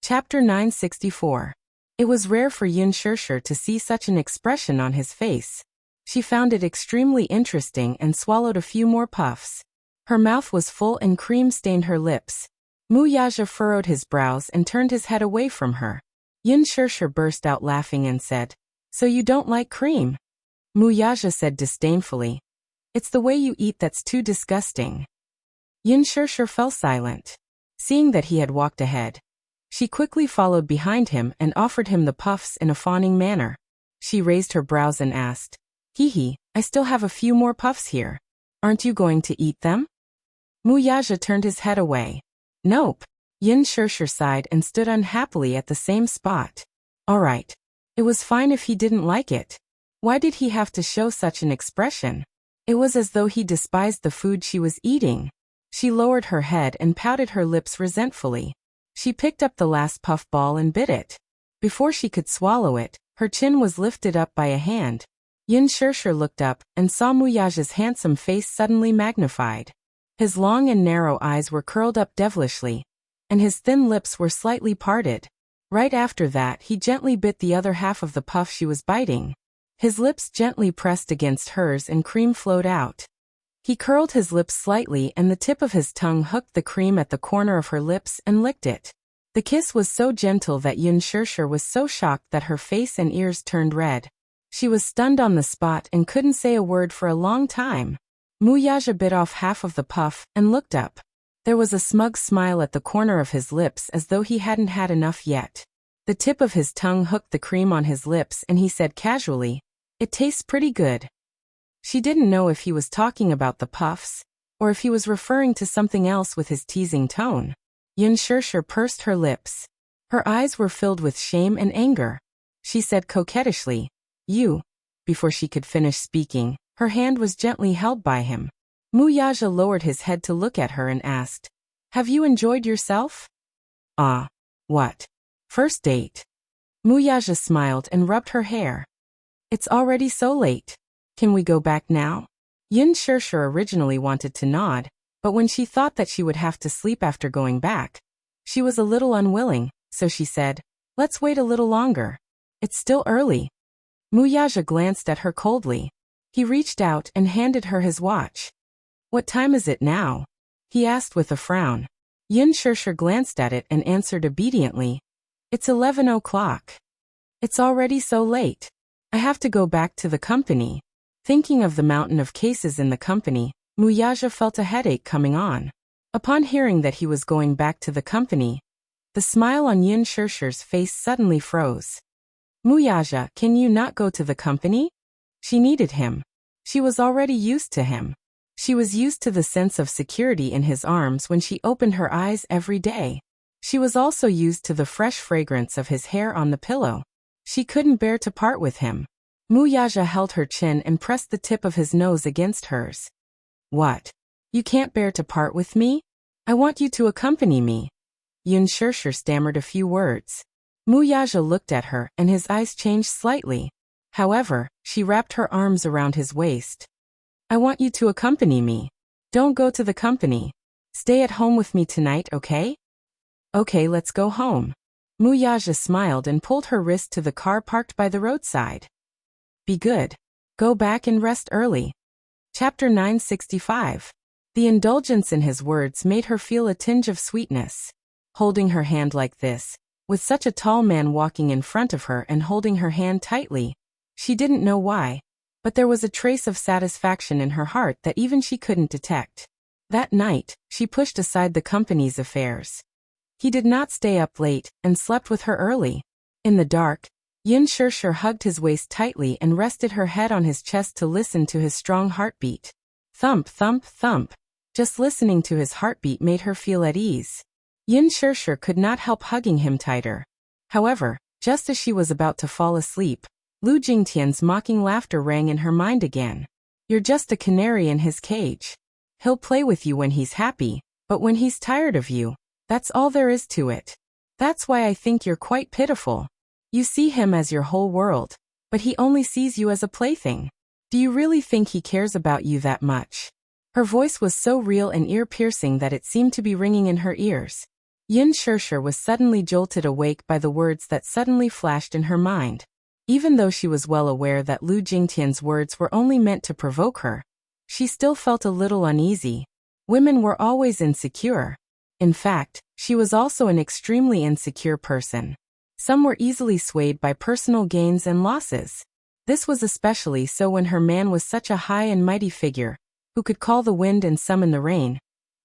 Chapter 964. It was rare for Yin Shirshir to see such an expression on his face. She found it extremely interesting and swallowed a few more puffs. Her mouth was full and cream stained her lips. Muyaja furrowed his brows and turned his head away from her. Yin Shirshir burst out laughing and said, "So you don't like cream?" Muyaja said disdainfully, "It's the way you eat that's too disgusting." Yin Shirshir fell silent. Seeing that he had walked ahead, she quickly followed behind him and offered him the puffs in a fawning manner. She raised her brows and asked, "Hee, I still have a few more puffs here. Aren't you going to eat them?" Muyaja turned his head away. "Nope." Yin Shirshir sighed and stood unhappily at the same spot. All right. It was fine if he didn't like it. Why did he have to show such an expression? It was as though he despised the food she was eating. She lowered her head and pouted her lips resentfully. She picked up the last puff ball and bit it. Before she could swallow it, her chin was lifted up by a hand. Yin Shirshir looked up and saw Muyaja's handsome face suddenly magnified. His long and narrow eyes were curled up devilishly, and his thin lips were slightly parted. Right after that, he gently bit the other half of the puff she was biting. His lips gently pressed against hers and cream flowed out. He curled his lips slightly and the tip of his tongue hooked the cream at the corner of her lips and licked it. The kiss was so gentle that Yin Shirshir was so shocked that her face and ears turned red. She was stunned on the spot and couldn't say a word for a long time. Muyaja bit off half of the puff and looked up. There was a smug smile at the corner of his lips as though he hadn't had enough yet. The tip of his tongue hooked the cream on his lips and he said casually, "It tastes pretty good." She didn't know if he was talking about the puffs, or if he was referring to something else with his teasing tone. Yin Shirshir pursed her lips. Her eyes were filled with shame and anger. She said coquettishly, "You." Before she could finish speaking, her hand was gently held by him. Muyaja lowered his head to look at her and asked, "Have you enjoyed yourself?" "Ah. What? First date?" Muyaja smiled and rubbed her hair. "It's already so late. Can we go back now?" Yin Shirshir originally wanted to nod, but when she thought that she would have to sleep after going back, she was a little unwilling, so she said, "Let's wait a little longer. It's still early." Muyaja glanced at her coldly. He reached out and handed her his watch. "What time is it now?" he asked with a frown. Yin Shirshir glanced at it and answered obediently, "It's 11 o'clock. It's already so late. I have to go back to the company." Thinking of the mountain of cases in the company, Muyaja felt a headache coming on. Upon hearing that he was going back to the company, the smile on Yin Shirshir's face suddenly froze. "Muyaja, can you not go to the company?" She needed him. She was already used to him. She was used to the sense of security in his arms when she opened her eyes every day. She was also used to the fresh fragrance of his hair on the pillow. She couldn't bear to part with him. Muyaja held her chin and pressed the tip of his nose against hers. "What? You can't bear to part with me? I want you to accompany me." Yin Shirshir stammered a few words. Muyaja looked at her and his eyes changed slightly. However, she wrapped her arms around his waist. "I want you to accompany me. Don't go to the company. Stay at home with me tonight, okay?" "Okay, let's go home." Muyaja smiled and pulled her wrist to the car parked by the roadside. "Be good. Go back and rest early." Chapter 965. The indulgence in his words made her feel a tinge of sweetness. Holding her hand like this, with such a tall man walking in front of her and holding her hand tightly, she didn't know why, but there was a trace of satisfaction in her heart that even she couldn't detect. That night, she pushed aside the company's affairs. He did not stay up late and slept with her early. In the dark, Yin Shirshir hugged his waist tightly and rested her head on his chest to listen to his strong heartbeat. Thump, thump, thump. Just listening to his heartbeat made her feel at ease. Yin Shirshir could not help hugging him tighter. However, just as she was about to fall asleep, Lu Jingtian's mocking laughter rang in her mind again. "You're just a canary in his cage. He'll play with you when he's happy, but when he's tired of you, that's all there is to it. That's why I think you're quite pitiful. You see him as your whole world, but he only sees you as a plaything. Do you really think he cares about you that much?" Her voice was so real and ear-piercing that it seemed to be ringing in her ears. Yin Shirshir was suddenly jolted awake by the words that suddenly flashed in her mind. Even though she was well aware that Lu Jingtian's words were only meant to provoke her, she still felt a little uneasy. Women were always insecure. In fact, she was also an extremely insecure person. Some were easily swayed by personal gains and losses. This was especially so when her man was such a high and mighty figure, who could call the wind and summon the rain.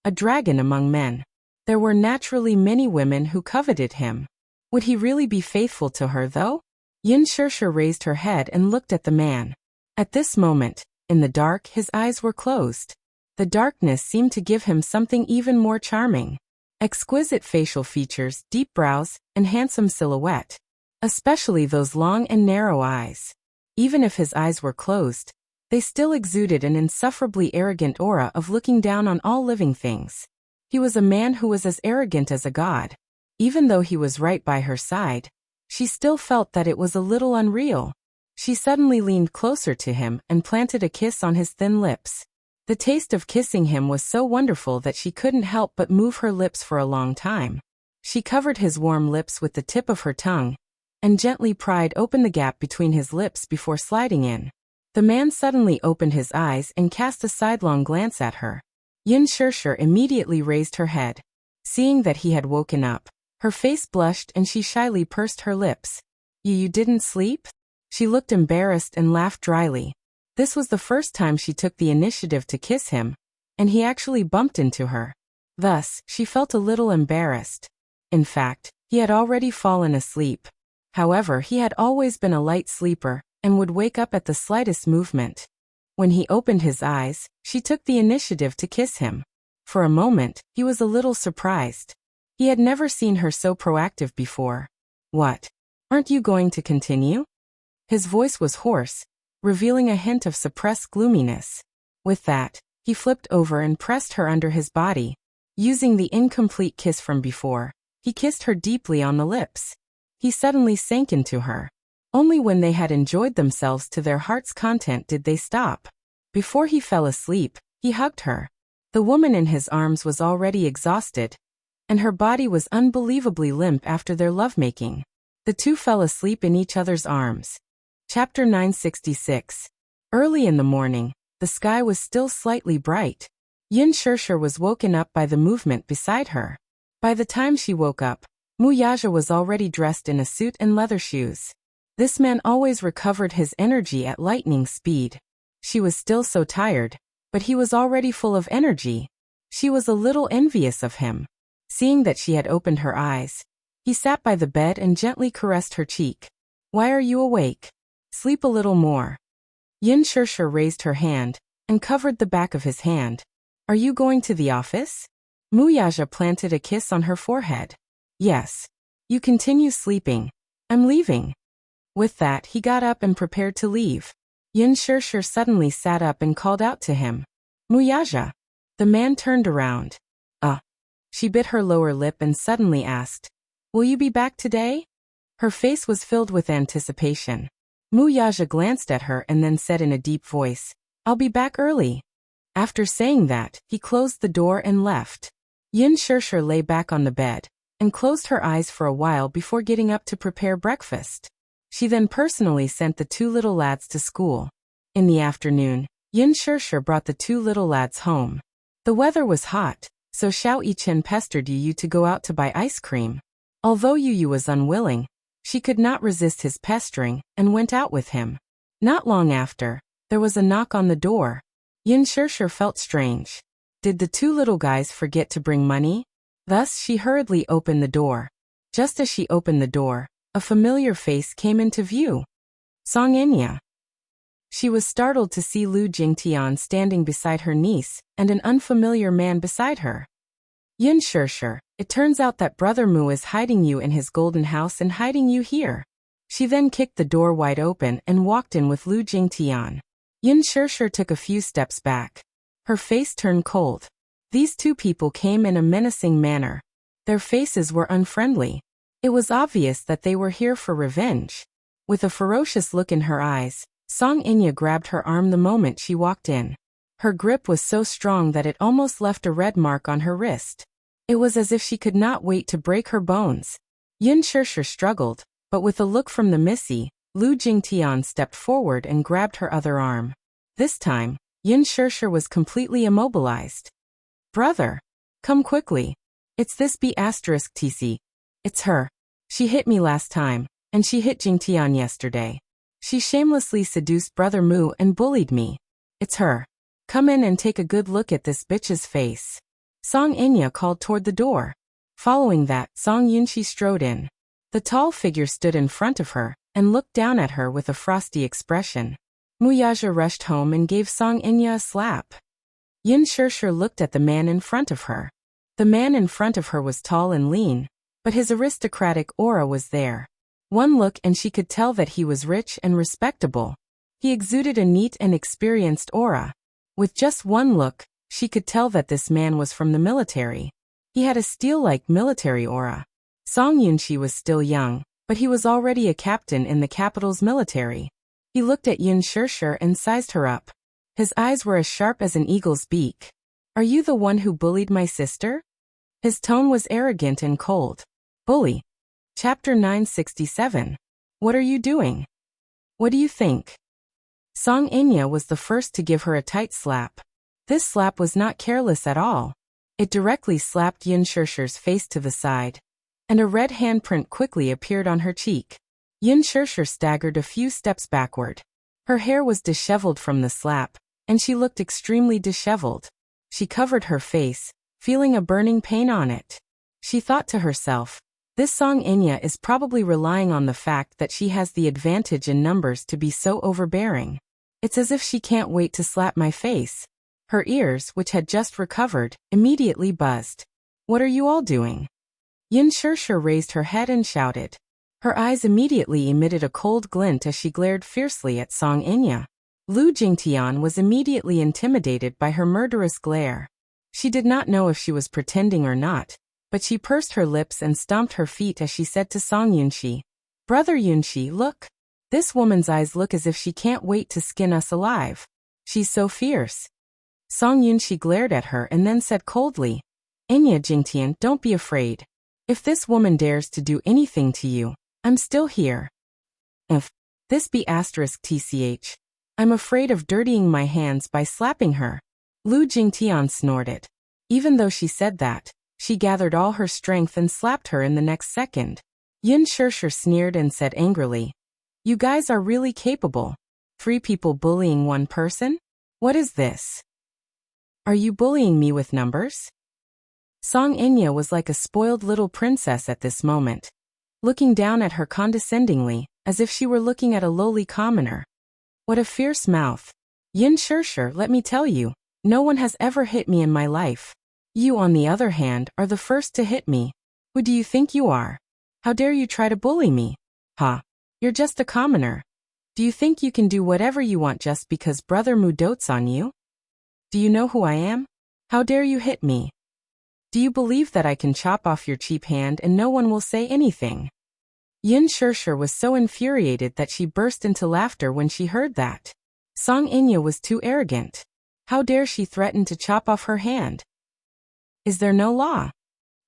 A dragon among men. There were naturally many women who coveted him. Would he really be faithful to her though? Yin Shirshir raised her head and looked at the man. At this moment, in the dark, his eyes were closed. The darkness seemed to give him something even more charming. Exquisite facial features, deep brows, and handsome silhouette. Especially those long and narrow eyes. Even if his eyes were closed, they still exuded an insufferably arrogant aura of looking down on all living things. He was a man who was as arrogant as a god. Even though he was right by her side, she still felt that it was a little unreal. She suddenly leaned closer to him and planted a kiss on his thin lips. The taste of kissing him was so wonderful that she couldn't help but move her lips for a long time. She covered his warm lips with the tip of her tongue, and gently pried open the gap between his lips before sliding in. The man suddenly opened his eyes and cast a sidelong glance at her. Yin Shirshir immediately raised her head. Seeing that he had woken up, her face blushed and she shyly pursed her lips. You didn't sleep?" She looked embarrassed and laughed dryly. This was the first time she took the initiative to kiss him, and he actually bumped into her. Thus, she felt a little embarrassed. In fact, he had already fallen asleep. However, he had always been a light sleeper, and would wake up at the slightest movement. When he opened his eyes, she took the initiative to kiss him. For a moment, he was a little surprised. He had never seen her so proactive before. "What? Aren't you going to continue?" His voice was hoarse, revealing a hint of suppressed gloominess. With that, he flipped over and pressed her under his body. Using the incomplete kiss from before, he kissed her deeply on the lips. He suddenly sank into her. Only when they had enjoyed themselves to their heart's content did they stop. Before he fell asleep, he hugged her. The woman in his arms was already exhausted, and her body was unbelievably limp after their lovemaking. The two fell asleep in each other's arms. Chapter 966. Early in the morning, the sky was still slightly bright. Yin Shirshir was woken up by the movement beside her. By the time she woke up, Muyaja was already dressed in a suit and leather shoes. This man always recovered his energy at lightning speed. She was still so tired, but he was already full of energy. She was a little envious of him. Seeing that she had opened her eyes, he sat by the bed and gently caressed her cheek. "Why are you awake? Sleep a little more." Yin Shirshir raised her hand and covered the back of his hand. "Are you going to the office?" Muyaja planted a kiss on her forehead. "Yes. You continue sleeping. I'm leaving." With that, he got up and prepared to leave. Yin Shirshir suddenly sat up and called out to him. "Muyaja." The man turned around. She bit her lower lip and suddenly asked, "Will you be back today?" Her face was filled with anticipation. Muyaja glanced at her and then said in a deep voice, "I'll be back early." After saying that, he closed the door and left. Yin Shirshir lay back on the bed and closed her eyes for a while before getting up to prepare breakfast. She then personally sent the two little lads to school. In the afternoon, Yin Shirshir brought the two little lads home. The weather was hot, so Xiao Yichen pestered Yu to go out to buy ice cream. Although Yu was unwilling, she could not resist his pestering and went out with him. Not long after, there was a knock on the door. Yin Shirshir felt strange. Did the two little guys forget to bring money? Thus she hurriedly opened the door. Just as she opened the door, a familiar face came into view. Song Enya. She was startled to see Lu Jingtian standing beside her niece and an unfamiliar man beside her. "Yin Shirshir, it turns out that Brother Mu is hiding you in his golden house and hiding you here." She then kicked the door wide open and walked in with Lu Jingtian. Yin Shirshir took a few steps back. Her face turned cold. These two people came in a menacing manner. Their faces were unfriendly. It was obvious that they were here for revenge. With a ferocious look in her eyes, Song Enya grabbed her arm the moment she walked in. Her grip was so strong that it almost left a red mark on her wrist. It was as if she could not wait to break her bones. Yun Shirshir struggled, but with a look from the Missy, Lu Jingtian stepped forward and grabbed her other arm. This time, Yun Shirshir was completely immobilized. Brother! Come quickly. It's this B*TC. It's her. She hit me last time, and she hit Jingtian yesterday. She shamelessly seduced Brother Mu and bullied me. It's her. Come in and take a good look at this bitch's face. Song Inya called toward the door. Following that, Song Yunshi strode in. The tall figure stood in front of her, and looked down at her with a frosty expression. Muyaja rushed home and gave Song Inya a slap. Yun Shirshir looked at the man in front of her. The man in front of her was tall and lean, but his aristocratic aura was there. One look and she could tell that he was rich and respectable. He exuded a neat and experienced aura. With just one look, she could tell that this man was from the military. He had a steel-like military aura. Song Yunshi was still young, but he was already a captain in the capital's military. He looked at Yun Shirshir and sized her up. His eyes were as sharp as an eagle's beak. Are you the one who bullied my sister? His tone was arrogant and cold. Bully. Chapter 967. What are you doing? What do you think? Song Inya was the first to give her a tight slap. This slap was not careless at all. It directly slapped Yun Shirshir's face to the side, and a red handprint quickly appeared on her cheek. Yun Shirshir staggered a few steps backward. Her hair was disheveled from the slap, and she looked extremely disheveled. She covered her face, feeling a burning pain on it. She thought to herself, this Song Inya is probably relying on the fact that she has the advantage in numbers to be so overbearing. It's as if she can't wait to slap my face. Her ears, which had just recovered, immediately buzzed. What are you all doing? Yun Shirshir raised her head and shouted. Her eyes immediately emitted a cold glint as she glared fiercely at Song Inya. Lu Jingtian was immediately intimidated by her murderous glare. She did not know if she was pretending or not, but she pursed her lips and stomped her feet as she said to Song Yunshi, Brother Yunshi, look. This woman's eyes look as if she can't wait to skin us alive. She's so fierce. Song Yunshi glared at her and then said coldly, Inya Jingtian, don't be afraid. If this woman dares to do anything to you, I'm still here. If this B*TCH, I'm afraid of dirtying my hands by slapping her. Lu Jingtian snorted. Even though she said that, she gathered all her strength and slapped her in the next second. Yun Shirshir sneered and said angrily, You guys are really capable. 3 people bullying 1 person? What is this? Are you bullying me with numbers? Song Inya was like a spoiled little princess at this moment, looking down at her condescendingly, as if she were looking at a lowly commoner. What a fierce mouth. Yun Shirshir, let me tell you, no one has ever hit me in my life. You, on the other hand, are the first to hit me. Who do you think you are? How dare you try to bully me? Ha! You're just a commoner. Do you think you can do whatever you want just because Brother Mu dotes on you? Do you know who I am? How dare you hit me? Do you believe that I can chop off your cheap hand and no one will say anything? Yun Shirshir was so infuriated that she burst into laughter when she heard that. Song Inya was too arrogant. How dare she threaten to chop off her hand? Is there no law?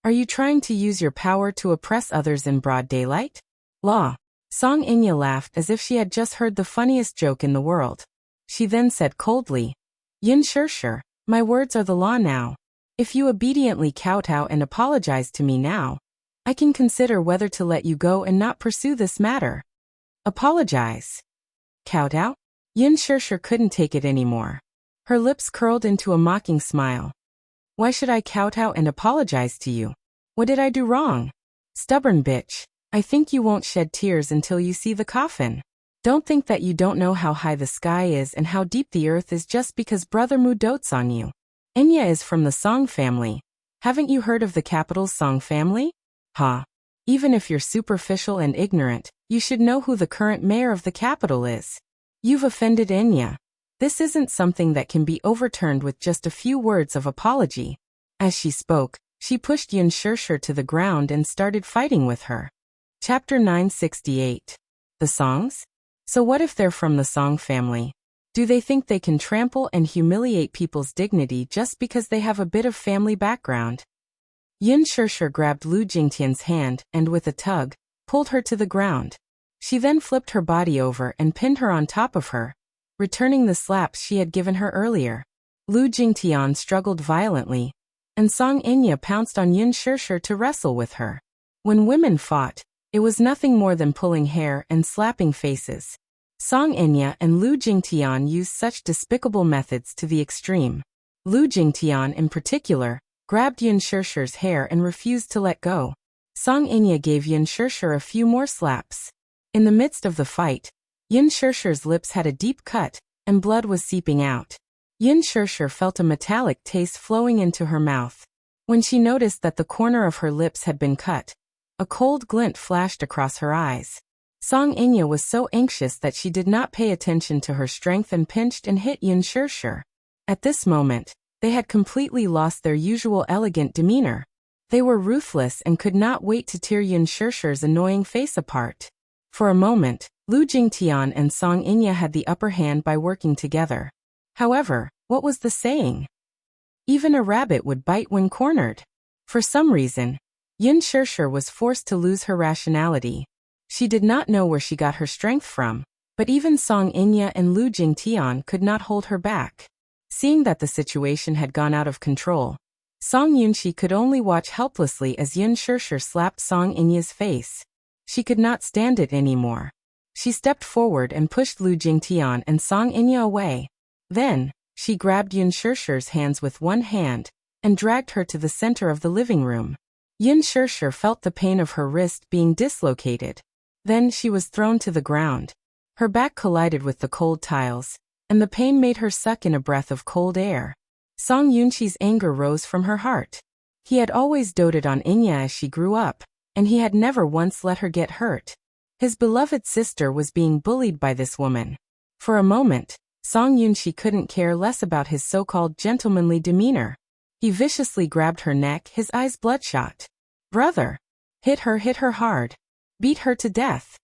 Are you trying to use your power to oppress others in broad daylight? Law. Song Inya laughed as if she had just heard the funniest joke in the world. She then said coldly, Yun Shirshir, my words are the law now. If you obediently kowtow and apologize to me now, I can consider whether to let you go and not pursue this matter. Apologize. Kowtow? Yun Shirshir couldn't take it anymore. Her lips curled into a mocking smile. Why should I kowtow and apologize to you? What did I do wrong? Stubborn bitch. I think you won't shed tears until you see the coffin. Don't think that you don't know how high the sky is and how deep the earth is just because Brother Mu dotes on you. Inya is from the Song family. Haven't you heard of the capital's Song family? Ha! Even if you're superficial and ignorant, you should know who the current mayor of the capital is. You've offended Inya. This isn't something that can be overturned with just a few words of apology. As she spoke, she pushed Yun Shirshir to the ground and started fighting with her. Chapter 968. The Songs? So what if they're from the Song family? Do they think they can trample and humiliate people's dignity just because they have a bit of family background? Yun Shirshir grabbed Lu Jingtian's hand and, with a tug, pulled her to the ground. She then flipped her body over and pinned her on top of her, returning the slaps she had given her earlier. Lu Jingtian struggled violently, and Song Inya pounced on Yun Shirshir to wrestle with her. When women fought, it was nothing more than pulling hair and slapping faces. Song Inya and Lu Jingtian used such despicable methods to the extreme. Lu Jingtian, in particular, grabbed Yun Shirshir's hair and refused to let go. Song Inya gave Yun Shirshir a few more slaps. In the midst of the fight, Yun Shirshir's lips had a deep cut, and blood was seeping out. Yun Shirshir felt a metallic taste flowing into her mouth. When she noticed that the corner of her lips had been cut, a cold glint flashed across her eyes. Song Inya was so anxious that she did not pay attention to her strength and pinched and hit Yun Shirshir. At this moment, they had completely lost their usual elegant demeanor. They were ruthless and could not wait to tear Yun Shirshir's annoying face apart. For a moment, Lu Jingtian and Song Inya had the upper hand by working together. However, what was the saying? Even a rabbit would bite when cornered. For some reason, Yun Shirshir was forced to lose her rationality. She did not know where she got her strength from, but even Song Inya and Lu Jingtian could not hold her back. Seeing that the situation had gone out of control, Song Yunshi could only watch helplessly as Yun Shirshir slapped Song Inya's face. She could not stand it anymore. She stepped forward and pushed Lu Jingtian and Song Inya away. Then, she grabbed Yun Shirshir's hands with one hand and dragged her to the center of the living room. Yun Shirshir felt the pain of her wrist being dislocated. Then she was thrown to the ground. Her back collided with the cold tiles, and the pain made her suck in a breath of cold air. Song Yunshi's anger rose from her heart. He had always doted on Inya as she grew up, and he had never once let her get hurt. His beloved sister was being bullied by this woman. For a moment, Song Yunshi couldn't care less about his so-called gentlemanly demeanor. He viciously grabbed her neck, his eyes bloodshot. "Brother! Hit her hard. Beat her to death."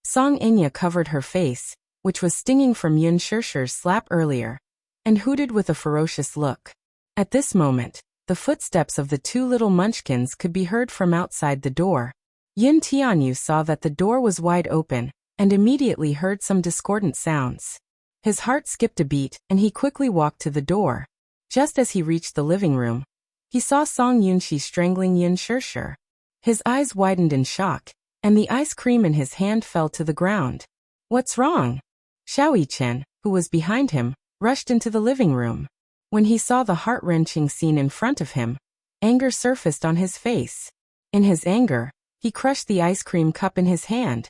Song Inya covered her face, which was stinging from Yun Shirshir's slap earlier, and hooted with a ferocious look. At this moment, the footsteps of the two little munchkins could be heard from outside the door. Yun Tianyu saw that the door was wide open, and immediately heard some discordant sounds. His heart skipped a beat, and he quickly walked to the door. Just as he reached the living room, he saw Song Yunshi strangling Yun Shirshir. His eyes widened in shock, and the ice cream in his hand fell to the ground. "What's wrong?" Xiao Chen, who was behind him, rushed into the living room. When he saw the heart-wrenching scene in front of him, anger surfaced on his face. In his anger, he crushed the ice cream cup in his hand.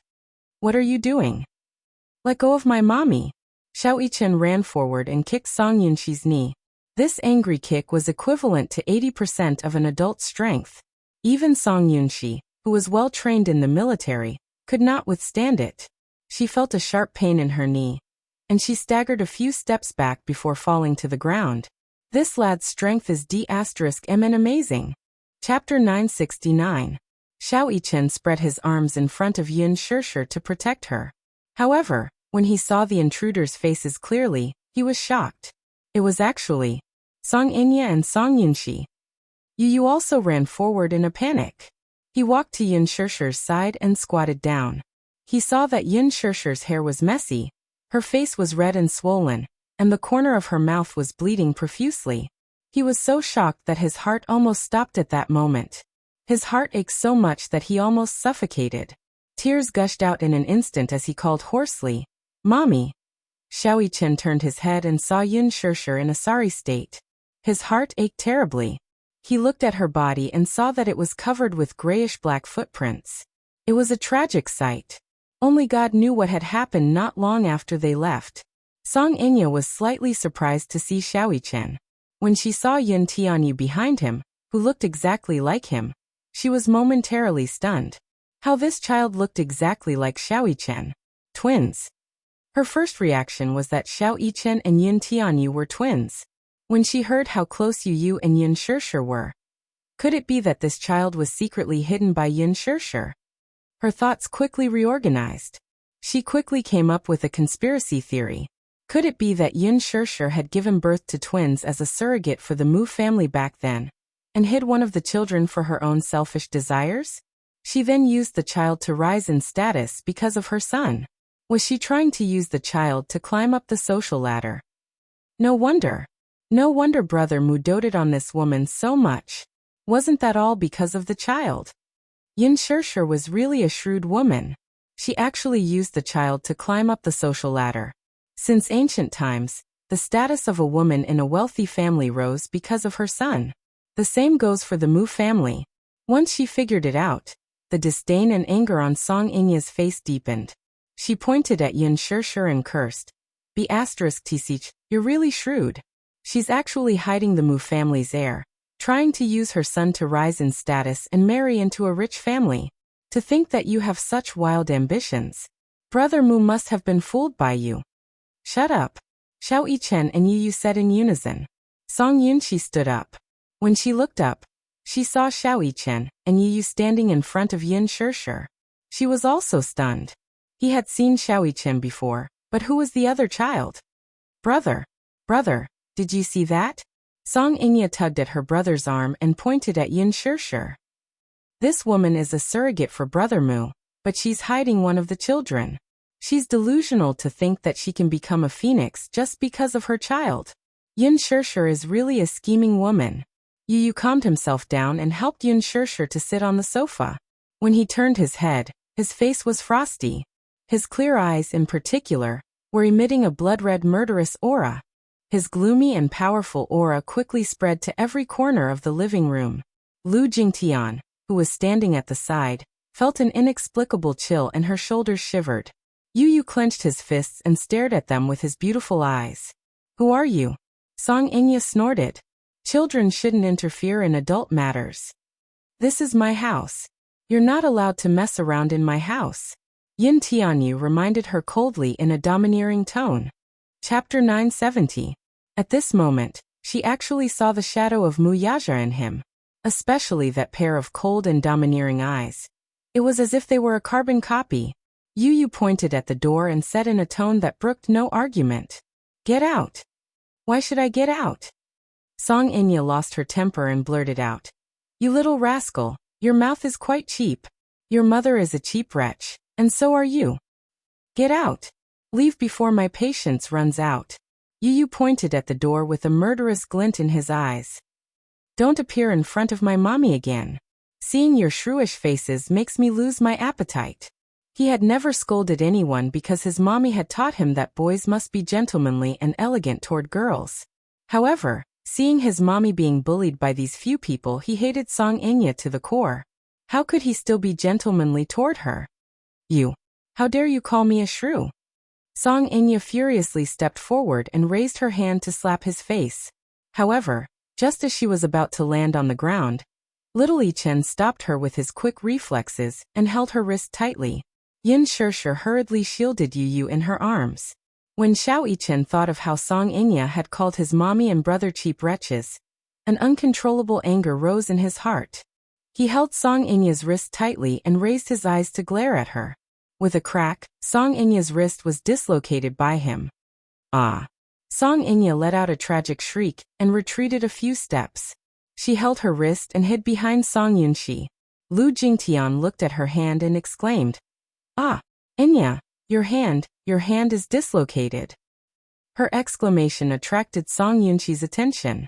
"What are you doing? Let go of my mommy." Xiao Chen ran forward and kicked Song Yunshi's knee. This angry kick was equivalent to 80% of an adult's strength. Even Song Yunshi, who was well trained in the military, could not withstand it. She felt a sharp pain in her knee, and she staggered a few steps back before falling to the ground. This lad's strength is D***MN amazing. Chapter 969. Xiao Chen spread his arms in front of Yun Shirshir to protect her. However, when he saw the intruders' faces clearly, he was shocked. It was actually Song Inya and Song Yunshi. Yu also ran forward in a panic. He walked to Yun Shirshir's side and squatted down. He saw that Yun Shirshir's hair was messy, her face was red and swollen, and the corner of her mouth was bleeding profusely. He was so shocked that his heart almost stopped at that moment. His heart ached so much that he almost suffocated. Tears gushed out in an instant as he called hoarsely, "Mommy." Xiao Chen turned his head and saw Yun Shirshir in a sorry state. His heart ached terribly. He looked at her body and saw that it was covered with grayish-black footprints. It was a tragic sight. Only God knew what had happened not long after they left. Song Inya was slightly surprised to see Xiao Chen. When she saw Yun Tianyu behind him, who looked exactly like him, she was momentarily stunned. How this child looked exactly like Xiao Chen. Twins. Her first reaction was that Xiao Chen and Yun Tianyu were twins. When she heard how close Yu and Yun Shirshir were, could it be that this child was secretly hidden by Yun Shirshir? Her thoughts quickly reorganized. She quickly came up with a conspiracy theory. Could it be that Yun Shirshir had given birth to twins as a surrogate for the Mu family back then, and hid one of the children for her own selfish desires? She then used the child to rise in status because of her son. Was she trying to use the child to climb up the social ladder? No wonder. No wonder Brother Mu doted on this woman so much. Wasn't that all because of the child? Yin Shirshir was really a shrewd woman. She actually used the child to climb up the social ladder. Since ancient times, the status of a woman in a wealthy family rose because of her son. The same goes for the Mu family. Once she figured it out, the disdain and anger on Song Inya's face deepened. She pointed at Yin Shirshir and cursed. *Tsich, you're really shrewd. She's actually hiding the Mu family's heir, trying to use her son to rise in status and marry into a rich family. To think that you have such wild ambitions. Brother Mu must have been fooled by you. Shut up. Xiao Yichen and Yu said in unison. Song Yunqi stood up. When she looked up, she saw Xiao Yichen and Yu standing in front of Yin Shirshir. She was also stunned. He had seen Xiao Yichen before, but who was the other child? Brother, did you see that? Song Inya tugged at her brother's arm and pointed at Yin Shirshir. This woman is a surrogate for Brother Mu, but she's hiding one of the children. She's delusional to think that she can become a phoenix just because of her child. Yin Shirshir is really a scheming woman. Yu calmed himself down and helped Yin Shirshir to sit on the sofa. When he turned his head, his face was frosty. His clear eyes, in particular, were emitting a blood-red murderous aura. His gloomy and powerful aura quickly spread to every corner of the living room. Lu Jingtian, who was standing at the side, felt an inexplicable chill and her shoulders shivered. Yu clenched his fists and stared at them with his beautiful eyes. Who are you? Song Inya snorted. Children shouldn't interfere in adult matters. This is my house. You're not allowed to mess around in my house. Yin Tianyu reminded her coldly in a domineering tone. Chapter 970. At this moment, she actually saw the shadow of Mu Yaja in him, especially that pair of cold and domineering eyes. It was as if they were a carbon copy. Yu pointed at the door and said in a tone that brooked no argument. Get out. Why should I get out? Song Inya lost her temper and blurted out. You little rascal, your mouth is quite cheap. Your mother is a cheap wretch, and so are you. Get out. Leave before my patience runs out. Yu pointed at the door with a murderous glint in his eyes. Don't appear in front of my mommy again. Seeing your shrewish faces makes me lose my appetite. He had never scolded anyone because his mommy had taught him that boys must be gentlemanly and elegant toward girls. However, seeing his mommy being bullied by these few people, he hated Song Inya to the core. How could he still be gentlemanly toward her? You. How dare you call me a shrew? Song Inya furiously stepped forward and raised her hand to slap his face. However, just as she was about to land on the ground, Little Yichen stopped her with his quick reflexes and held her wrist tightly. Yin Shirshir hurriedly shielded Yu in her arms. When Xiao Yichen thought of how Song Inya had called his mommy and brother cheap wretches, an uncontrollable anger rose in his heart. He held Song Inya's wrist tightly and raised his eyes to glare at her. With a crack, Song Inya's wrist was dislocated by him. Ah! Song Inya let out a tragic shriek and retreated a few steps. She held her wrist and hid behind Song Yunqi. Lu Jingtian looked at her hand and exclaimed, Ah! Inya, your hand is dislocated. Her exclamation attracted Song Yunqi's attention.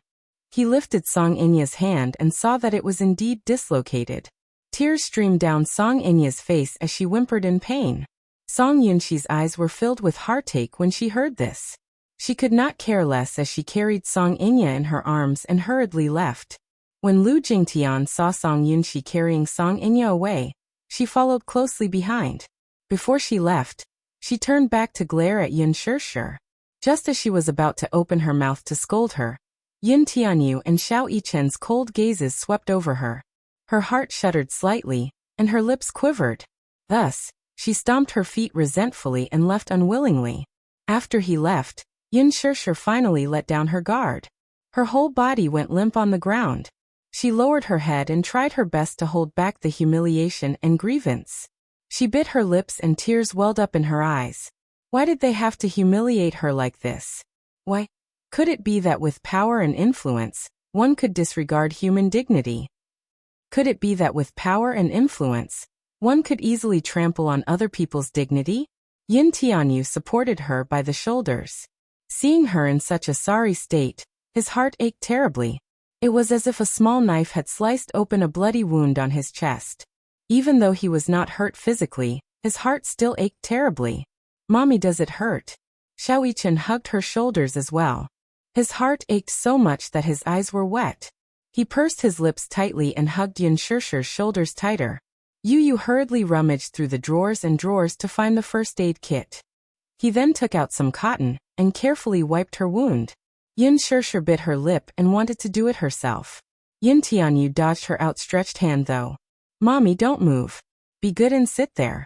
He lifted Song Inya's hand and saw that it was indeed dislocated. Tears streamed down Song Inya's face as she whimpered in pain. Song Yunqi's eyes were filled with heartache when she heard this. She could not care less as she carried Song Inya in her arms and hurriedly left. When Lu Jingtian saw Song Yunqi carrying Song Inya away, she followed closely behind. Before she left, she turned back to glare at Yin Shirshir. Just as she was about to open her mouth to scold her, Yin Tianyu and Xiao Yichen's cold gazes swept over her. Her heart shuddered slightly, and her lips quivered. Thus, she stomped her feet resentfully and left unwillingly. After he left, Yin Shirshir finally let down her guard. Her whole body went limp on the ground. She lowered her head and tried her best to hold back the humiliation and grievance. She bit her lips and tears welled up in her eyes. Why did they have to humiliate her like this? Why? Could it be that with power and influence, one could disregard human dignity? Could it be that with power and influence, one could easily trample on other people's dignity? Yin Tianyu supported her by the shoulders. Seeing her in such a sorry state, his heart ached terribly. It was as if a small knife had sliced open a bloody wound on his chest. Even though he was not hurt physically, his heart still ached terribly. Mommy, does it hurt? Xiao Yichen hugged her shoulders as well. His heart ached so much that his eyes were wet. He pursed his lips tightly and hugged Yin Shishir's shoulders tighter. Yu Yu hurriedly rummaged through the drawers and drawers to find the first aid kit. He then took out some cotton and carefully wiped her wound. Yin Shishir bit her lip and wanted to do it herself. Yin Tianyu dodged her outstretched hand though. Mommy, don't move. Be good and sit there.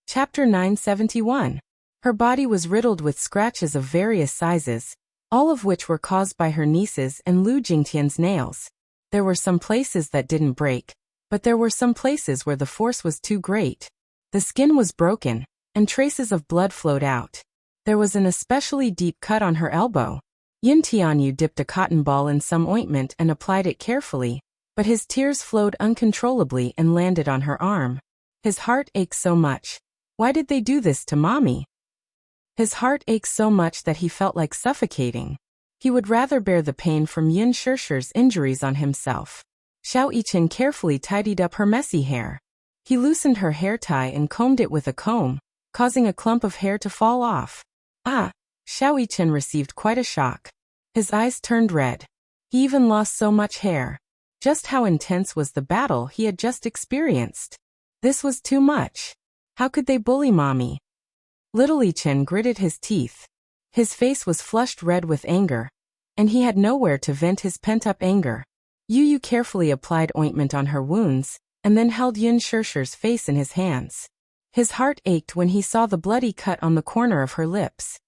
Chapter 971. Her body was riddled with scratches of various sizes, all of which were caused by her niece's and Lu Jingtian's nails. There were some places that didn't break, but there were some places where the force was too great. The skin was broken, and traces of blood flowed out. There was an especially deep cut on her elbow. Yin Tianyu dipped a cotton ball in some ointment and applied it carefully, but his tears flowed uncontrollably and landed on her arm. His heart ached so much. Why did they do this to Mommy? His heart ached so much that he felt like suffocating. He would rather bear the pain from Yin Shishir's injuries on himself. Xiao Yichen carefully tidied up her messy hair. He loosened her hair tie and combed it with a comb, causing a clump of hair to fall off. Ah! Xiao Yichen received quite a shock. His eyes turned red. He even lost so much hair. Just how intense was the battle he had just experienced? This was too much. How could they bully Mommy? Little Yichen gritted his teeth. His face was flushed red with anger, and he had nowhere to vent his pent-up anger. Yu Yu carefully applied ointment on her wounds, and then held Yin Shishir's face in his hands. His heart ached when he saw the bloody cut on the corner of her lips.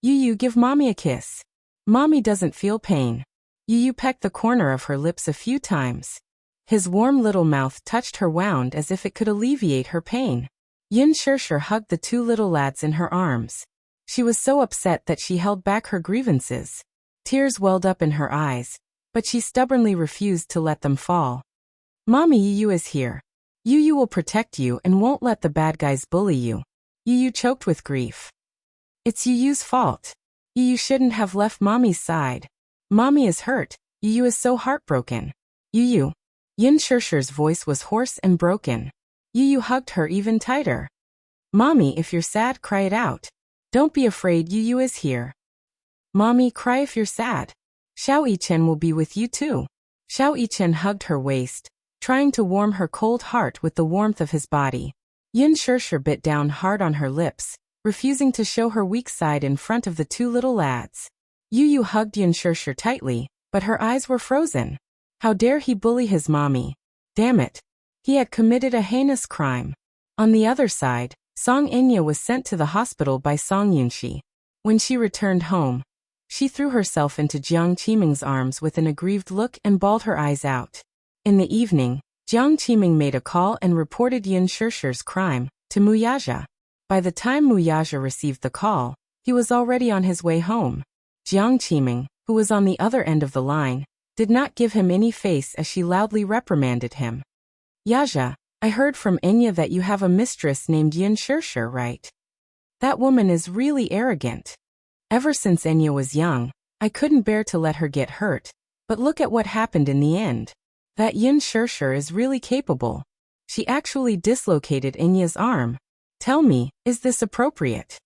Yu Yu, give Mommy a kiss. Mommy doesn't feel pain. Yu Yu pecked the corner of her lips a few times. His warm little mouth touched her wound as if it could alleviate her pain. Yin Shishir hugged the two little lads in her arms. She was so upset that she held back her grievances. Tears welled up in her eyes, but she stubbornly refused to let them fall. Mommy, Yu Yu is here. Yu Yu will protect you and won't let the bad guys bully you. Yu Yu choked with grief. It's Yu Yu's fault. Yu Yu shouldn't have left Mommy's side. Mommy is hurt. Yu Yu is so heartbroken. Yu Yu. Yin Shishir's voice was hoarse and broken. Yu Yu hugged her even tighter. Mommy, if you're sad, cry it out. Don't be afraid, Yu Yu is here. Mommy, cry if you're sad. Xiao Yichen will be with you too. Xiao Yichen hugged her waist, trying to warm her cold heart with the warmth of his body. Yin Shishir bit down hard on her lips, refusing to show her weak side in front of the two little lads. Yu Yu hugged Yin Shishir tightly, but her eyes were frozen. How dare he bully his mommy? Damn it. He had committed a heinous crime. On the other side, Song Enya was sent to the hospital by Song Yunxi. When she returned home, she threw herself into Jiang Qiming's arms with an aggrieved look and bawled her eyes out. In the evening, Jiang Qiming made a call and reported Yin Shishir's crime to Muyaja. By the time Muyaja received the call, he was already on his way home. Jiang Qiming, who was on the other end of the line, did not give him any face as she loudly reprimanded him. Yaja, I heard from Enya that you have a mistress named Yin Shishir, right? That woman is really arrogant. Ever since Enya was young, I couldn't bear to let her get hurt, but look at what happened in the end. That Yin Shishir is really capable. She actually dislocated Enya's arm. Tell me, is this appropriate?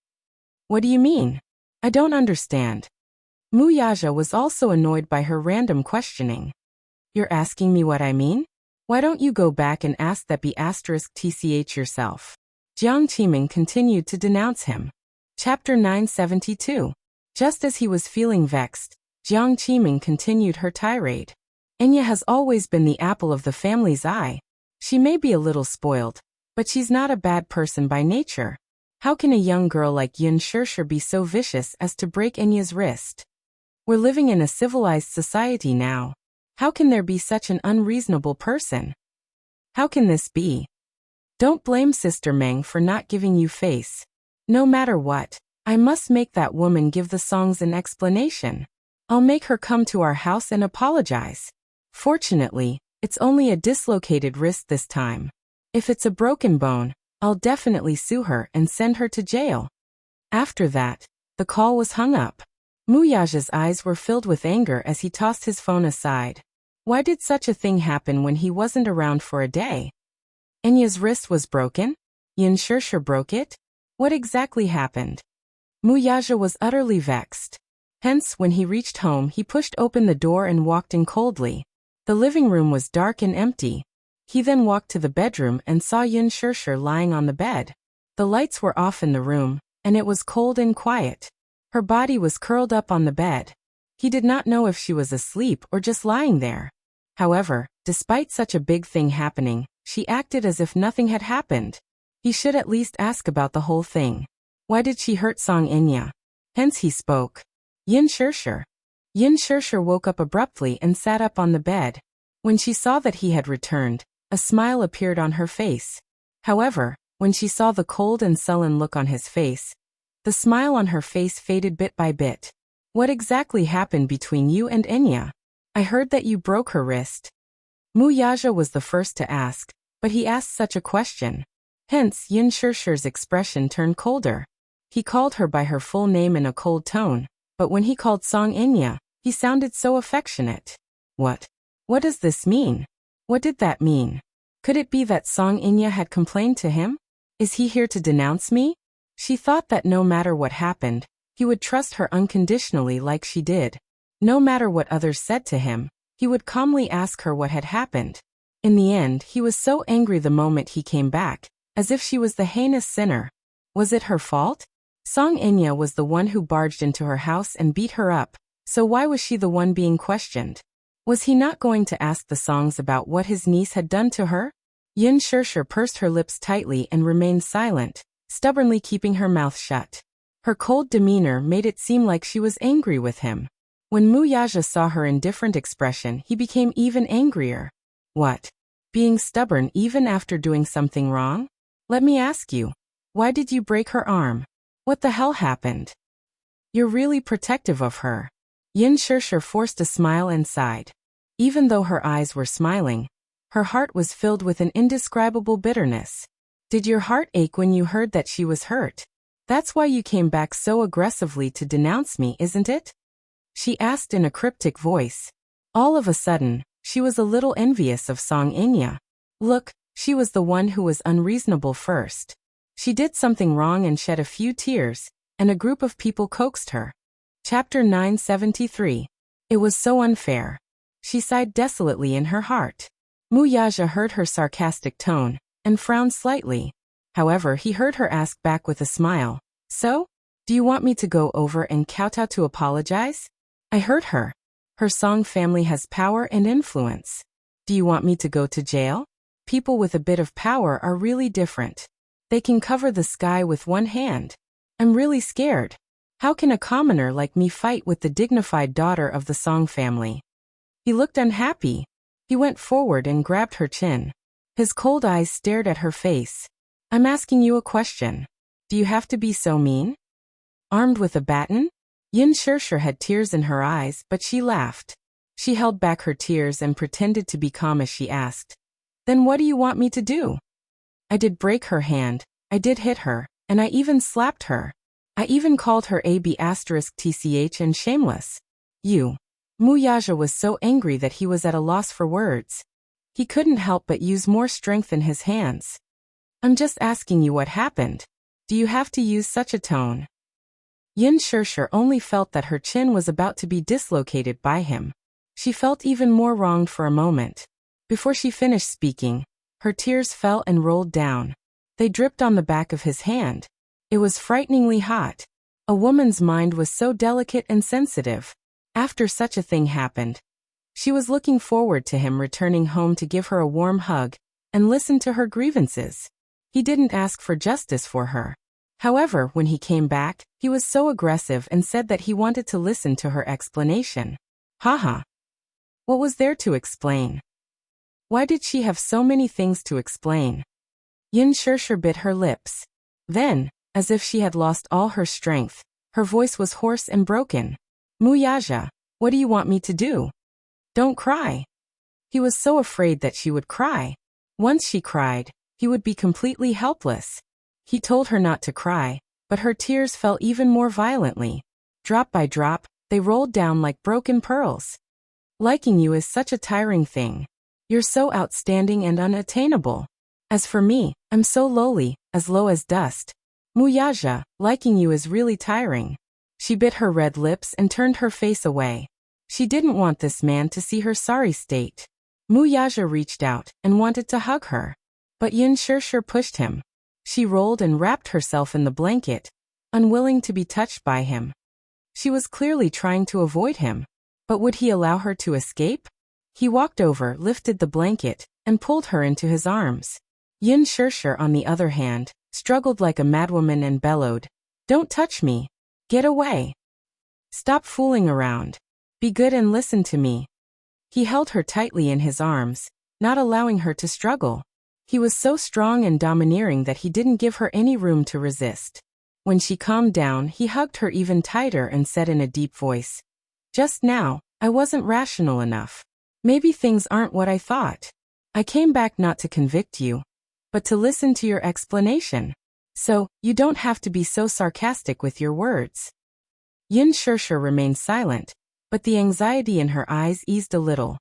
What do you mean? I don't understand. Muyaja was also annoyed by her random questioning. You're asking me what I mean? Why don't you go back and ask that *tch yourself? Jiang Qiming continued to denounce him. Chapter 972. Just as he was feeling vexed, Jiang Qiming continued her tirade. Enya has always been the apple of the family's eye. She may be a little spoiled, but she's not a bad person by nature. How can a young girl like Yin Shishir be so vicious as to break Enya's wrist? We're living in a civilized society now. How can there be such an unreasonable person? How can this be? Don't blame Sister Meng for not giving you face. No matter what, I must make that woman give the songs an explanation. I'll make her come to our house and apologize. Fortunately, it's only a dislocated wrist this time. If it's a broken bone, I'll definitely sue her and send her to jail." After that, the call was hung up. Muyaja's eyes were filled with anger as he tossed his phone aside. Why did such a thing happen when he wasn't around for a day? Enya's wrist was broken? Yunshirshir broke it? What exactly happened? Muyaja was utterly vexed. Hence, when he reached home, he pushed open the door and walked in coldly. The living room was dark and empty. He then walked to the bedroom and saw Yunshirshir lying on the bed. The lights were off in the room, and it was cold and quiet. Her body was curled up on the bed. He did not know if she was asleep or just lying there. However, despite such a big thing happening, she acted as if nothing had happened. He should at least ask about the whole thing. Why did she hurt Song Inya? Hence he spoke. Yunshirshir. Yunshirshir woke up abruptly and sat up on the bed. When she saw that he had returned, a smile appeared on her face. However, when she saw the cold and sullen look on his face, the smile on her face faded bit by bit. What exactly happened between you and Enya? I heard that you broke her wrist. Muyaja was the first to ask, but he asked such a question. Hence, Yunshirshir's expression turned colder. He called her by her full name in a cold tone, but when he called Song Inya, he sounded so affectionate. What? What does this mean? What did that mean? Could it be that Song Inya had complained to him? Is he here to denounce me? She thought that no matter what happened, he would trust her unconditionally like she did. No matter what others said to him, he would calmly ask her what had happened. In the end, he was so angry the moment he came back, as if she was the heinous sinner. Was it her fault? Song Inya was the one who barged into her house and beat her up, so why was she the one being questioned? Was he not going to ask the Songs about what his niece had done to her? Yunshirshir pursed her lips tightly and remained silent, stubbornly keeping her mouth shut. Her cold demeanor made it seem like she was angry with him. When Muyaja saw her indifferent expression, he became even angrier. What? Being stubborn even after doing something wrong? Let me ask you, why did you break her arm? What the hell happened? You're really protective of her. Yunshirshir forced a smile and sighed. Even though her eyes were smiling, her heart was filled with an indescribable bitterness. Did your heart ache when you heard that she was hurt? That's why you came back so aggressively to denounce me, isn't it? She asked in a cryptic voice. All of a sudden, she was a little envious of Song Inya. Look, she was the one who was unreasonable first. She did something wrong and shed a few tears, and a group of people coaxed her. Chapter 973. It was so unfair. She sighed desolately in her heart. Muyaja heard her sarcastic tone, and frowned slightly. However, he heard her ask back with a smile. So? Do you want me to go over and kowtow to apologize? I heard her. Her Song family has power and influence. Do you want me to go to jail? People with a bit of power are really different. They can cover the sky with one hand. I'm really scared. How can a commoner like me fight with the dignified daughter of the Song family? He looked unhappy. He went forward and grabbed her chin. His cold eyes stared at her face. I'm asking you a question. Do you have to be so mean? Armed with a baton? Yunshirshir had tears in her eyes, but she laughed. She held back her tears and pretended to be calm as she asked. Then what do you want me to do? I did break her hand, I did hit her, and I even slapped her. I even called her AB*TCH and shameless. Muyaja was so angry that he was at a loss for words. He couldn't help but use more strength in his hands. I'm just asking you what happened. Do you have to use such a tone? Yunshirshir only felt that her chin was about to be dislocated by him. She felt even more wronged for a moment. Before she finished speaking, her tears fell and rolled down. They dripped on the back of his hand. It was frighteningly hot. A woman's mind was so delicate and sensitive. After such a thing happened, she was looking forward to him returning home to give her a warm hug and listen to her grievances. He didn't ask for justice for her. However, when he came back, he was so aggressive and said that he wanted to listen to her explanation. Haha. What was there to explain? Why did she have so many things to explain? Yunshirshir bit her lips. Then, as if she had lost all her strength, her voice was hoarse and broken. Muyaja, What do you want me to do? Don't cry. He was so afraid that she would cry. Once she cried, he would be completely helpless. He told her not to cry, but her tears fell even more violently. Drop by drop, they rolled down like broken pearls. Liking you is such a tiring thing. You're so outstanding and unattainable. As for me, I'm so lowly, as low as dust. Muyaja, liking you is really tiring. She bit her red lips and turned her face away. She didn't want this man to see her sorry state. Muyaja reached out and wanted to hug her. But Yin Shirshir pushed him. She rolled and wrapped herself in the blanket, unwilling to be touched by him. She was clearly trying to avoid him. But would he allow her to escape? He walked over, lifted the blanket, and pulled her into his arms. Yin Shirshir, on the other hand, struggled like a madwoman and bellowed, "Don't touch me. Get away. Stop fooling around. Be good and listen to me." He held her tightly in his arms, not allowing her to struggle. He was so strong and domineering that he didn't give her any room to resist. When she calmed down, he hugged her even tighter and said in a deep voice, "Just now, I wasn't rational enough. Maybe things aren't what I thought. I came back not to convict you, but to listen to your explanation. So, you don't have to be so sarcastic with your words." Yin Shirshir remained silent, but the anxiety in her eyes eased a little.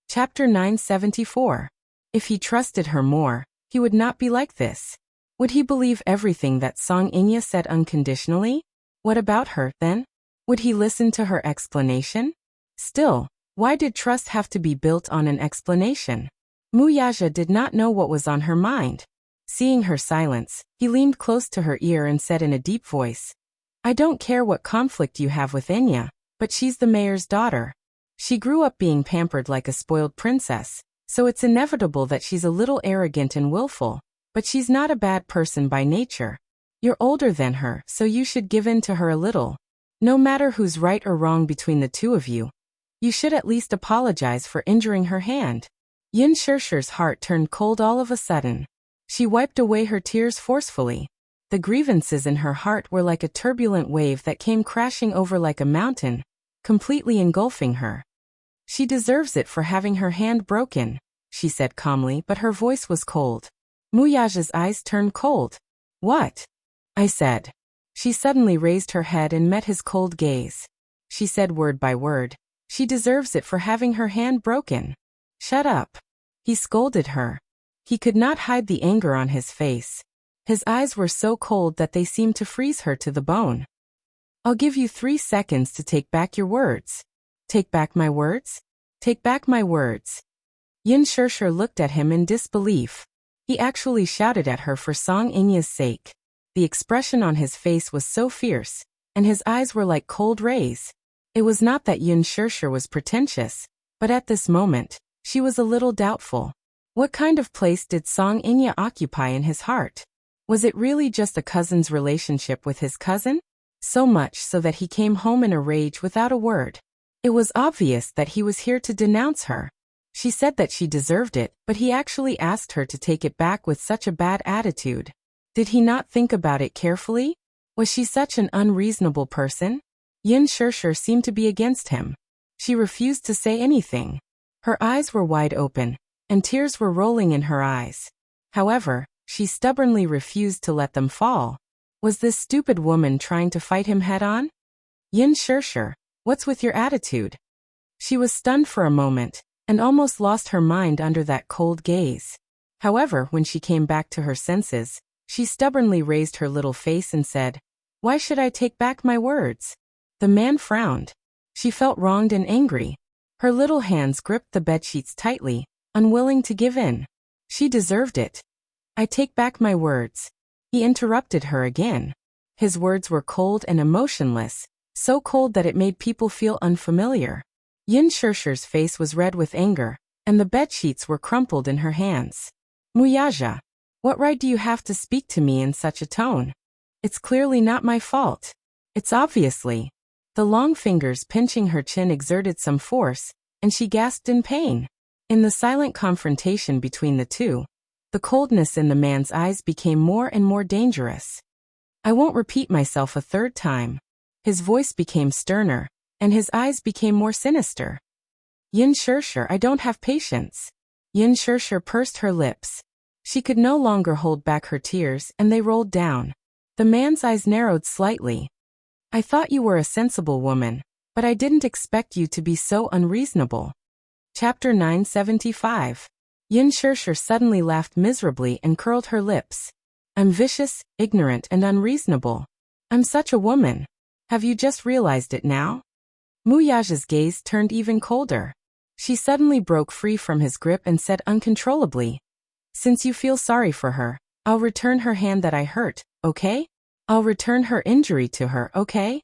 Chapter 974. If he trusted her more, he would not be like this. Would he believe everything that Song Inya said unconditionally? What about her, then? Would he listen to her explanation? Still, why did trust have to be built on an explanation? Muyaja did not know what was on her mind. Seeing her silence, he leaned close to her ear and said in a deep voice, "I don't care what conflict you have with Inya, but she's the mayor's daughter. She grew up being pampered like a spoiled princess, so it's inevitable that she's a little arrogant and willful, but she's not a bad person by nature. You're older than her, so you should give in to her a little. No matter who's right or wrong between the two of you, you should at least apologize for injuring her hand." Yin Shirshir's heart turned cold all of a sudden. She wiped away her tears forcefully. The grievances in her heart were like a turbulent wave that came crashing over like a mountain, completely engulfing her. "She deserves it for having her hand broken," she said calmly, but her voice was cold. Muyaja's eyes turned cold. "What?" I said. She suddenly raised her head and met his cold gaze. She said word by word, "She deserves it for having her hand broken." "Shut up." He scolded her. He could not hide the anger on his face. His eyes were so cold that they seemed to freeze her to the bone. "I'll give you 3 seconds to take back your words." "Take back my words? Take back my words." Yin Shirshir looked at him in disbelief. He actually shouted at her for Song Inya's sake. The expression on his face was so fierce, and his eyes were like cold rays. It was not that Yin Shirshir was pretentious, but at this moment, she was a little doubtful. What kind of place did Song Inya occupy in his heart? Was it really just a cousin's relationship with his cousin? So much so that he came home in a rage without a word. It was obvious that he was here to denounce her. She said that she deserved it, but he actually asked her to take it back with such a bad attitude. Did he not think about it carefully? Was she such an unreasonable person? Yin Shirshir seemed to be against him. She refused to say anything. Her eyes were wide open, and tears were rolling in her eyes. However, she stubbornly refused to let them fall. Was this stupid woman trying to fight him head-on? "Yin Shirshir, what's with your attitude?" She was stunned for a moment, and almost lost her mind under that cold gaze. However, when she came back to her senses, she stubbornly raised her little face and said, "Why should I take back my words?" The man frowned. She felt wronged and angry. Her little hands gripped the bedsheets tightly, unwilling to give in. She deserved it. "I take back my words." He interrupted her again. His words were cold and emotionless, so cold that it made people feel unfamiliar. Yin Shirshir's face was red with anger, and the bedsheets were crumpled in her hands. "Muyaja, what right do you have to speak to me in such a tone? It's clearly not my fault. It's obviously." The long fingers pinching her chin exerted some force, and she gasped in pain. In the silent confrontation between the two, the coldness in the man's eyes became more and more dangerous. "I won't repeat myself a third time." His voice became sterner, and his eyes became more sinister. Yin Shirshir, I don't have patience. Yin Shirshir pursed her lips. She could no longer hold back her tears, and they rolled down. The man's eyes narrowed slightly. I thought you were a sensible woman, but I didn't expect you to be so unreasonable. Chapter 975. Yin Shirshir suddenly laughed miserably and curled her lips. I'm vicious, ignorant, and unreasonable. I'm such a woman. Have you just realized it now? Muyaja's gaze turned even colder. She suddenly broke free from his grip and said uncontrollably, Since you feel sorry for her, I'll return her hand that I hurt, okay? I'll return her injury to her, okay?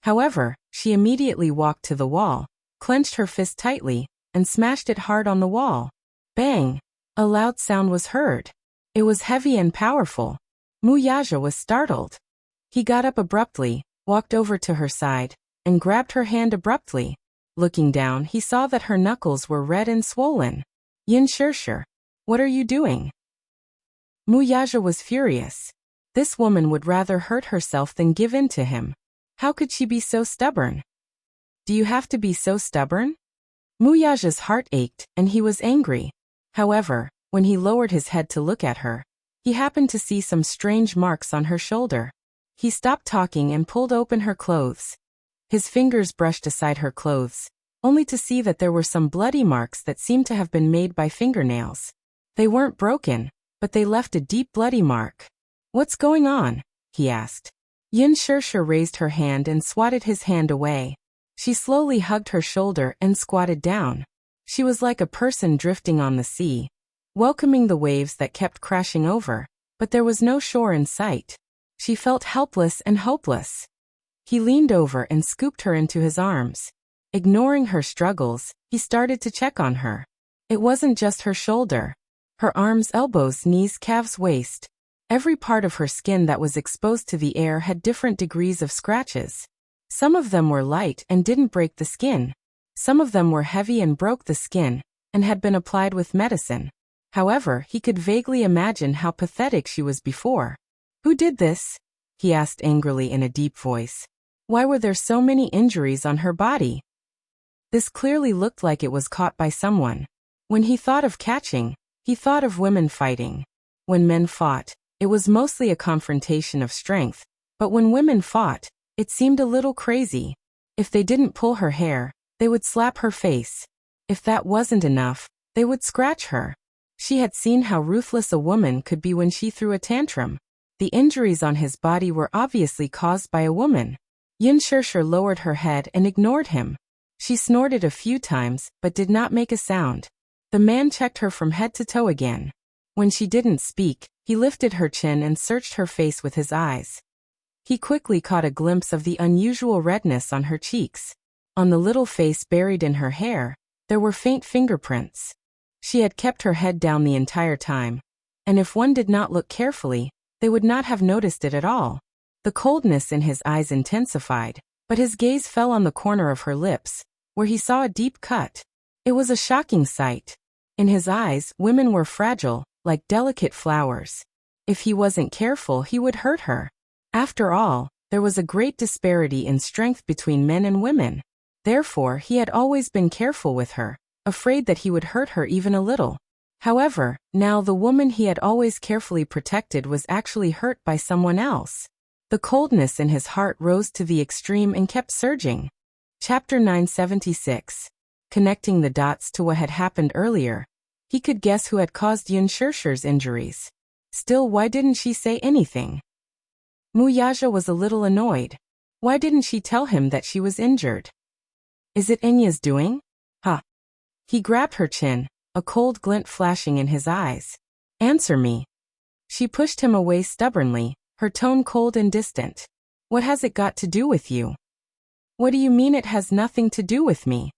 However, she immediately walked to the wall, clenched her fist tightly, and smashed it hard on the wall. Bang! A loud sound was heard. It was heavy and powerful. Muyaja was startled. He got up abruptly, walked over to her side, and grabbed her hand abruptly. Looking down, he saw that her knuckles were red and swollen. Yin Shirshir, what are you doing? Muyaja was furious. This woman would rather hurt herself than give in to him. How could she be so stubborn? Do you have to be so stubborn? Muyaja's heart ached, and he was angry. However, when he lowered his head to look at her, he happened to see some strange marks on her shoulder. He stopped talking and pulled open her clothes. His fingers brushed aside her clothes, only to see that there were some bloody marks that seemed to have been made by fingernails. They weren't broken, but they left a deep bloody mark. What's going on? He asked. Yin Shirshir raised her hand and swatted his hand away. She slowly hugged her shoulder and squatted down. She was like a person drifting on the sea, welcoming the waves that kept crashing over, but there was no shore in sight. She felt helpless and hopeless. He leaned over and scooped her into his arms. Ignoring her struggles, he started to check on her. It wasn't just her shoulder. Her arms, elbows, knees, calves, waist. Every part of her skin that was exposed to the air had different degrees of scratches. Some of them were light and didn't break the skin. Some of them were heavy and broke the skin, and had been applied with medicine. However, he could vaguely imagine how pathetic she was before. Who did this? He asked angrily in a deep voice. Why were there so many injuries on her body? This clearly looked like it was caught by someone. When he thought of catching, he thought of women fighting. When men fought, it was mostly a confrontation of strength, but when women fought, it seemed a little crazy. If they didn't pull her hair, they would slap her face. If that wasn't enough, they would scratch her. She had seen how ruthless a woman could be when she threw a tantrum. The injuries on his body were obviously caused by a woman. Yin Shirshir lowered her head and ignored him. She snorted a few times, but did not make a sound. The man checked her from head to toe again. When she didn't speak, he lifted her chin and searched her face with his eyes. He quickly caught a glimpse of the unusual redness on her cheeks. On the little face buried in her hair, there were faint fingerprints. She had kept her head down the entire time, and if one did not look carefully, they would not have noticed it at all. The coldness in his eyes intensified, but his gaze fell on the corner of her lips, where he saw a deep cut. It was a shocking sight. In his eyes, women were fragile, like delicate flowers. If he wasn't careful, he would hurt her. After all, there was a great disparity in strength between men and women. Therefore, he had always been careful with her, afraid that he would hurt her even a little. However, now the woman he had always carefully protected was actually hurt by someone else. The coldness in his heart rose to the extreme and kept surging. Chapter 976. Connecting the dots to what had happened earlier, he could guess who had caused Yin Shirshir's injuries. Still, why didn't she say anything? Muyaja was a little annoyed. Why didn't she tell him that she was injured? Is it Enya's doing? Ha! He grabbed her chin, a cold glint flashing in his eyes. Answer me. She pushed him away stubbornly, her tone cold and distant. What has it got to do with you? What do you mean it has nothing to do with me?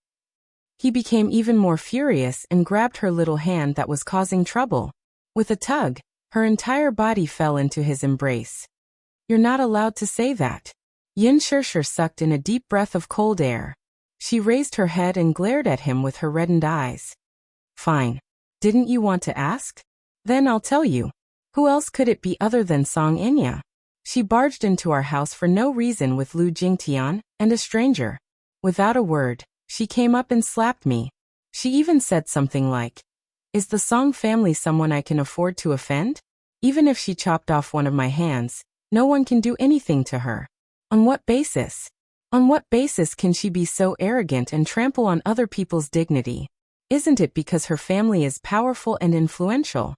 He became even more furious and grabbed her little hand that was causing trouble. With a tug, her entire body fell into his embrace. You're not allowed to say that. Yin Shirshir sucked in a deep breath of cold air. She raised her head and glared at him with her reddened eyes. Fine. Didn't you want to ask? Then I'll tell you. Who else could it be other than Song Enya? She barged into our house for no reason with Lu Jingtian, and a stranger. Without a word, she came up and slapped me. She even said something like, "Is the Song family someone I can afford to offend?" Even if she chopped off one of my hands, no one can do anything to her. On what basis? On what basis can she be so arrogant and trample on other people's dignity? Isn't it because her family is powerful and influential?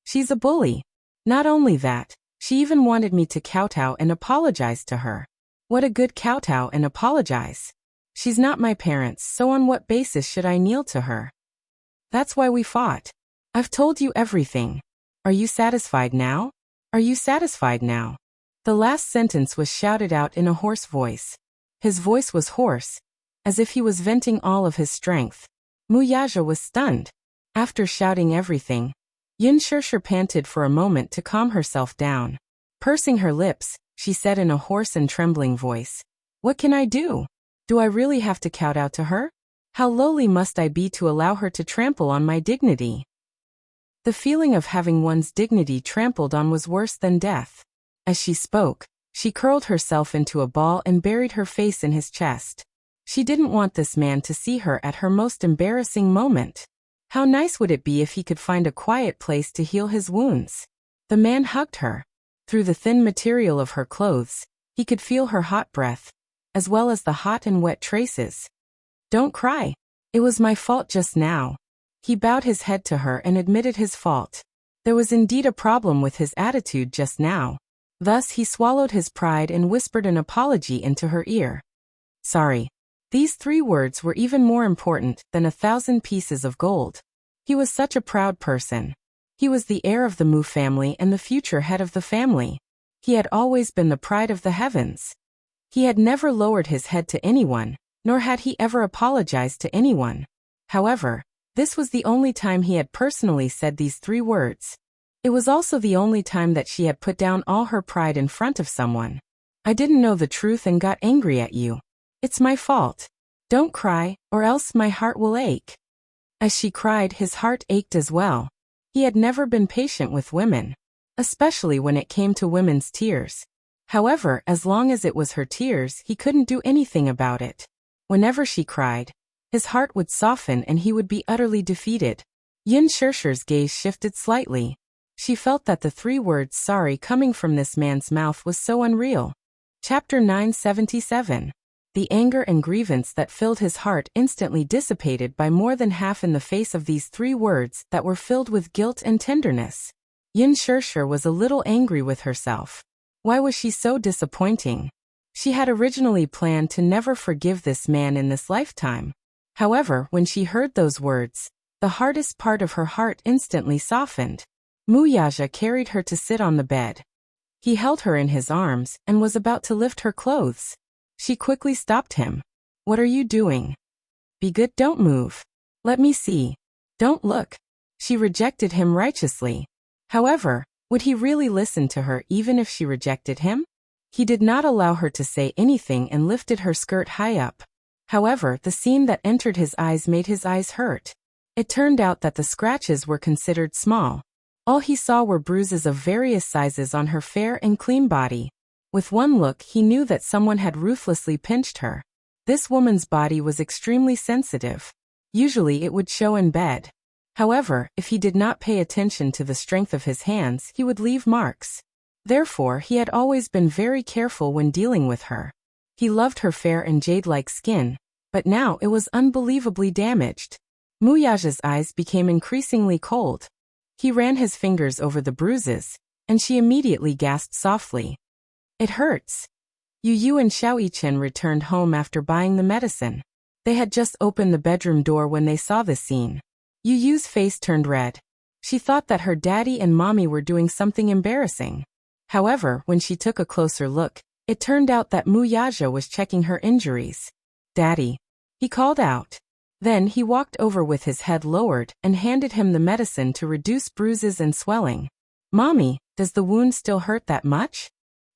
She's a bully. Not only that, she even wanted me to kowtow and apologize to her. What a good kowtow and apologize. She's not my parents, so on what basis should I kneel to her? That's why we fought. I've told you everything. Are you satisfied now? Are you satisfied now? The last sentence was shouted out in a hoarse voice. His voice was hoarse, as if he was venting all of his strength. Muyaja was stunned. After shouting everything, Yunshirshir panted for a moment to calm herself down. Pursing her lips, she said in a hoarse and trembling voice, "What can I do? Do I really have to kowtow to her? How lowly must I be to allow her to trample on my dignity?" The feeling of having one's dignity trampled on was worse than death. As she spoke, she curled herself into a ball and buried her face in his chest. She didn't want this man to see her at her most embarrassing moment. How nice would it be if he could find a quiet place to heal his wounds? The man hugged her. Through the thin material of her clothes, he could feel her hot breath, as well as the hot and wet traces. "Don't cry. It was my fault just now." He bowed his head to her and admitted his fault. There was indeed a problem with his attitude just now. Thus he swallowed his pride and whispered an apology into her ear. "Sorry." These 3 words were even more important than 1,000 pieces of gold. He was such a proud person. He was the heir of the Mu family and the future head of the family. He had always been the pride of the heavens. He had never lowered his head to anyone, nor had he ever apologized to anyone. However, this was the only time he had personally said these 3 words. It was also the only time that she had put down all her pride in front of someone. "I didn't know the truth and got angry at you. It's my fault. Don't cry, or else my heart will ache." As she cried, his heart ached as well. He had never been patient with women, especially when it came to women's tears. However, as long as it was her tears, he couldn't do anything about it. Whenever she cried, his heart would soften and he would be utterly defeated. Yunshirshir's gaze shifted slightly. She felt that the 3 words "sorry" coming from this man's mouth was so unreal. Chapter 977. The anger and grievance that filled his heart instantly dissipated by more than half in the face of these 3 words that were filled with guilt and tenderness. Yunshirshir was a little angry with herself. Why was she so disappointing? She had originally planned to never forgive this man in this lifetime. However, when she heard those words, the hardest part of her heart instantly softened. Muyaja carried her to sit on the bed. He held her in his arms and was about to lift her clothes. She quickly stopped him. "What are you doing? Be good, don't move. Let me see. Don't look." She rejected him righteously. However, would he really listen to her even if she rejected him? He did not allow her to say anything and lifted her skirt high up. However, the scene that entered his eyes made his eyes hurt. It turned out that the scratches were considered small. All he saw were bruises of various sizes on her fair and clean body. With one look, he knew that someone had ruthlessly pinched her. This woman's body was extremely sensitive. Usually it would show in bed. However, if he did not pay attention to the strength of his hands, he would leave marks. Therefore, he had always been very careful when dealing with her. He loved her fair and jade-like skin, but now it was unbelievably damaged. Muyaja's eyes became increasingly cold. He ran his fingers over the bruises, and she immediately gasped softly. "It hurts." Yu and Xiaoyichen returned home after buying the medicine. They had just opened the bedroom door when they saw the scene. Yu's face turned red. She thought that her daddy and mommy were doing something embarrassing. However, when she took a closer look, it turned out that Muyaja was checking her injuries. "Daddy," he called out. Then he walked over with his head lowered and handed him the medicine to reduce bruises and swelling. "Mommy, does the wound still hurt that much?"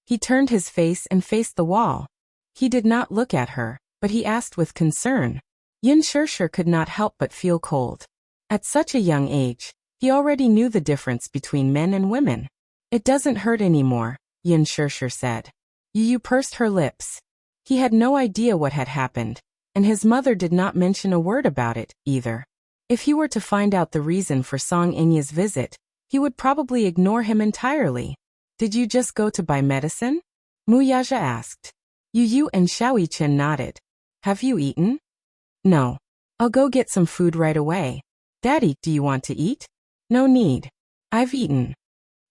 He turned his face and faced the wall. He did not look at her, but he asked with concern. Yunshirshir could not help but feel cold. At such a young age, he already knew the difference between men and women. "It doesn't hurt anymore," Yunshirshir said. Yu pursed her lips. He had no idea what had happened, and his mother did not mention a word about it, either. If he were to find out the reason for Song Inya's visit, he would probably ignore him entirely. Did you just go to buy medicine? Muyaja asked. Yu and Xiaoyichen nodded. Have you eaten? No. I'll go get some food right away. Daddy, do you want to eat? No need. I've eaten.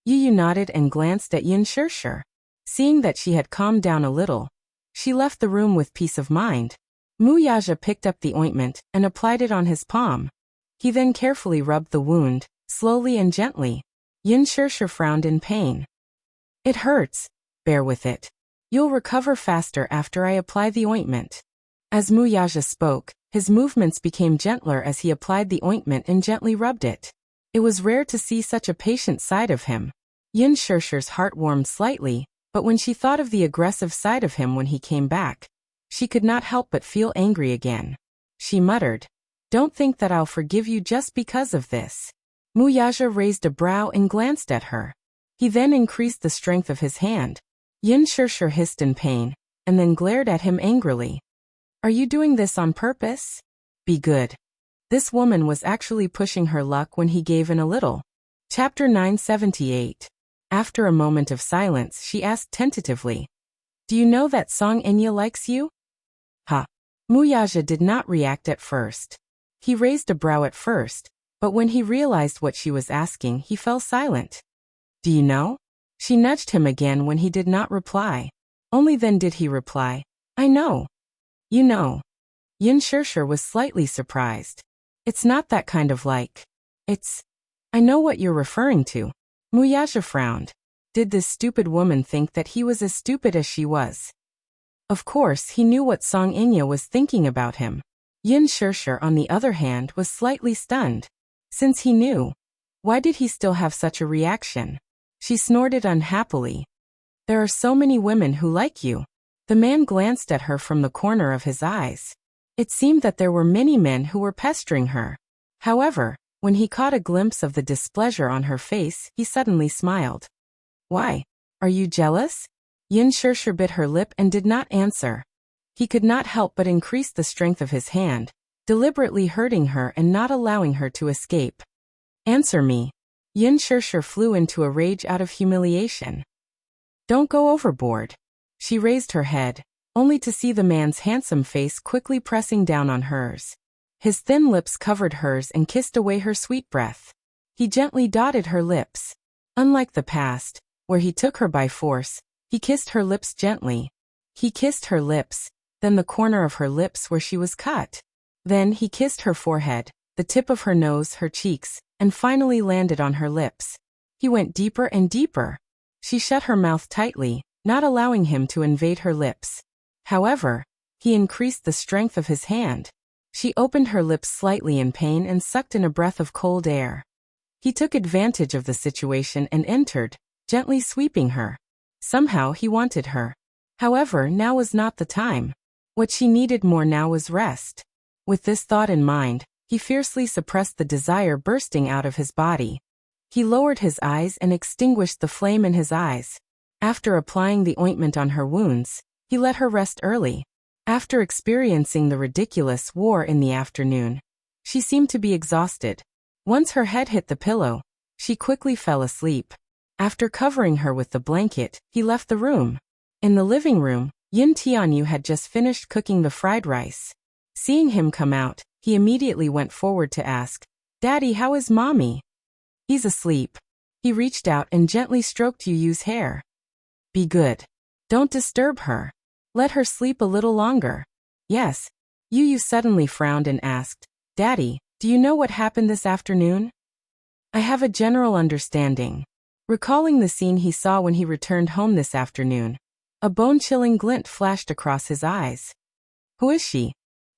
Yu nodded and glanced at Yin Shirshir. Seeing that she had calmed down a little, she left the room with peace of mind. Muyaja picked up the ointment and applied it on his palm. He then carefully rubbed the wound, slowly and gently. Yin Shirshir frowned in pain. It hurts. Bear with it. You'll recover faster after I apply the ointment. As Muyaja spoke, his movements became gentler as he applied the ointment and gently rubbed it. It was rare to see such a patient side of him. Yin Shirshir's heart warmed slightly, but when she thought of the aggressive side of him when he came back, she could not help but feel angry again. She muttered, Don't think that I'll forgive you just because of this. Muyaja raised a brow and glanced at her. He then increased the strength of his hand. Yin Shirshir hissed in pain, and then glared at him angrily. Are you doing this on purpose? Be good. This woman was actually pushing her luck when he gave in a little. Chapter 978. After a moment of silence, she asked tentatively, Do you know that Song Inya likes you? Ha. Muyaja did not react at first. He raised a brow at first, but when he realized what she was asking, he fell silent. Do you know? She nudged him again when he did not reply. Only then did he reply, I know. You know. Yin Shirshir was slightly surprised. It's not that kind of like. It's. I know what you're referring to. Muyaja frowned. Did this stupid woman think that he was as stupid as she was? Of course, he knew what Song Inya was thinking about him. Yin Shirshir, on the other hand, was slightly stunned. Since he knew, why did he still have such a reaction? She snorted unhappily. There are so many women who like you. The man glanced at her from the corner of his eyes. It seemed that there were many men who were pestering her. However, when he caught a glimpse of the displeasure on her face, he suddenly smiled. Why? Are you jealous? Yin Shirshir bit her lip and did not answer. He could not help but increase the strength of his hand, deliberately hurting her and not allowing her to escape. Answer me. Yin Shirshir flew into a rage out of humiliation. Don't go overboard. She raised her head, only to see the man's handsome face quickly pressing down on hers. His thin lips covered hers and kissed away her sweet breath. He gently dotted her lips. Unlike the past, where he took her by force, he kissed her lips gently. He kissed her lips, then the corner of her lips where she was cut. Then he kissed her forehead, the tip of her nose, her cheeks, and finally landed on her lips. He went deeper and deeper. She shut her mouth tightly, not allowing him to invade her lips. However, he increased the strength of his hand. She opened her lips slightly in pain and sucked in a breath of cold air. He took advantage of the situation and entered, gently sweeping her. Somehow he wanted her. However, now was not the time. What she needed more now was rest. With this thought in mind, he fiercely suppressed the desire bursting out of his body. He lowered his eyes and extinguished the flame in his eyes. After applying the ointment on her wounds, he let her rest early. After experiencing the ridiculous war in the afternoon, she seemed to be exhausted. Once her head hit the pillow, she quickly fell asleep. After covering her with the blanket, he left the room. In the living room, Yin Tianyu had just finished cooking the fried rice. Seeing him come out, he immediately went forward to ask, Daddy, how is Mommy? He's asleep. He reached out and gently stroked Yu's hair. Be good. Don't disturb her. Let her sleep a little longer. Yes. Yu suddenly frowned and asked, Daddy, do you know what happened this afternoon? I have a general understanding. Recalling the scene he saw when he returned home this afternoon, a bone-chilling glint flashed across his eyes. Who is she?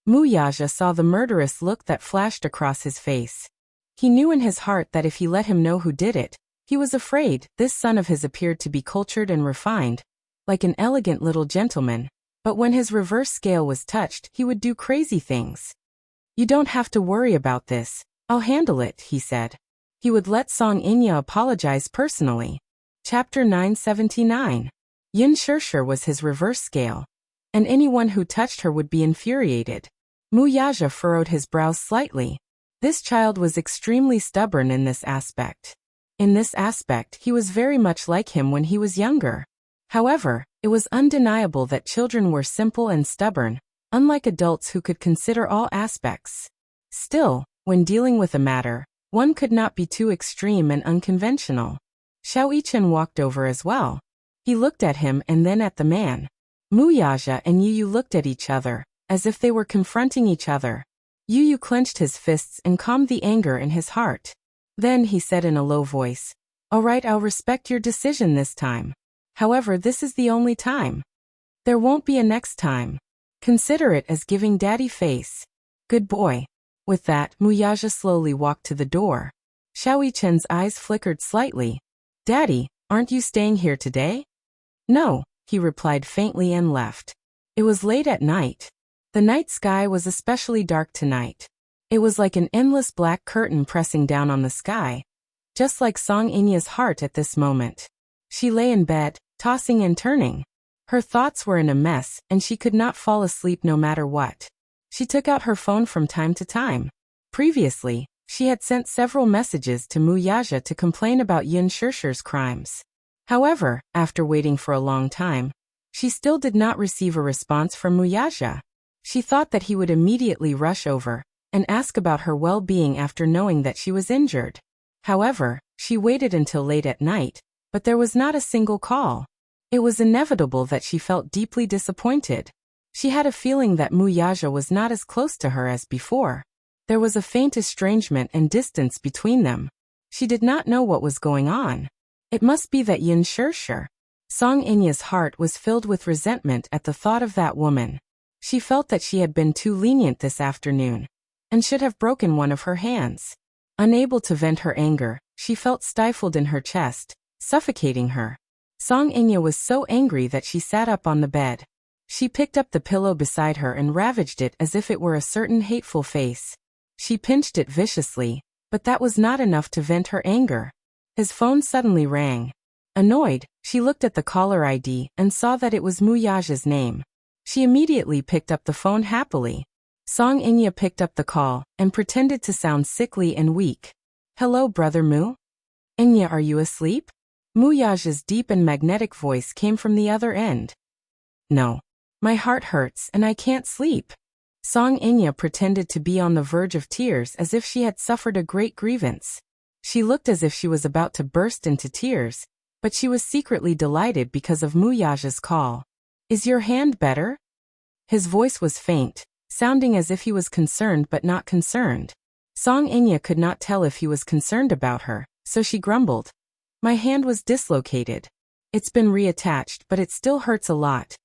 Muyaja saw the murderous look that flashed across his face. He knew in his heart that if he let him know who did it, he was afraid. This son of his appeared to be cultured and refined, like an elegant little gentleman, but when his reverse scale was touched, he would do crazy things. You don't have to worry about this. I'll handle it, he said. He would let Song Inya apologize personally. Chapter 979. Yin Shirshir was his reverse scale, and anyone who touched her would be infuriated. Muyaja furrowed his brows slightly. This child was extremely stubborn in this aspect. In this aspect, he was very much like him when he was younger. However, it was undeniable that children were simple and stubborn, unlike adults who could consider all aspects. Still, when dealing with a matter, one could not be too extreme and unconventional. Xiao Yichen walked over as well. He looked at him and then at the man. Muyaja and Yu looked at each other, as if they were confronting each other. Yu clenched his fists and calmed the anger in his heart. Then he said in a low voice, "All right, I'll respect your decision this time. However, this is the only time. There won't be a next time. Consider it as giving daddy face. Good boy." With that, Muyaja slowly walked to the door. Xiao Yichen's eyes flickered slightly. "Daddy, aren't you staying here today?" "No," he replied faintly and left. It was late at night. The night sky was especially dark tonight. It was like an endless black curtain pressing down on the sky, just like Song Inya's heart at this moment. She lay in bed, tossing and turning. Her thoughts were in a mess, and she could not fall asleep no matter what. She took out her phone from time to time. Previously, she had sent several messages to Muyaja to complain about Yun Shishir's crimes. However, after waiting for a long time, she still did not receive a response from Muyaja. She thought that he would immediately rush over and ask about her well-being after knowing that she was injured. However, she waited until late at night, but there was not a single call. It was inevitable that she felt deeply disappointed. She had a feeling that Muyaja was not as close to her as before. There was a faint estrangement and distance between them. She did not know what was going on. It must be that Yun Shishir. Song Inya's heart was filled with resentment at the thought of that woman. She felt that she had been too lenient this afternoon, and should have broken one of her hands. Unable to vent her anger, she felt stifled in her chest, suffocating her. Song Inya was so angry that she sat up on the bed. She picked up the pillow beside her and ravaged it as if it were a certain hateful face. She pinched it viciously, but that was not enough to vent her anger. His phone suddenly rang. Annoyed, she looked at the caller ID and saw that it was Muyaja's name. She immediately picked up the phone happily. Song Inya picked up the call and pretended to sound sickly and weak. "Hello, brother Mu? Inya, are you asleep?" Muyaja's deep and magnetic voice came from the other end. "No. My heart hurts and I can't sleep." Song Inya pretended to be on the verge of tears as if she had suffered a great grievance. She looked as if she was about to burst into tears, but she was secretly delighted because of Muyaja's call. "Is your hand better?" His voice was faint, sounding as if he was concerned but not concerned. Song Inya could not tell if he was concerned about her, so she grumbled. "My hand was dislocated. It's been reattached, but it still hurts a lot."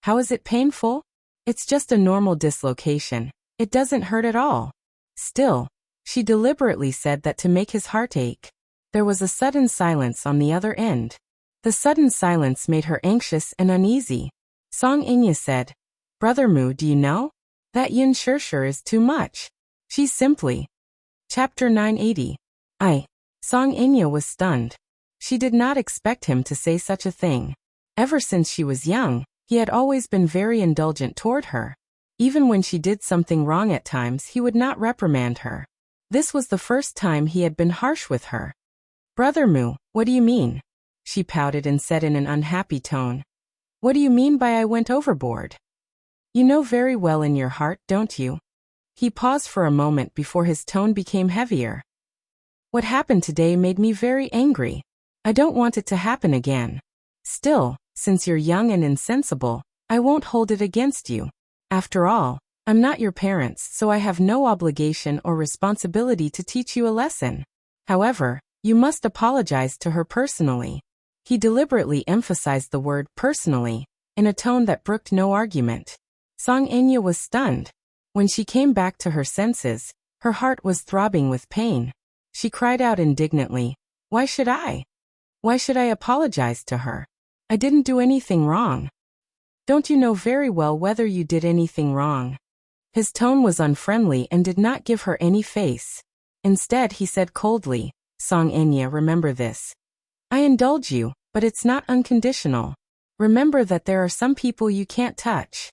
"How is it painful?" "It's just a normal dislocation. It doesn't hurt at all." Still, she deliberately said that to make his heart ache. There was a sudden silence on the other end. The sudden silence made her anxious and uneasy. Song Inya said, "Brother Mu, do you know? That Yun Shishir is too much. She's simply..." Chapter 980. Song Inya was stunned. She did not expect him to say such a thing. Ever since she was young, he had always been very indulgent toward her. Even when she did something wrong at times, he would not reprimand her. This was the first time he had been harsh with her. "Brother Mu, what do you mean?" She pouted and said in an unhappy tone. "What do you mean by I went overboard? You know very well in your heart, don't you?" He paused for a moment before his tone became heavier. "What happened today made me very angry. I don't want it to happen again. Still, since you're young and insensible, I won't hold it against you. After all, I'm not your parents, so I have no obligation or responsibility to teach you a lesson. However, you must apologize to her personally." He deliberately emphasized the word personally, in a tone that brooked no argument. Song Inya was stunned. When she came back to her senses, her heart was throbbing with pain. She cried out indignantly, "Why should I? Why should I apologize to her? I didn't do anything wrong." "Don't you know very well whether you did anything wrong?" His tone was unfriendly and did not give her any face. Instead, he said coldly, "Song Inya, remember this. I indulge you, but it's not unconditional. Remember that there are some people you can't touch."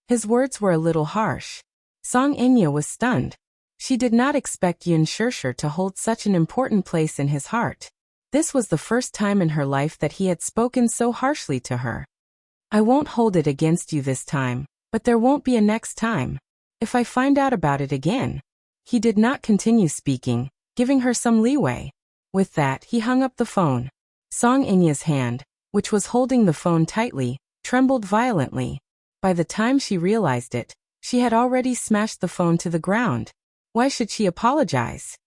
His words were a little harsh. Song Inya was stunned. She did not expect Yun Shirshir to hold such an important place in his heart. This was the first time in her life that he had spoken so harshly to her. I won't hold it against you this time, but there won't be a next time. If I find out about it again. He did not continue speaking, giving her some leeway. With that, he hung up the phone. Song Inya's hand, which was holding the phone tightly, trembled violently. By the time she realized it, she had already smashed the phone to the ground. Why should she apologize?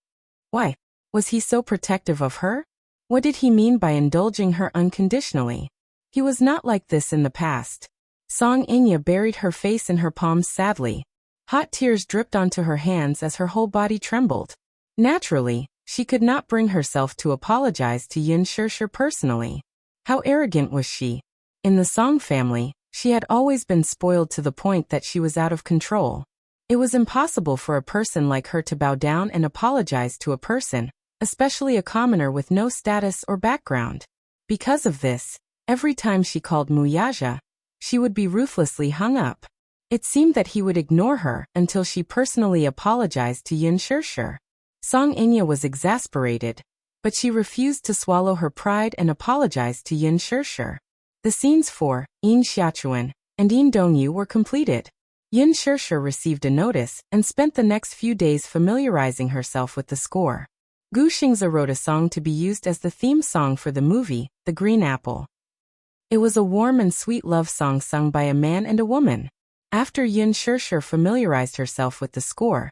Why? Was he so protective of her? What did he mean by indulging her unconditionally? He was not like this in the past. Song Inya buried her face in her palms sadly. Hot tears dripped onto her hands as her whole body trembled. Naturally, she could not bring herself to apologize to Yun Shirshir personally. How arrogant was she? In the Song family, she had always been spoiled to the point that she was out of control. It was impossible for a person like her to bow down and apologize to a person, especially a commoner with no status or background. Because of this, every time she called Muyaja, she would be ruthlessly hung up. It seemed that he would ignore her until she personally apologized to Yun Shirshir. Song Inya was exasperated, but she refused to swallow her pride and apologized to Yun Shirshir. The scenes for In Xiachuan and In Dongyu were completed. Yun Shirshir received a notice and spent the next few days familiarizing herself with the score. Gu Xingze wrote a song to be used as the theme song for the movie, The Green Apple. It was a warm and sweet love song sung by a man and a woman. After Yun Shirshir familiarized herself with the score,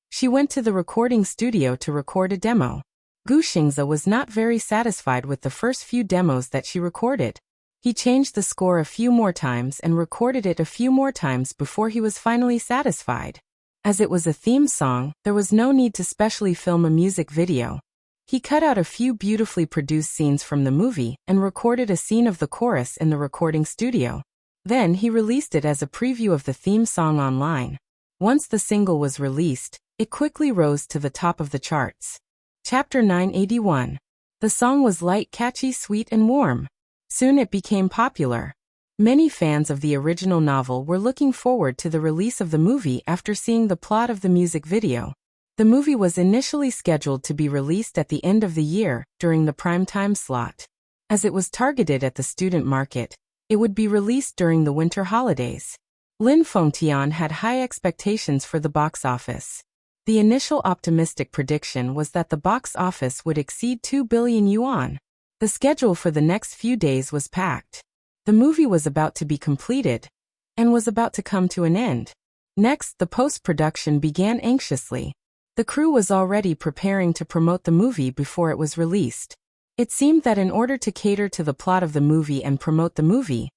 she went to the recording studio to record a demo. Gu Xingze was not very satisfied with the first few demos that she recorded. He changed the score a few more times and recorded it a few more times before he was finally satisfied. As it was a theme song, there was no need to specially film a music video. He cut out a few beautifully produced scenes from the movie and recorded a scene of the chorus in the recording studio. Then he released it as a preview of the theme song online. Once the single was released, it quickly rose to the top of the charts. Chapter 981. The song was light, catchy, sweet, and warm. Soon it became popular. Many fans of the original novel were looking forward to the release of the movie after seeing the plot of the music video. The movie was initially scheduled to be released at the end of the year, during the prime time slot. As it was targeted at the student market, it would be released during the winter holidays. Lin Fengtian had high expectations for the box office. The initial optimistic prediction was that the box office would exceed 2 billion yuan. The schedule for the next few days was packed. The movie was about to be completed, and was about to come to an end. Next, the post-production began anxiously. The crew was already preparing to promote the movie before it was released. It seemed that in order to cater to the plot of the movie and promote the movie,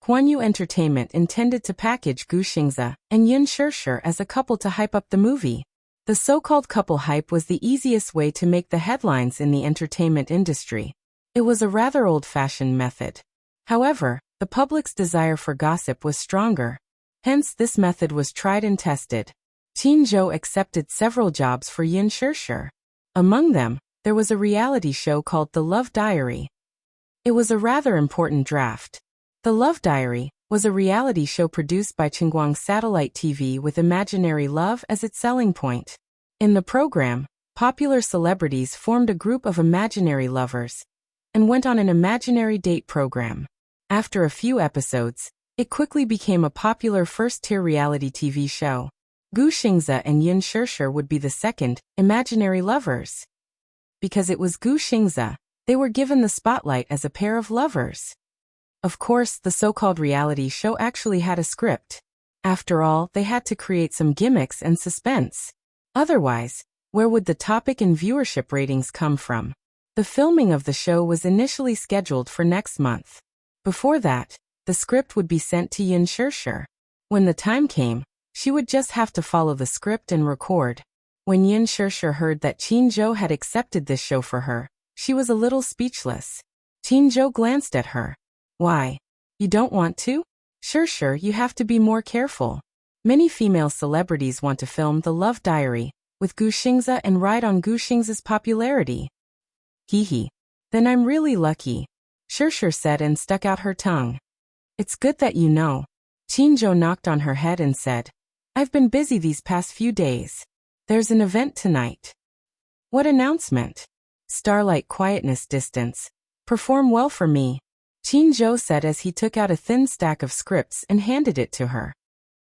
Huanyu Entertainment intended to package Gu Xingze and Yun Shirshir as a couple to hype up the movie. The so-called couple hype was the easiest way to make the headlines in the entertainment industry. It was a rather old-fashioned method. However, the public's desire for gossip was stronger. Hence, this method was tried and tested. Qin Zhou accepted several jobs for Yun Shirshir. Among them, there was a reality show called The Love Diary. It was a rather important draft. The Love Diary was a reality show produced by Qingguang Satellite TV with imaginary love as its selling point. In the program, popular celebrities formed a group of imaginary lovers and went on an imaginary date program. After a few episodes, it quickly became a popular first-tier reality TV show. Gu Xingze and Yun Shirshir would be the second, imaginary lovers. Because it was Gu Xingze, they were given the spotlight as a pair of lovers. Of course, the so-called reality show actually had a script. After all, they had to create some gimmicks and suspense. Otherwise, where would the topic and viewership ratings come from? The filming of the show was initially scheduled for next month. Before that, the script would be sent to Yun Shirshir. When the time came, she would just have to follow the script and record. When Yun Shirshir heard that Qin Zhou had accepted this show for her, she was a little speechless. Qin Zhou glanced at her. Why? You don't want to? Shirshir, you have to be more careful. Many female celebrities want to film The Love Diary with Gu Xingze and ride on Gu Xingze's popularity. Hee. Then I'm really lucky, Shirshir said and stuck out her tongue. It's good that you know. Qin Zhou knocked on her head and said, I've been busy these past few days. There's an event tonight. What announcement? Starlight quietness distance. Perform well for me, Qin said as he took out a thin stack of scripts and handed it to her.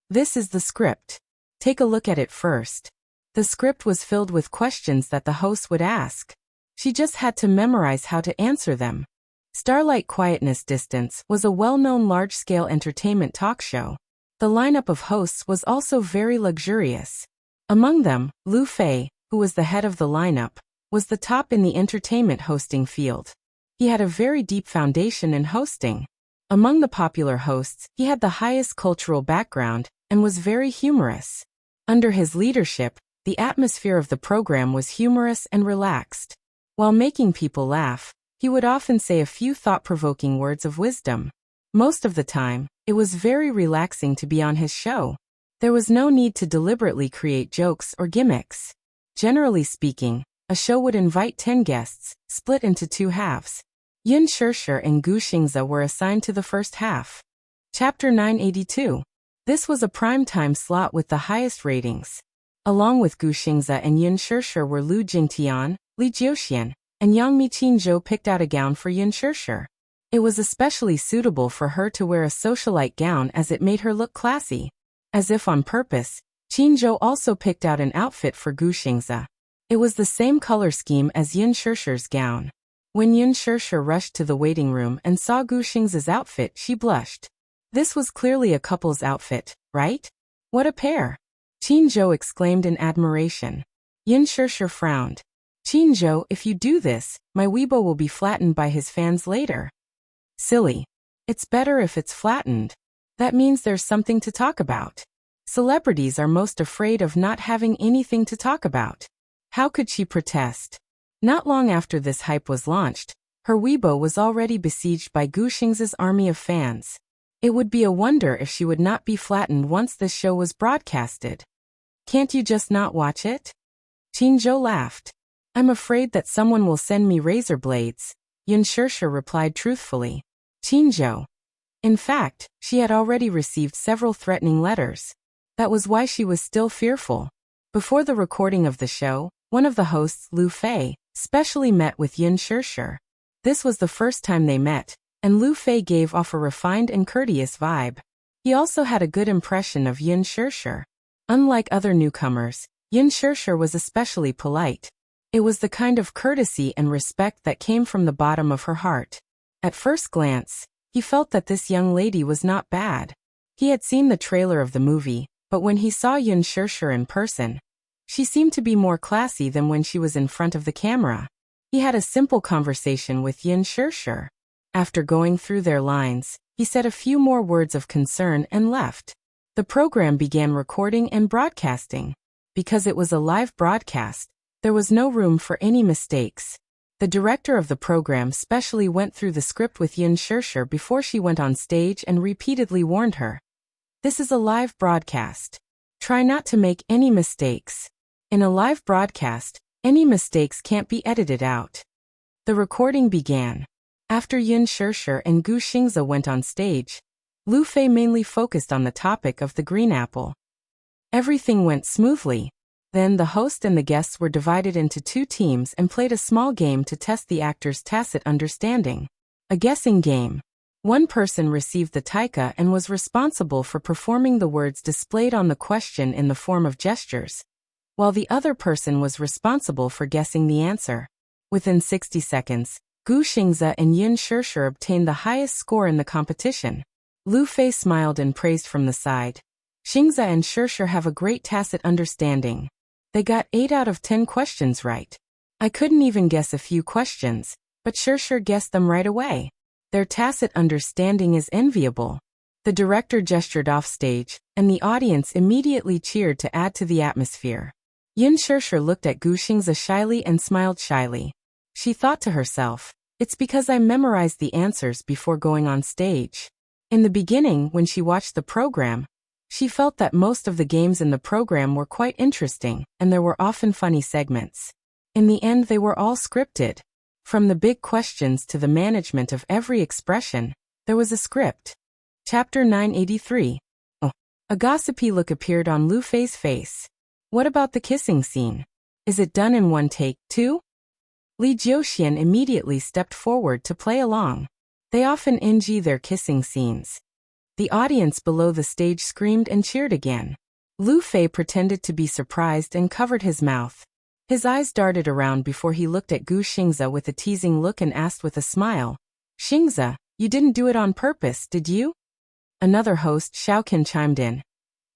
This is the script. Take a look at it first. The script was filled with questions that the host would ask. She just had to memorize how to answer them. Starlight Quietness Distance was a well-known large-scale entertainment talk show. The lineup of hosts was also very luxurious. Among them, Lu Fei, who was the head of the lineup, was the top in the entertainment hosting field. He had a very deep foundation in hosting. Among the popular hosts, he had the highest cultural background and was very humorous. Under his leadership, the atmosphere of the program was humorous and relaxed. While making people laugh, he would often say a few thought-provoking words of wisdom. Most of the time, it was very relaxing to be on his show. There was no need to deliberately create jokes or gimmicks. Generally speaking, a show would invite 10 guests, split into two halves. Yun Shirshir and Gu Xingze were assigned to the first half. Chapter 982. This was a prime-time slot with the highest ratings. Along with Gu Xingze and Yun Shirshir were Lu Jingtian, Li Jiuxian, and Yang Miqin picked out a gown for Yun Shirshir. It was especially suitable for her to wear a socialite gown as it made her look classy. As if on purpose, Qin also picked out an outfit for Gu Xingze. It was the same color scheme as Yun Shirshir's gown. When Yun Shirshir rushed to the waiting room and saw Gu Xingze's outfit, she blushed. This was clearly a couple's outfit, right? What a pair! Qin exclaimed in admiration. Yun Shirshir frowned. Qin, if you do this, my Weibo will be flattened by his fans later. Silly. It's better if it's flattened. That means there's something to talk about. Celebrities are most afraid of not having anything to talk about. How could she protest? Not long after this hype was launched, her Weibo was already besieged by Gu Xingze's army of fans. It would be a wonder if she would not be flattened once this show was broadcasted. Can't you just not watch it? Qin laughed. I'm afraid that someone will send me razor blades, Yun Shirshir replied truthfully. Qin. In fact, she had already received several threatening letters. That was why she was still fearful. Before the recording of the show, one of the hosts, Lu Fei, specially met with Yun Shirshir. This was the first time they met, and Lu Fei gave off a refined and courteous vibe. He also had a good impression of Yun Shirshir. Unlike other newcomers, Yun Shirshir was especially polite. It was the kind of courtesy and respect that came from the bottom of her heart. At first glance, he felt that this young lady was not bad. He had seen the trailer of the movie, but when he saw Yun Shirshir in person, she seemed to be more classy than when she was in front of the camera. He had a simple conversation with Yun Shirshir. After going through their lines, he said a few more words of concern and left. The program began recording and broadcasting. Because it was a live broadcast, there was no room for any mistakes. The director of the program specially went through the script with Yun Shirshir before she went on stage and repeatedly warned her. This is a live broadcast. Try not to make any mistakes. In a live broadcast, any mistakes can't be edited out. The recording began. After Yun Shirshir and Gu Xingze went on stage, Lu Fei mainly focused on the topic of the green apple. Everything went smoothly. Then the host and the guests were divided into two teams and played a small game to test the actors' tacit understanding. A guessing game. One person received the taika and was responsible for performing the words displayed on the question in the form of gestures, while the other person was responsible for guessing the answer. Within 60 seconds, Gu Xingze and Yun Shirshir obtained the highest score in the competition. Lu Fei smiled and praised from the side. Xingze and Shirshir have a great tacit understanding. They got 8 out of 10 questions right. I couldn't even guess a few questions, but Shirshir guessed them right away. Their tacit understanding is enviable. The director gestured off stage, and the audience immediately cheered to add to the atmosphere. Yun Shirshir looked at Gu Xingze shyly and smiled shyly. She thought to herself, it's because I memorized the answers before going on stage. In the beginning, when she watched the program, she felt that most of the games in the program were quite interesting, and there were often funny segments. In the end, they were all scripted. From the big questions to the management of every expression, there was a script. Chapter 983. A gossipy look appeared on Lu Fei's face. What about the kissing scene? Is it done in one take, too? Li Jiuxian immediately stepped forward to play along. They often NG their kissing scenes. The audience below the stage screamed and cheered again. Lu Fei pretended to be surprised and covered his mouth. His eyes darted around before he looked at Gu Xingze with a teasing look and asked with a smile, "Xingze, you didn't do it on purpose, did you?" Another host, Xiaoqin, chimed in.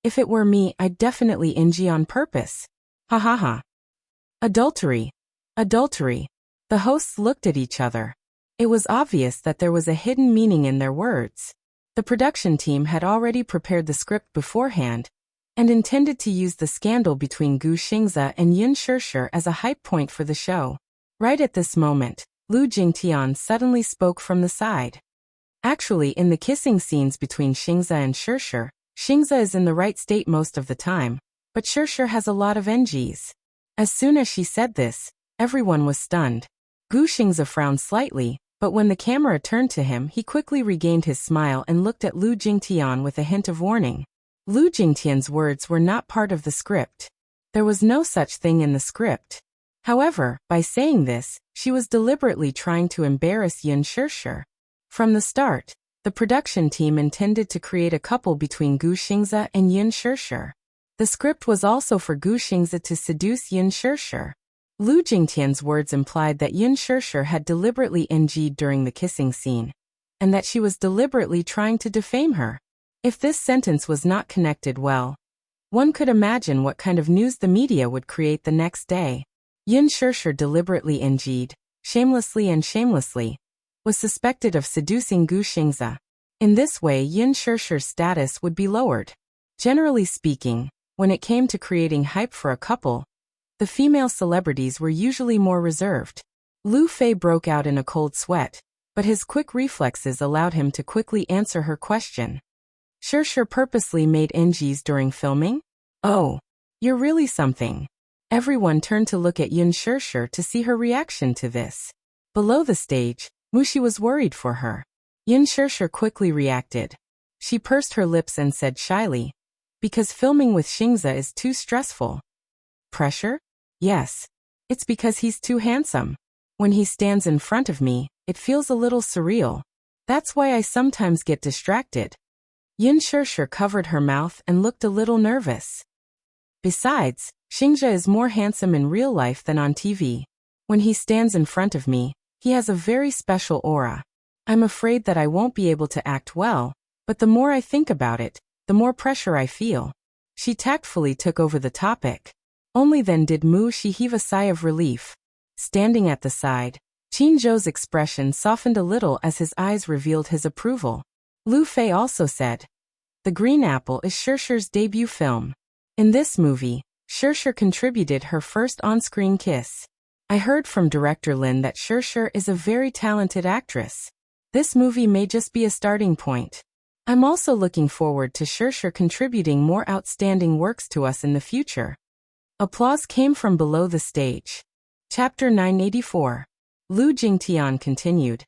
"If it were me, I'd definitely NG on purpose. Ha ha ha." Adultery. Adultery. The hosts looked at each other. It was obvious that there was a hidden meaning in their words. The production team had already prepared the script beforehand and intended to use the scandal between Gu Xingze and Yun Shishir as a hype point for the show. Right at this moment, Lu Jingtian suddenly spoke from the side. Actually, in the kissing scenes between Xingze and Shishir, Xingze is in the right state most of the time, but Shishir has a lot of NGs. As soon as she said this, everyone was stunned. Gu Xingze frowned slightly, but when the camera turned to him, he quickly regained his smile and looked at Lu Jingtian with a hint of warning. Lu Jingtian's words were not part of the script. There was no such thing in the script. However, by saying this, she was deliberately trying to embarrass Yun Shishir. From the start, the production team intended to create a couple between Gu Xingze and Yun Shishir. The script was also for Gu Xingze to seduce Yun Shishir. Lu Jingtian's words implied that Yun Shishir had deliberately NG'd during the kissing scene, and that she was deliberately trying to defame her. If this sentence was not connected well, one could imagine what kind of news the media would create the next day. Yun Shishir deliberately NG'd, shamelessly and shamelessly, was suspected of seducing Gu Xingze. In this way, Yun Shishir's status would be lowered. Generally speaking, when it came to creating hype for a couple, the female celebrities were usually more reserved. Lu Fei broke out in a cold sweat, but his quick reflexes allowed him to quickly answer her question. Shishir purposely made NGs during filming? Oh, you're really something. Everyone turned to look at Yun Shishir to see her reaction to this. Below the stage, Mushi was worried for her. Yun Shishir quickly reacted. She pursed her lips and said shyly, "Because filming with Xingze is too stressful." Pressure? Yes. It's because he's too handsome. When he stands in front of me, it feels a little surreal. That's why I sometimes get distracted. Yun Shishir covered her mouth and looked a little nervous. Besides, Xingze is more handsome in real life than on TV. When he stands in front of me, he has a very special aura. I'm afraid that I won't be able to act well, but the more I think about it, the more pressure I feel. She tactfully took over the topic. Only then did Mu Shi heave a sigh of relief. Standing at the side, Qin Zhou's expression softened a little as his eyes revealed his approval. Lu Fei also said, "The Green Apple is Shishir's debut film. In this movie, Shishir contributed her first on-screen kiss. I heard from director Lin that Shishir is a very talented actress. This movie may just be a starting point. I'm also looking forward to Shishir contributing more outstanding works to us in the future." Applause came from below the stage. Chapter 984. Lu Jingtian continued.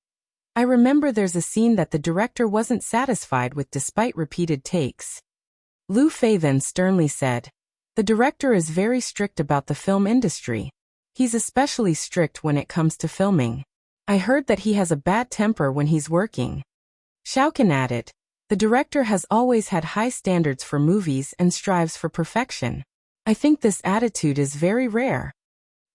I remember there's a scene that the director wasn't satisfied with despite repeated takes. Lu Fei then sternly said, "The director is very strict about the film industry. He's especially strict when it comes to filming. I heard that he has a bad temper when he's working." Xiaoqin added, "The director has always had high standards for movies and strives for perfection. I think this attitude is very rare."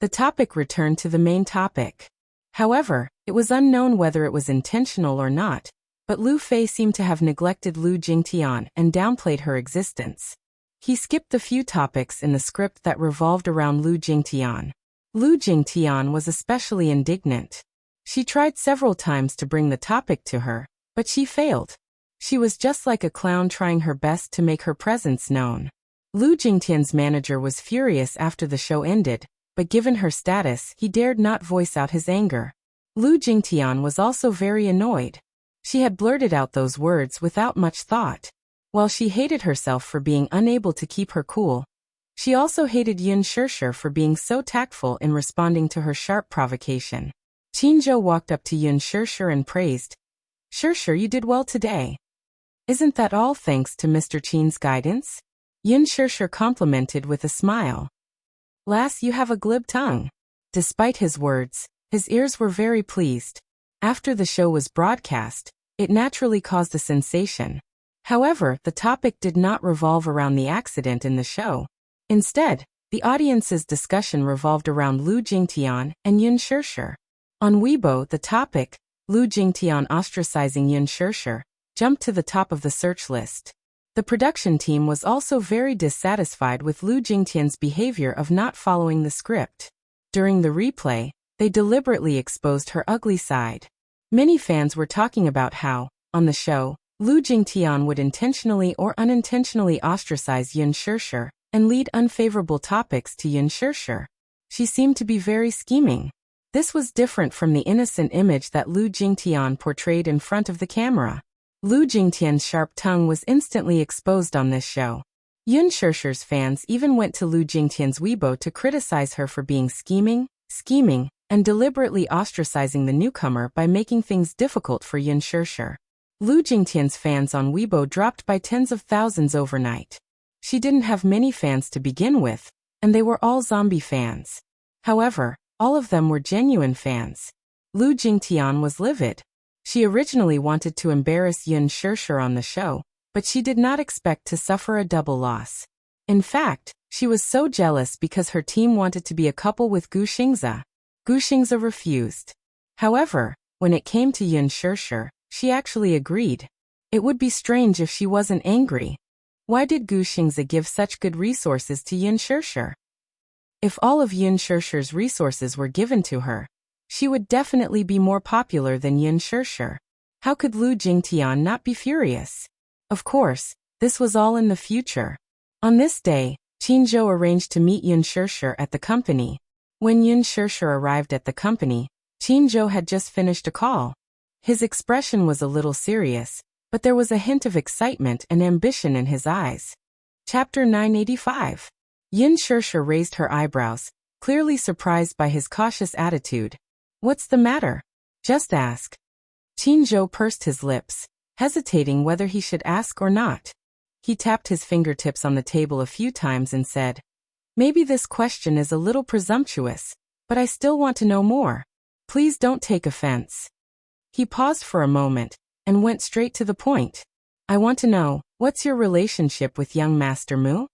The topic returned to the main topic. However, it was unknown whether it was intentional or not, but Lu Fei seemed to have neglected Lu Jingtian and downplayed her existence. He skipped the few topics in the script that revolved around Lu Jingtian. Lu Jingtian was especially indignant. She tried several times to bring the topic to her, but she failed. She was just like a clown trying her best to make her presence known. Lu Jingtian's manager was furious after the show ended, but given her status, he dared not voice out his anger. Lu Jingtian was also very annoyed. She had blurted out those words without much thought. While she hated herself for being unable to keep her cool, she also hated Yun Shishir for being so tactful in responding to her sharp provocation. Qin Zhou walked up to Yun Shishir and praised, "Shishir, you did well today." Isn't that all thanks to Mr. Chen's guidance? Yun Shirshir complimented with a smile. Lass, you have a glib tongue. Despite his words, his ears were very pleased. After the show was broadcast, it naturally caused a sensation. However, the topic did not revolve around the accident in the show. Instead, the audience's discussion revolved around Lu Jingtian and Yun Shirshir. On Weibo, the topic, Lu Jingtian ostracizing Yun Shirshir, jumped to the top of the search list. The production team was also very dissatisfied with Lu Jingtian's behavior of not following the script. During the replay, they deliberately exposed her ugly side. Many fans were talking about how, on the show, Lu Jingtian would intentionally or unintentionally ostracize Yun Shirshir and lead unfavorable topics to Yun Shirshir. She seemed to be very scheming. This was different from the innocent image that Lu Jingtian portrayed in front of the camera. Lu Jingtian's sharp tongue was instantly exposed on this show. Yun Shirshir's fans even went to Lu Jingtian's Weibo to criticize her for being scheming, and deliberately ostracizing the newcomer by making things difficult for Yun Shirshir. Lu Jingtian's fans on Weibo dropped by tens of thousands overnight. She didn't have many fans to begin with, and they were all zombie fans. However, all of them were genuine fans. Lu Jingtian was livid. She originally wanted to embarrass Yun Shirshir on the show, but she did not expect to suffer a double loss. In fact, she was so jealous because her team wanted to be a couple with Gu Xingze. Gu Xingze refused. However, when it came to Yun Shirshir, she actually agreed. It would be strange if she wasn't angry. Why did Gu Xingze give such good resources to Yun Shirshir? If all of Yun Shirshir's resources were given to her, she would definitely be more popular than Yun Shirshir. How could Lu Jingtian not be furious? Of course, this was all in the future. On this day, Qin Zhou arranged to meet Yun Shirshir at the company. When Yun Shirshir arrived at the company, Qin Zhou had just finished a call. His expression was a little serious, but there was a hint of excitement and ambition in his eyes. Chapter 985. Yun Shirshir raised her eyebrows, clearly surprised by his cautious attitude. What's the matter? Just ask. Qin Zhou pursed his lips, hesitating whether he should ask or not. He tapped his fingertips on the table a few times and said, Maybe this question is a little presumptuous, but I still want to know more. Please don't take offense. He paused for a moment and went straight to the point. I want to know, what's your relationship with young Master Mu?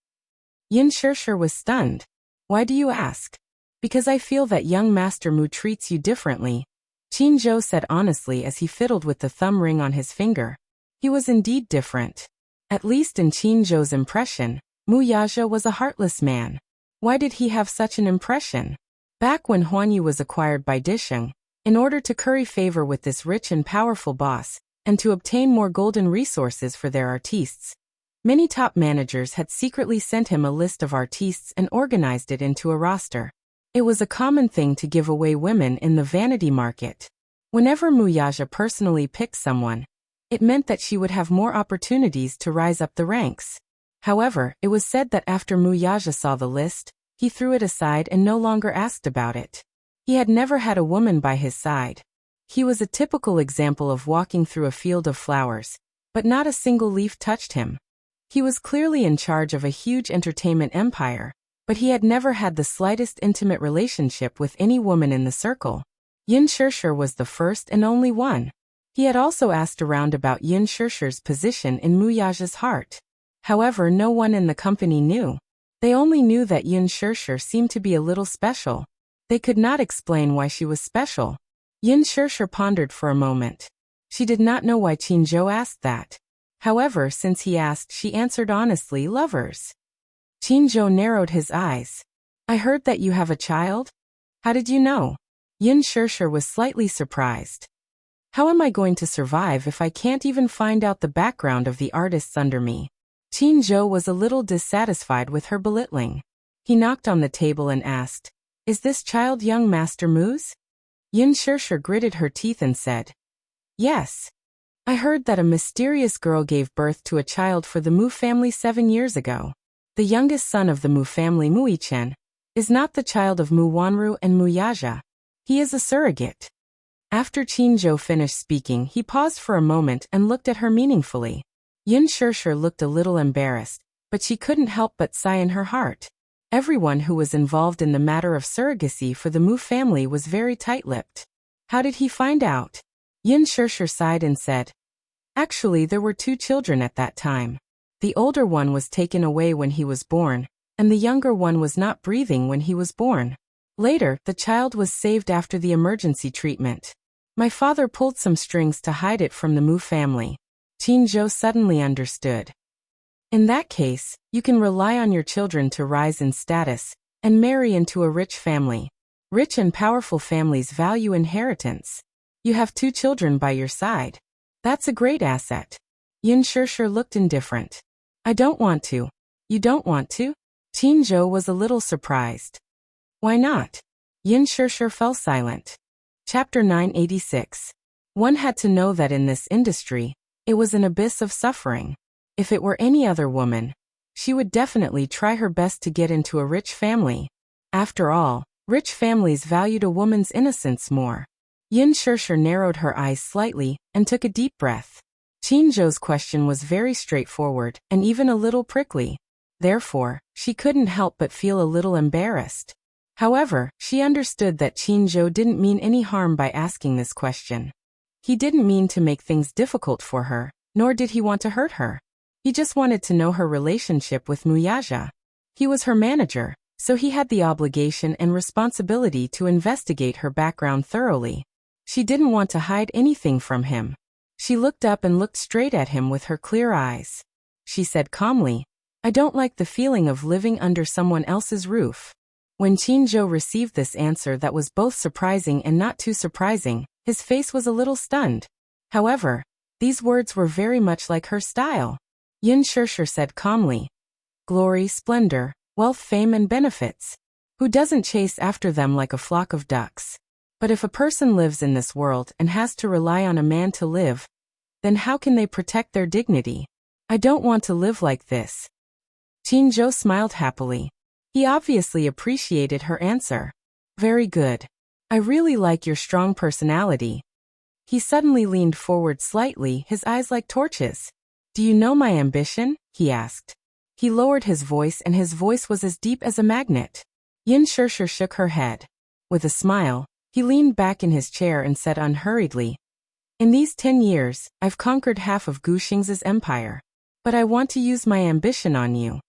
Yun Shirshir was stunned. Why do you ask? Because I feel that young Master Mu treats you differently, Qin Zhou said honestly as he fiddled with the thumb ring on his finger. He was indeed different. At least in Qin Zhou's impression, Mu Yaja was a heartless man. Why did he have such an impression? Back when Huanyu was acquired by Disheng, in order to curry favor with this rich and powerful boss, and to obtain more golden resources for their artistes, many top managers had secretly sent him a list of artistes and organized it into a roster. It was a common thing to give away women in the vanity market. Whenever Mu Yaja personally picked someone, it meant that she would have more opportunities to rise up the ranks. However, it was said that after Mu Yaja saw the list, he threw it aside and no longer asked about it. He had never had a woman by his side. He was a typical example of walking through a field of flowers, but not a single leaf touched him. He was clearly in charge of a huge entertainment empire, but he had never had the slightest intimate relationship with any woman in the circle. Yun Shirshir was the first and only one. He had also asked around about Yun Shirshir's position in Mu Yaja's heart. However, no one in the company knew. They only knew that Yun Shirshir seemed to be a little special. They could not explain why she was special. Yun Shirshir pondered for a moment. She did not know why Qin Zhou asked that. However, since he asked, she answered honestly, lovers. Qin Zhou narrowed his eyes. I heard that you have a child? How did you know? Yun Shirshir was slightly surprised. How am I going to survive if I can't even find out the background of the artists under me? Qin Zhou was a little dissatisfied with her belittling. He knocked on the table and asked, Is this child young Master Mu's? Yun Shirshir gritted her teeth and said, Yes. I heard that a mysterious girl gave birth to a child for the Mu family 7 years ago. The youngest son of the Mu family, Mu Yichen, is not the child of Mu Wanru and Mu Yaja. He is a surrogate. After Qin Zhou finished speaking, he paused for a moment and looked at her meaningfully. Yin Shirshir looked a little embarrassed, but she couldn't help but sigh in her heart. Everyone who was involved in the matter of surrogacy for the Mu family was very tight-lipped. How did he find out? Yin Shirshir sighed and said, "Actually, there were 2 children at that time. The older one was taken away when he was born, and the younger one was not breathing when he was born. Later, the child was saved after the emergency treatment. My father pulled some strings to hide it from the Mu family." Qin Zhou suddenly understood. In that case, you can rely on your children to rise in status and marry into a rich family. Rich and powerful families value inheritance. You have 2 children by your side. That's a great asset. Yin Shirshir looked indifferent. "I don't want to." "You don't want to?" Qin Zhou was a little surprised. "Why not?" Yin Shirshir fell silent. Chapter 986. One had to know that in this industry, it was an abyss of suffering. If it were any other woman, she would definitely try her best to get into a rich family. After all, rich families valued a woman's innocence more. Yin Shirshir narrowed her eyes slightly and took a deep breath. Qin Zhou's question was very straightforward and even a little prickly. Therefore, she couldn't help but feel a little embarrassed. However, she understood that Qin Zhou didn't mean any harm by asking this question. He didn't mean to make things difficult for her, nor did he want to hurt her. He just wanted to know her relationship with Muyaja. He was her manager, so he had the obligation and responsibility to investigate her background thoroughly. She didn't want to hide anything from him. She looked up and looked straight at him with her clear eyes. She said calmly, "I don't like the feeling of living under someone else's roof." When Qin Zhou received this answer that was both surprising and not too surprising, his face was a little stunned. However, these words were very much like her style. Yin Shirshir said calmly, "Glory, splendor, wealth, fame and benefits. Who doesn't chase after them like a flock of ducks? But if a person lives in this world and has to rely on a man to live, then how can they protect their dignity? I don't want to live like this." Qin Zhou smiled happily. He obviously appreciated her answer. "Very good. I really like your strong personality." He suddenly leaned forward slightly, his eyes like torches. "Do you know my ambition?" he asked. He lowered his voice and his voice was as deep as a magnet. Yin Shirshir shook her head. With a smile, he leaned back in his chair and said unhurriedly, "In these 10 years, I've conquered half of Guxing's empire. But I want to use my ambition on you.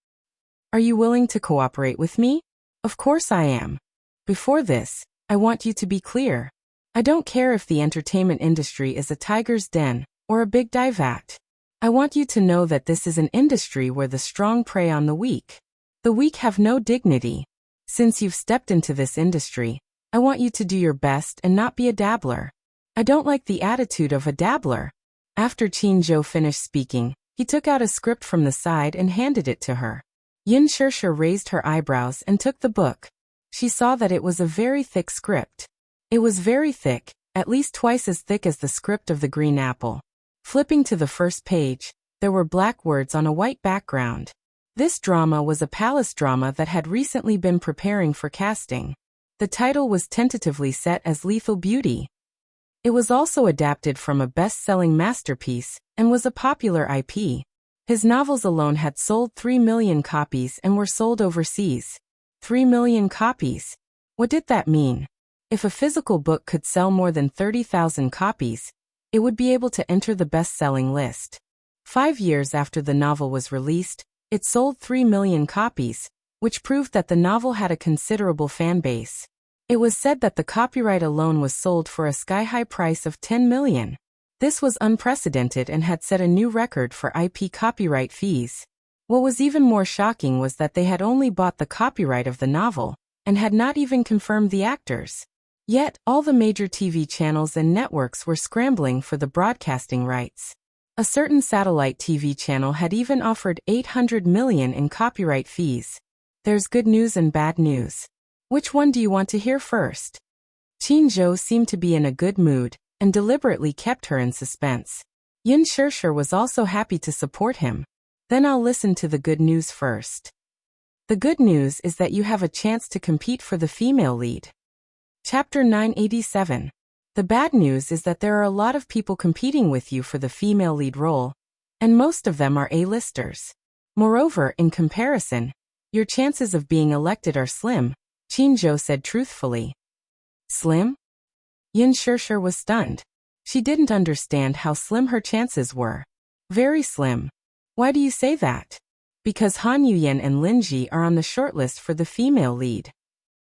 Are you willing to cooperate with me?" "Of course I am. Before this, I want you to be clear. I don't care if the entertainment industry is a tiger's den or a big dievat. I want you to know that this is an industry where the strong prey on the weak. The weak have no dignity. Since you've stepped into this industry, I want you to do your best and not be a dabbler. I don't like the attitude of a dabbler." After Qin Zhou finished speaking, he took out a script from the side and handed it to her. Yin Shirshir raised her eyebrows and took the book. She saw that it was a very thick script. It was very thick, at least twice as thick as the script of the Green Apple. Flipping to the first page, there were black words on a white background. This drama was a palace drama that had recently been preparing for casting. The title was tentatively set as Lethal Beauty. It was also adapted from a best-selling masterpiece and was a popular IP. His novels alone had sold 3 million copies and were sold overseas. 3 million copies. What did that mean? If a physical book could sell more than 30,000 copies, it would be able to enter the best-selling list. 5 years after the novel was released, it sold 3 million copies, which proved that the novel had a considerable fan base. It was said that the copyright alone was sold for a sky-high price of 10 million. This was unprecedented and had set a new record for IP copyright fees. What was even more shocking was that they had only bought the copyright of the novel, and had not even confirmed the actors. Yet, all the major TV channels and networks were scrambling for the broadcasting rights. A certain satellite TV channel had even offered 800 million in copyright fees. There's good news and bad news. Which one do you want to hear first? Qin Zhou seemed to be in a good mood, and deliberately kept her in suspense. Yin Shirshir was also happy to support him. Then I'll listen to the good news first. The good news is that you have a chance to compete for the female lead. Chapter 987. The bad news is that there are a lot of people competing with you for the female lead role, and most of them are A-listers. Moreover, in comparison, your chances of being elected are slim, Qinzhou said truthfully. Slim? Yin Shirshir was stunned. She didn't understand how slim her chances were. Very slim. Why do you say that? Because Han Yuyan and Lin Ji are on the shortlist for the female lead.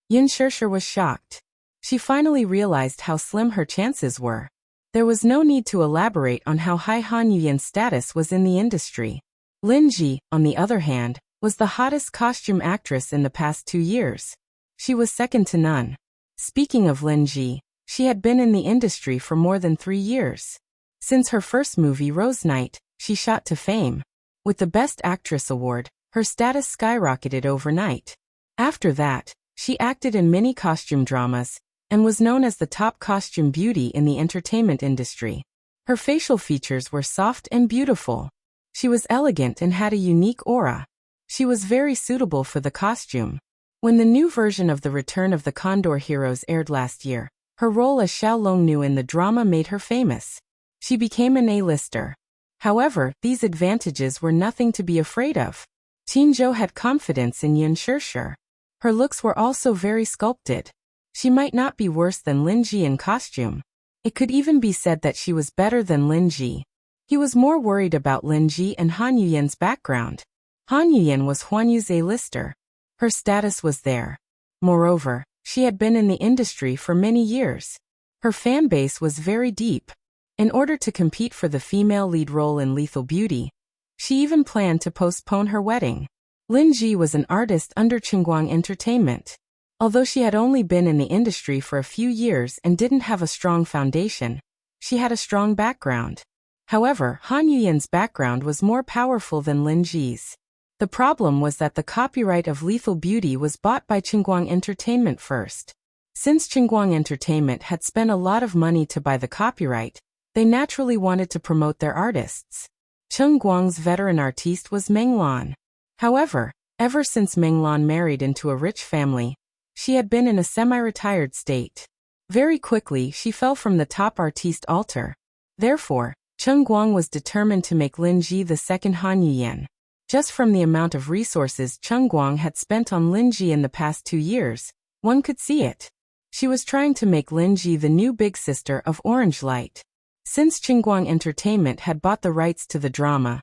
Yin Shirshir was shocked. She finally realized how slim her chances were. There was no need to elaborate on how high Han Yuyan's status was in the industry. Lin Ji, on the other hand, was the hottest costume actress in the past 2 years. She was second to none. Speaking of Lin Ji, she had been in the industry for more than 3 years. Since her first movie Rose Night, she shot to fame. With the Best Actress award, her status skyrocketed overnight. After that, she acted in many costume dramas, and was known as the top costume beauty in the entertainment industry. Her facial features were soft and beautiful. She was elegant and had a unique aura. She was very suitable for the costume. When the new version of The Return of the Condor Heroes aired last year, her role as Xiao Longnu in the drama made her famous. She became an A-lister. However, these advantages were nothing to be afraid of. Qinzhou had confidence in Yin Shirshir. Her looks were also very sculpted. She might not be worse than Lin Ji in costume. It could even be said that she was better than Lin Ji. He was more worried about Lin Ji and Han Yuyan's background. Han Yuyan was Huan Yu's A-lister. Her status was there. Moreover, she had been in the industry for many years. Her fan base was very deep. In order to compete for the female lead role in Lethal Beauty, she even planned to postpone her wedding. Lin Ji was an artist under Qingguang Entertainment. Although she had only been in the industry for a few years and didn't have a strong foundation, she had a strong background. However, Han Yuyan's background was more powerful than Lin Ji's. The problem was that the copyright of Lethal Beauty was bought by Qingguang Entertainment first. Since Qingguang Entertainment had spent a lot of money to buy the copyright, they naturally wanted to promote their artists. Qingguang's veteran artiste was Meng Lan. However, ever since Meng Lan married into a rich family, she had been in a semi-retired state. Very quickly, she fell from the top artiste altar. Therefore, Qingguang was determined to make Lin Ji the second Han Yuyan. Just from the amount of resources Qingguang had spent on Lin Ji in the past 2 years, one could see it. She was trying to make Lin Ji the new big sister of Orange Light. Since Qingguang Entertainment had bought the rights to the drama,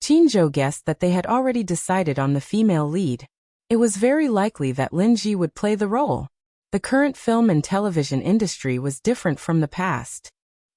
Qinzhou guessed that they had already decided on the female lead. It was very likely that Lin Ji would play the role. The current film and television industry was different from the past.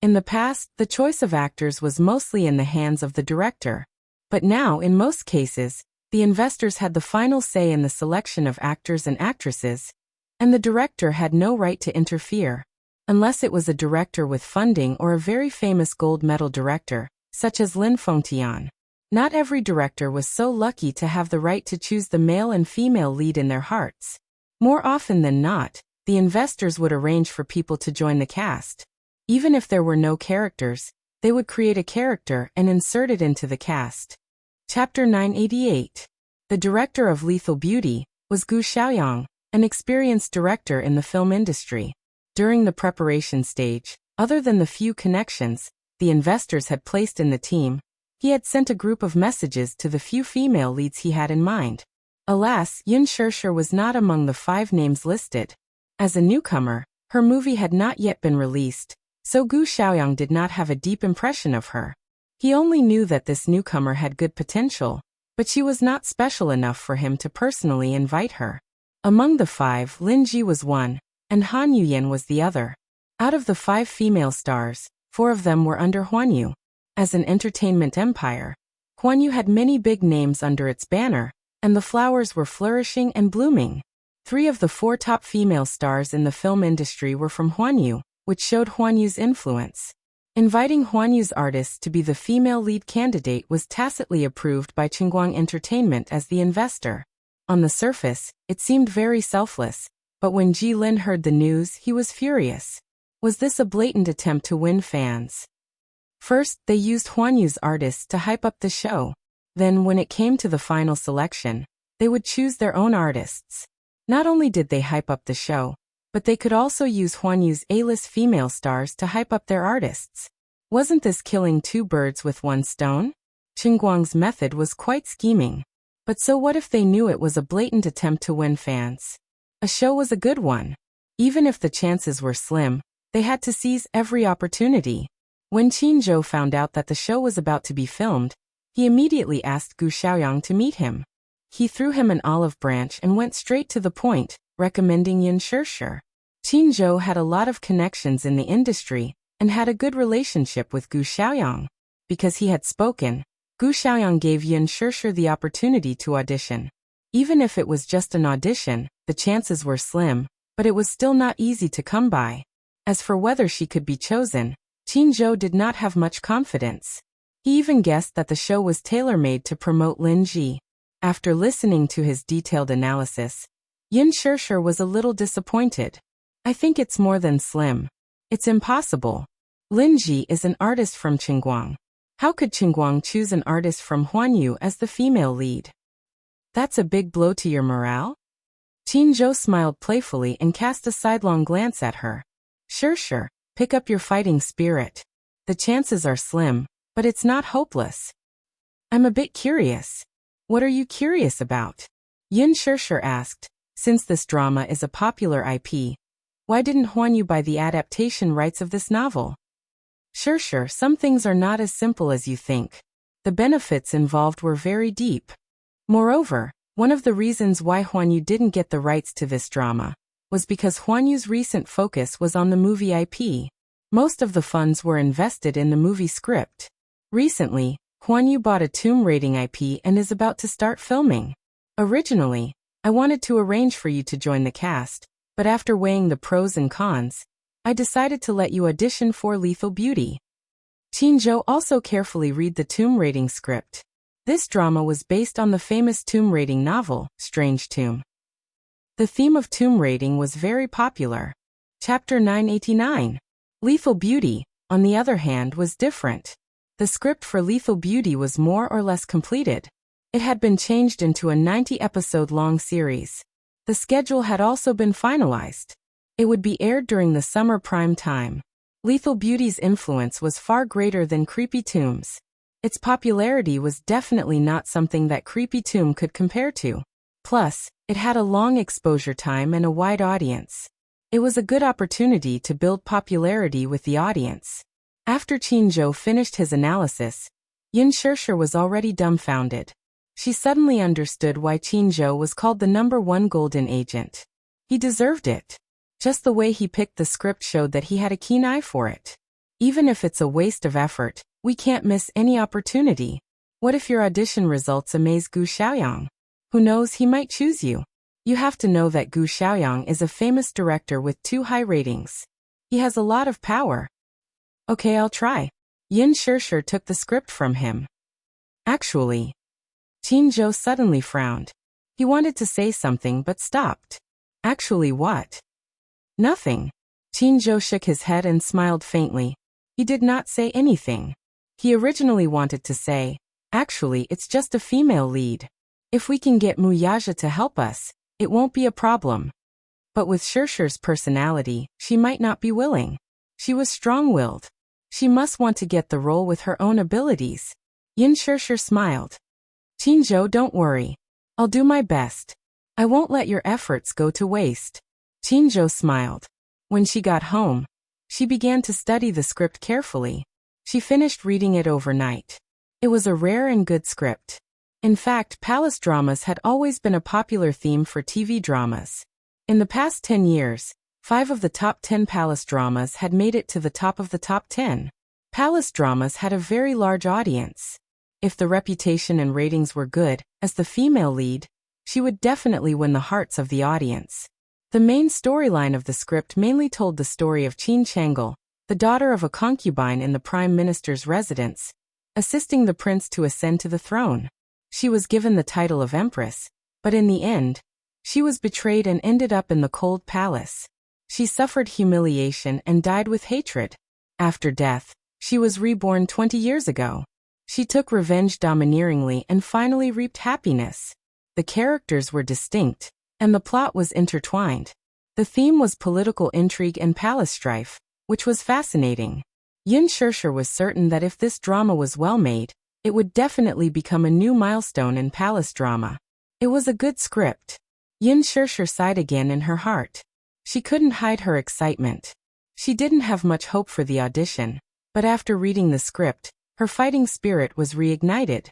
In the past, the choice of actors was mostly in the hands of the director. But now, in most cases, the investors had the final say in the selection of actors and actresses, and the director had no right to interfere. Unless it was a director with funding or a very famous gold medal director, such as Lin Fengtian. Not every director was so lucky to have the right to choose the male and female lead in their hearts. More often than not, the investors would arrange for people to join the cast. Even if there were no characters, they would create a character and insert it into the cast. Chapter 988. The director of Lethal Beauty was Gu Xiaoyang, an experienced director in the film industry. During the preparation stage, other than the few connections the investors had placed in the team, he had sent a group of messages to the few female leads he had in mind. Alas, Yin Shirshir was not among the 5 names listed. As a newcomer, her movie had not yet been released, so Gu Xiaoyang did not have a deep impression of her. He only knew that this newcomer had good potential, but she was not special enough for him to personally invite her. Among the 5, Lin Ji was one, and Han Yuyan was the other. Out of the 5 female stars, 4 of them were under Huanyu. As an entertainment empire, Huanyu had many big names under its banner, and the flowers were flourishing and blooming. 3 of the 4 top female stars in the film industry were from Huanyu, which showed Huanyu's influence. Inviting Huanyu's artists to be the female lead candidate was tacitly approved by Qingguang Entertainment as the investor. On the surface, it seemed very selfless, but when Ji Lin heard the news, he was furious. Was this a blatant attempt to win fans? First, they used Huanyu's artists to hype up the show. Then, when it came to the final selection, they would choose their own artists. Not only did they hype up the show, but they could also use Huanyu's A-list female stars to hype up their artists. Wasn't this killing 2 birds with 1 stone? Qingguang's method was quite scheming. But so what if they knew it was a blatant attempt to win fans? A show was a good one. Even if the chances were slim, they had to seize every opportunity. When Qin Zhou found out that the show was about to be filmed, he immediately asked Gu Xiaoyang to meet him. He threw him an olive branch and went straight to the point, recommending Yin Shirshir. Qin Zhou had a lot of connections in the industry and had a good relationship with Gu Xiaoyang. Because he had spoken, Gu Xiaoyang gave Yin Shirshir the opportunity to audition. Even if it was just an audition, the chances were slim, but it was still not easy to come by. As for whether she could be chosen, Qin Zhou did not have much confidence. He even guessed that the show was tailor-made to promote Lin Ji. After listening to his detailed analysis, Yin Shirshir was a little disappointed. I think it's more than slim. It's impossible. Lin Ji is an artist from Qingguang. How could Qingguang choose an artist from Huanyu as the female lead? That's a big blow to your morale? Qin Zhou smiled playfully and cast a sidelong glance at her. Shirshir, pick up your fighting spirit. The chances are slim, but it's not hopeless. I'm a bit curious. What are you curious about? Yin Shirshir asked. Since this drama is a popular IP, why didn't Huanyu buy the adaptation rights of this novel? Shirshir, some things are not as simple as you think. The benefits involved were very deep. Moreover, one of the reasons why Huanyu didn't get the rights to this drama was because Huanyu's recent focus was on the movie IP. Most of the funds were invested in the movie script. Recently, Huanyu bought a Tomb Raiding IP and is about to start filming. Originally, I wanted to arrange for you to join the cast, but after weighing the pros and cons, I decided to let you audition for Lethal Beauty. Qin Zhou also carefully read the Tomb Raiding script. This drama was based on the famous tomb raiding novel, Strange Tomb. The theme of tomb raiding was very popular. Chapter 989. Lethal Beauty, on the other hand, was different. The script for Lethal Beauty was more or less completed. It had been changed into a 90-episode-long series. The schedule had also been finalized. It would be aired during the summer prime time. Lethal Beauty's influence was far greater than Creepy Tomb's. Its popularity was definitely not something that Creepy Tomb could compare to. Plus, it had a long exposure time and a wide audience. It was a good opportunity to build popularity with the audience. After Qin Zhou finished his analysis, Yin Shirshir was already dumbfounded. She suddenly understood why Qin Zhou was called the #1 golden agent. He deserved it. Just the way he picked the script showed that he had a keen eye for it. Even if it's a waste of effort, we can't miss any opportunity. What if your audition results amaze Gu Xiaoyang? Who knows, he might choose you. You have to know that Gu Xiaoyang is a famous director with 2 high ratings. He has a lot of power. Okay, I'll try. Yin Shirshir took the script from him. Actually, Qin Zhou suddenly frowned. He wanted to say something but stopped. Actually what? Nothing. Qin Zhou shook his head and smiled faintly. He did not say anything. He originally wanted to say, actually it's just a female lead. If we can get Mu Yaja to help us, it won't be a problem. But with Shirshir's personality, she might not be willing. She was strong-willed. She must want to get the role with her own abilities. Yin Shirshir smiled. Qin Zhou, don't worry. I'll do my best. I won't let your efforts go to waste. Qin Zhou smiled. When she got home, she began to study the script carefully. She finished reading it overnight. It was a rare and good script. In fact, palace dramas had always been a popular theme for TV dramas. In the past 10 years, 5 of the top 10 palace dramas had made it to the top of the top 10. Palace dramas had a very large audience. If the reputation and ratings were good, as the female lead, she would definitely win the hearts of the audience. The main storyline of the script mainly told the story of Qin Changle, the daughter of a concubine in the prime minister's residence, assisting the prince to ascend to the throne. She was given the title of empress, but in the end, she was betrayed and ended up in the cold palace. She suffered humiliation and died with hatred. After death, she was reborn 20 years ago. She took revenge domineeringly and finally reaped happiness. The characters were distinct, and the plot was intertwined. The theme was political intrigue and palace strife, which was fascinating. Yin Shirshir was certain that if this drama was well made, It would definitely become a new milestone in palace drama. It was a good script. Yin Shirshir sighed again in her heart. She couldn't hide her excitement. She didn't have much hope for the audition, but after reading the script, her fighting spirit was reignited.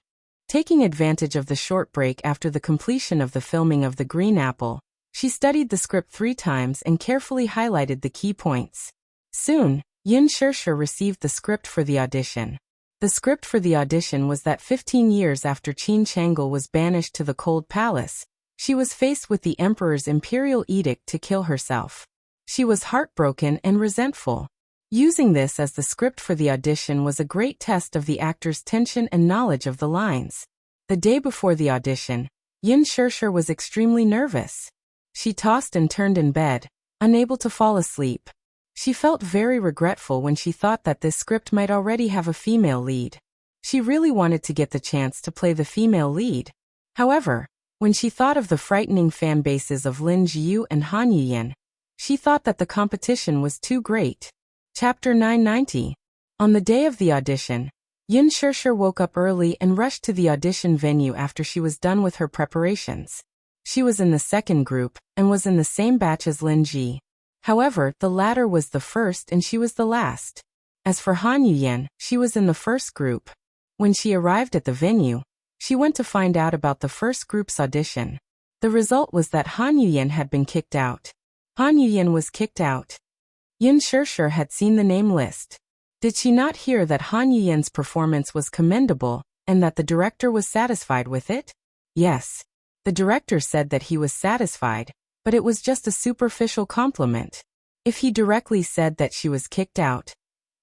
Taking advantage of the short break after the completion of the filming of The Green Apple, she studied the script 3 times and carefully highlighted the key points. Soon, Yin Shirshir received the script for the audition. The script for the audition was that 15 years after Qin Changel was banished to the Cold Palace, she was faced with the emperor's imperial edict to kill herself. She was heartbroken and resentful. Using this as the script for the audition was a great test of the actor's tension and knowledge of the lines. The day before the audition, Yin Shirshir was extremely nervous. She tossed and turned in bed, unable to fall asleep. She felt very regretful when she thought that this script might already have a female lead. She really wanted to get the chance to play the female lead. However, when she thought of the frightening fan bases of Lin Jiu and Han Yuyan, she thought that the competition was too great. Chapter 990. On the day of the audition, Yin Shirshir woke up early and rushed to the audition venue after she was done with her preparations. She was in the second group, and was in the same batch as Lin Ji. However, the latter was the first and she was the last. As for Han Yuyan, she was in the first group. When she arrived at the venue, she went to find out about the first group's audition. The result was that Han Yuyan had been kicked out. Han Yuyan was kicked out. Yin Shirshir had seen the name list. Did she not hear that Han Yuyan's performance was commendable, and that the director was satisfied with it? Yes. The director said that he was satisfied, but it was just a superficial compliment. If he directly said that she was kicked out,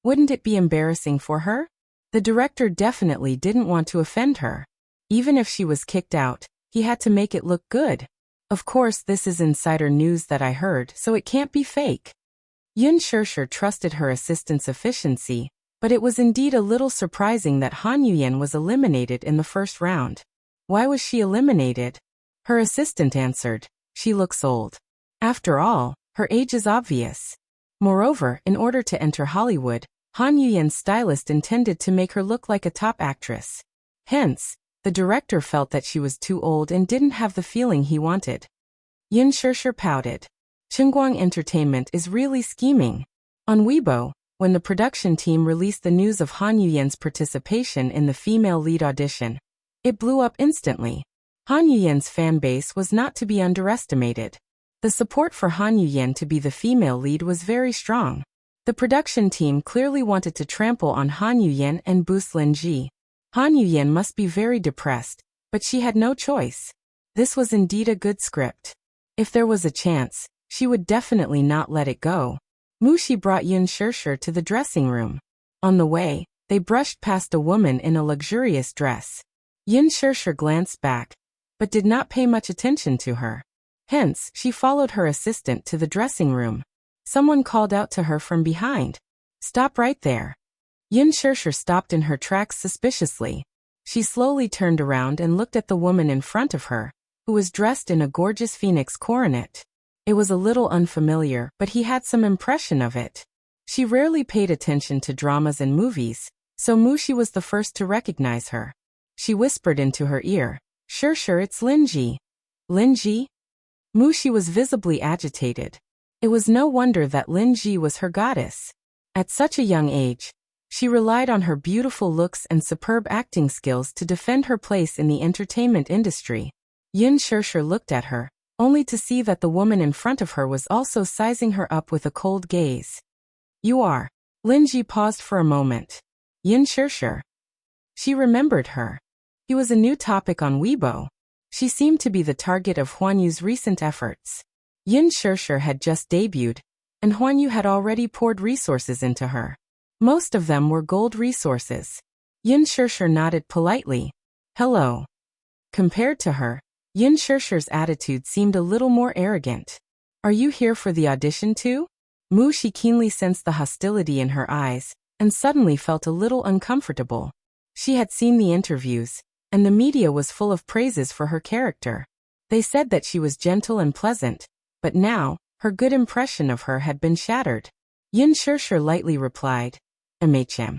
wouldn't it be embarrassing for her? The director definitely didn't want to offend her. Even if she was kicked out, he had to make it look good. Of course, this is insider news that I heard, so it can't be fake. Yin Shirshir trusted her assistant's efficiency, but it was indeed a little surprising that Han Yuyan was eliminated in the first round. Why was she eliminated? Her assistant answered, "She looks old." After all, her age is obvious. Moreover, in order to enter Hollywood, Han Yuyan's stylist intended to make her look like a top actress. Hence, the director felt that she was too old and didn't have the feeling he wanted. Yin Shirshir pouted. Chengguang Entertainment is really scheming. On Weibo, when the production team released the news of Han Yuyan's participation in the female lead audition, it blew up instantly. Han Yuyan's fan base was not to be underestimated. The support for Han Yuyan to be the female lead was very strong. The production team clearly wanted to trample on Han Yuyan and boost Lin Ji. Han Yuyan must be very depressed, but she had no choice. This was indeed a good script. If there was a chance, she would definitely not let it go. Mushi brought Yin Shirshir to the dressing room. On the way, they brushed past a woman in a luxurious dress. Yin Shirshir glanced back, but did not pay much attention to her. Hence, she followed her assistant to the dressing room. Someone called out to her from behind, "Stop right there." Yin Shirshir stopped in her tracks suspiciously. She slowly turned around and looked at the woman in front of her, who was dressed in a gorgeous phoenix coronet. It was a little unfamiliar, but he had some impression of it. She rarely paid attention to dramas and movies, so Mushi was the first to recognize her. She whispered into her ear, "Shirshir, it's Lin Ji." Lin Ji? Mushi was visibly agitated. It was no wonder that Lin Ji was her goddess. At such a young age, she relied on her beautiful looks and superb acting skills to defend her place in the entertainment industry. Yin Shirshir looked at her, only to see that the woman in front of her was also sizing her up with a cold gaze. "You are." Lin Ji paused for a moment. "Yin Shirshir." She remembered her. He was a new topic on Weibo. She seemed to be the target of Huan Yu's recent efforts. Yin Shirshir had just debuted, and Huan Yu had already poured resources into her. Most of them were gold resources. Yin Shirshir nodded politely. "Hello." Compared to her, Yin Shirshir's attitude seemed a little more arrogant. "Are you here for the audition too?" Mushi keenly sensed the hostility in her eyes, and suddenly felt a little uncomfortable. She had seen the interviews, and the media was full of praises for her character. They said that she was gentle and pleasant, but now, her good impression of her had been shattered. Yin Shirshir lightly replied, "MHM."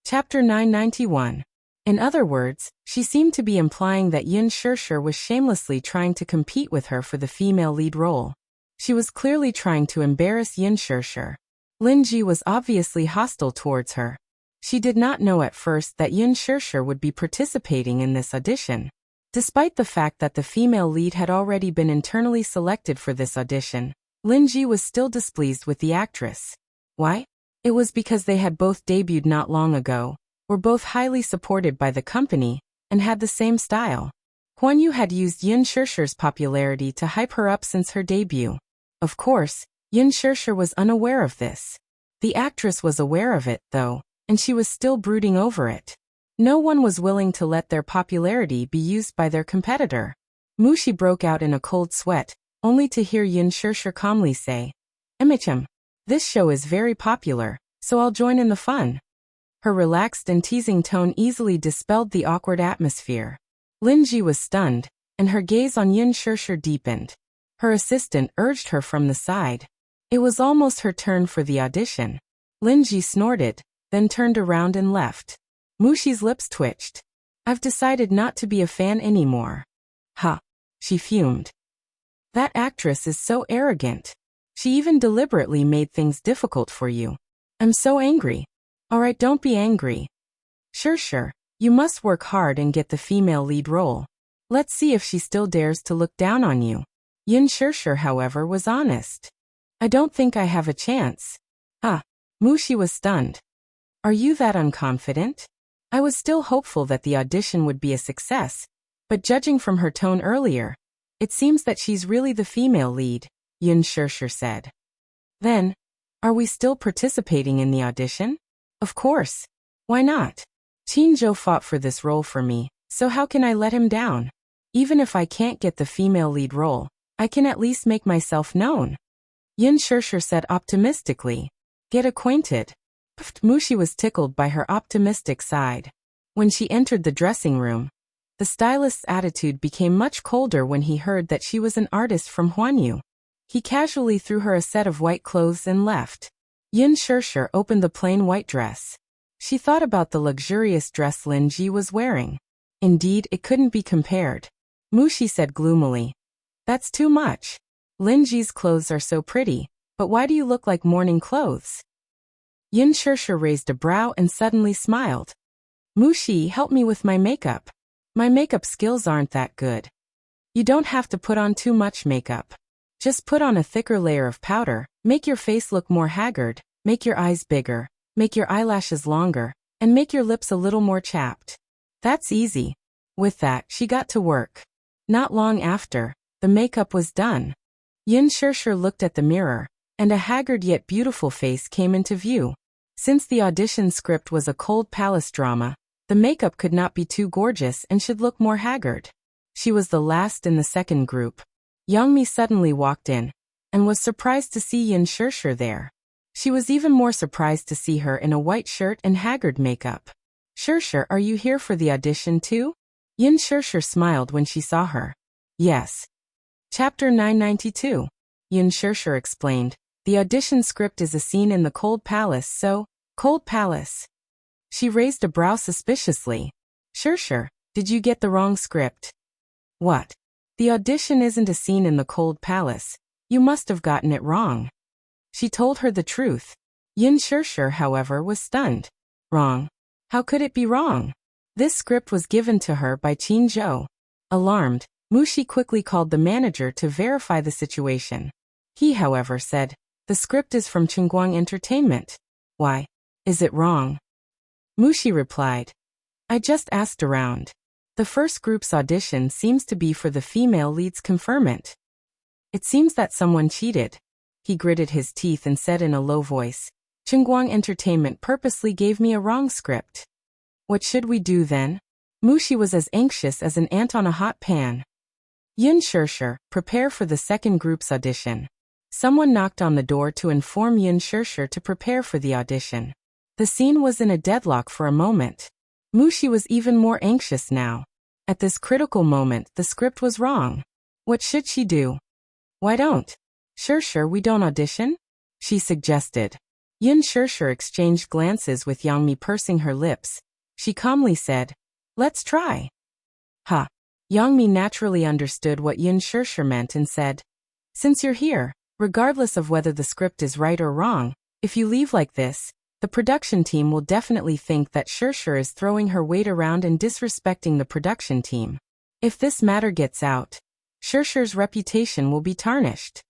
Chapter 991. In other words, she seemed to be implying that Yun Shirshir was shamelessly trying to compete with her for the female lead role. She was clearly trying to embarrass Yun Shirshir. Lin Ji was obviously hostile towards her. She did not know at first that Yun Shirshir would be participating in this audition. Despite the fact that the female lead had already been internally selected for this audition, Lin Ji was still displeased with the actress. Why? It was because they had both debuted not long ago, were both highly supported by the company, and had the same style. Huan Yu had used Yun Shirshir's popularity to hype her up since her debut. Of course, Yun Shirshir was unaware of this. The actress was aware of it, though, and she was still brooding over it. No one was willing to let their popularity be used by their competitor. Mushi broke out in a cold sweat, only to hear Yun Shirshir calmly say, "Emicham, this show is very popular, so I'll join in the fun." Her relaxed and teasing tone easily dispelled the awkward atmosphere. Lin Ji was stunned, and her gaze on Yun Shirshir deepened. Her assistant urged her from the side. It was almost her turn for the audition. Lin Ji snorted, then turned around and left. Mushi's lips twitched. "I've decided not to be a fan anymore." "Huh," she fumed. "That actress is so arrogant. She even deliberately made things difficult for you. I'm so angry." "Alright, don't be angry. Sure, you must work hard and get the female lead role. Let's see if she still dares to look down on you." Yun Shirshir, however, was honest. "I don't think I have a chance." "Ah." Mushi was stunned. "Are you that unconfident?" "I was still hopeful that the audition would be a success, but judging from her tone earlier, it seems that she's really the female lead," Yun Shirshir said. "Then, are we still participating in the audition?" "Of course. Why not? Qin Zhou fought for this role for me, so how can I let him down? Even if I can't get the female lead role, I can at least make myself known," Yun Shirshir said optimistically. "Get acquainted." Mushi was tickled by her optimistic side. When she entered the dressing room, the stylist's attitude became much colder when he heard that she was an artist from Huanyu. He casually threw her a set of white clothes and left. Yun Shirshir opened the plain white dress. She thought about the luxurious dress Lin Ji was wearing. Indeed, it couldn't be compared. Mushi said gloomily, "That's too much. Lin Ji's clothes are so pretty, but why do you look like morning clothes?" Yun Shirshir raised a brow and suddenly smiled. "Mushi, help me with my makeup. My makeup skills aren't that good." "You don't have to put on too much makeup. Just put on a thicker layer of powder, make your face look more haggard, make your eyes bigger, make your eyelashes longer, and make your lips a little more chapped. That's easy." With that, she got to work. Not long after, the makeup was done. Yun Shirshir looked at the mirror, and a haggard yet beautiful face came into view. Since the audition script was a cold palace drama, the makeup could not be too gorgeous and should look more haggard. She was the last in the second group. Youngmi suddenly walked in, and was surprised to see Yun Shirshir there. She was even more surprised to see her in a white shirt and haggard makeup. "Shirshir, are you here for the audition too?" Yun Shirshir smiled when she saw her. "Yes." Chapter 992. Yun Shirshir explained, "The audition script is a scene in the cold palace, so..." "Cold palace?" She raised a brow suspiciously. "Shirshir, did you get the wrong script?" "What? The audition isn't a scene in the cold palace. You must have gotten it wrong." She told her the truth. Yun Shirshir, however, was stunned. "Wrong? How could it be wrong? This script was given to her by Qin Zhou." Alarmed, Mushi quickly called the manager to verify the situation. He, however, said, "The script is from Chengguang Entertainment." "Why? Is it wrong?" Mushi replied, "I just asked around. The first group's audition seems to be for the female lead's conferment. It seems that someone cheated." He gritted his teeth and said in a low voice, "Chengguang Entertainment purposely gave me a wrong script." "What should we do then?" Mushi was as anxious as an ant on a hot pan. Yun Shirshir, prepare for the second group's audition. Someone knocked on the door to inform Yun Shirshir to prepare for the audition. The scene was in a deadlock for a moment. Mushi was even more anxious now. At this critical moment, the script was wrong. What should she do? "Why don't Shirshir, we don't audition?" she suggested. Yun Shirshir exchanged glances with Yangmi, pursing her lips. She calmly said, Let's try. Ha. Yang Mi naturally understood what Yin Shirshir meant and said, since you're here, regardless of whether the script is right or wrong, if you leave like this, the production team will definitely think that Shirshir is throwing her weight around and disrespecting the production team. If this matter gets out, Shirshir's reputation will be tarnished.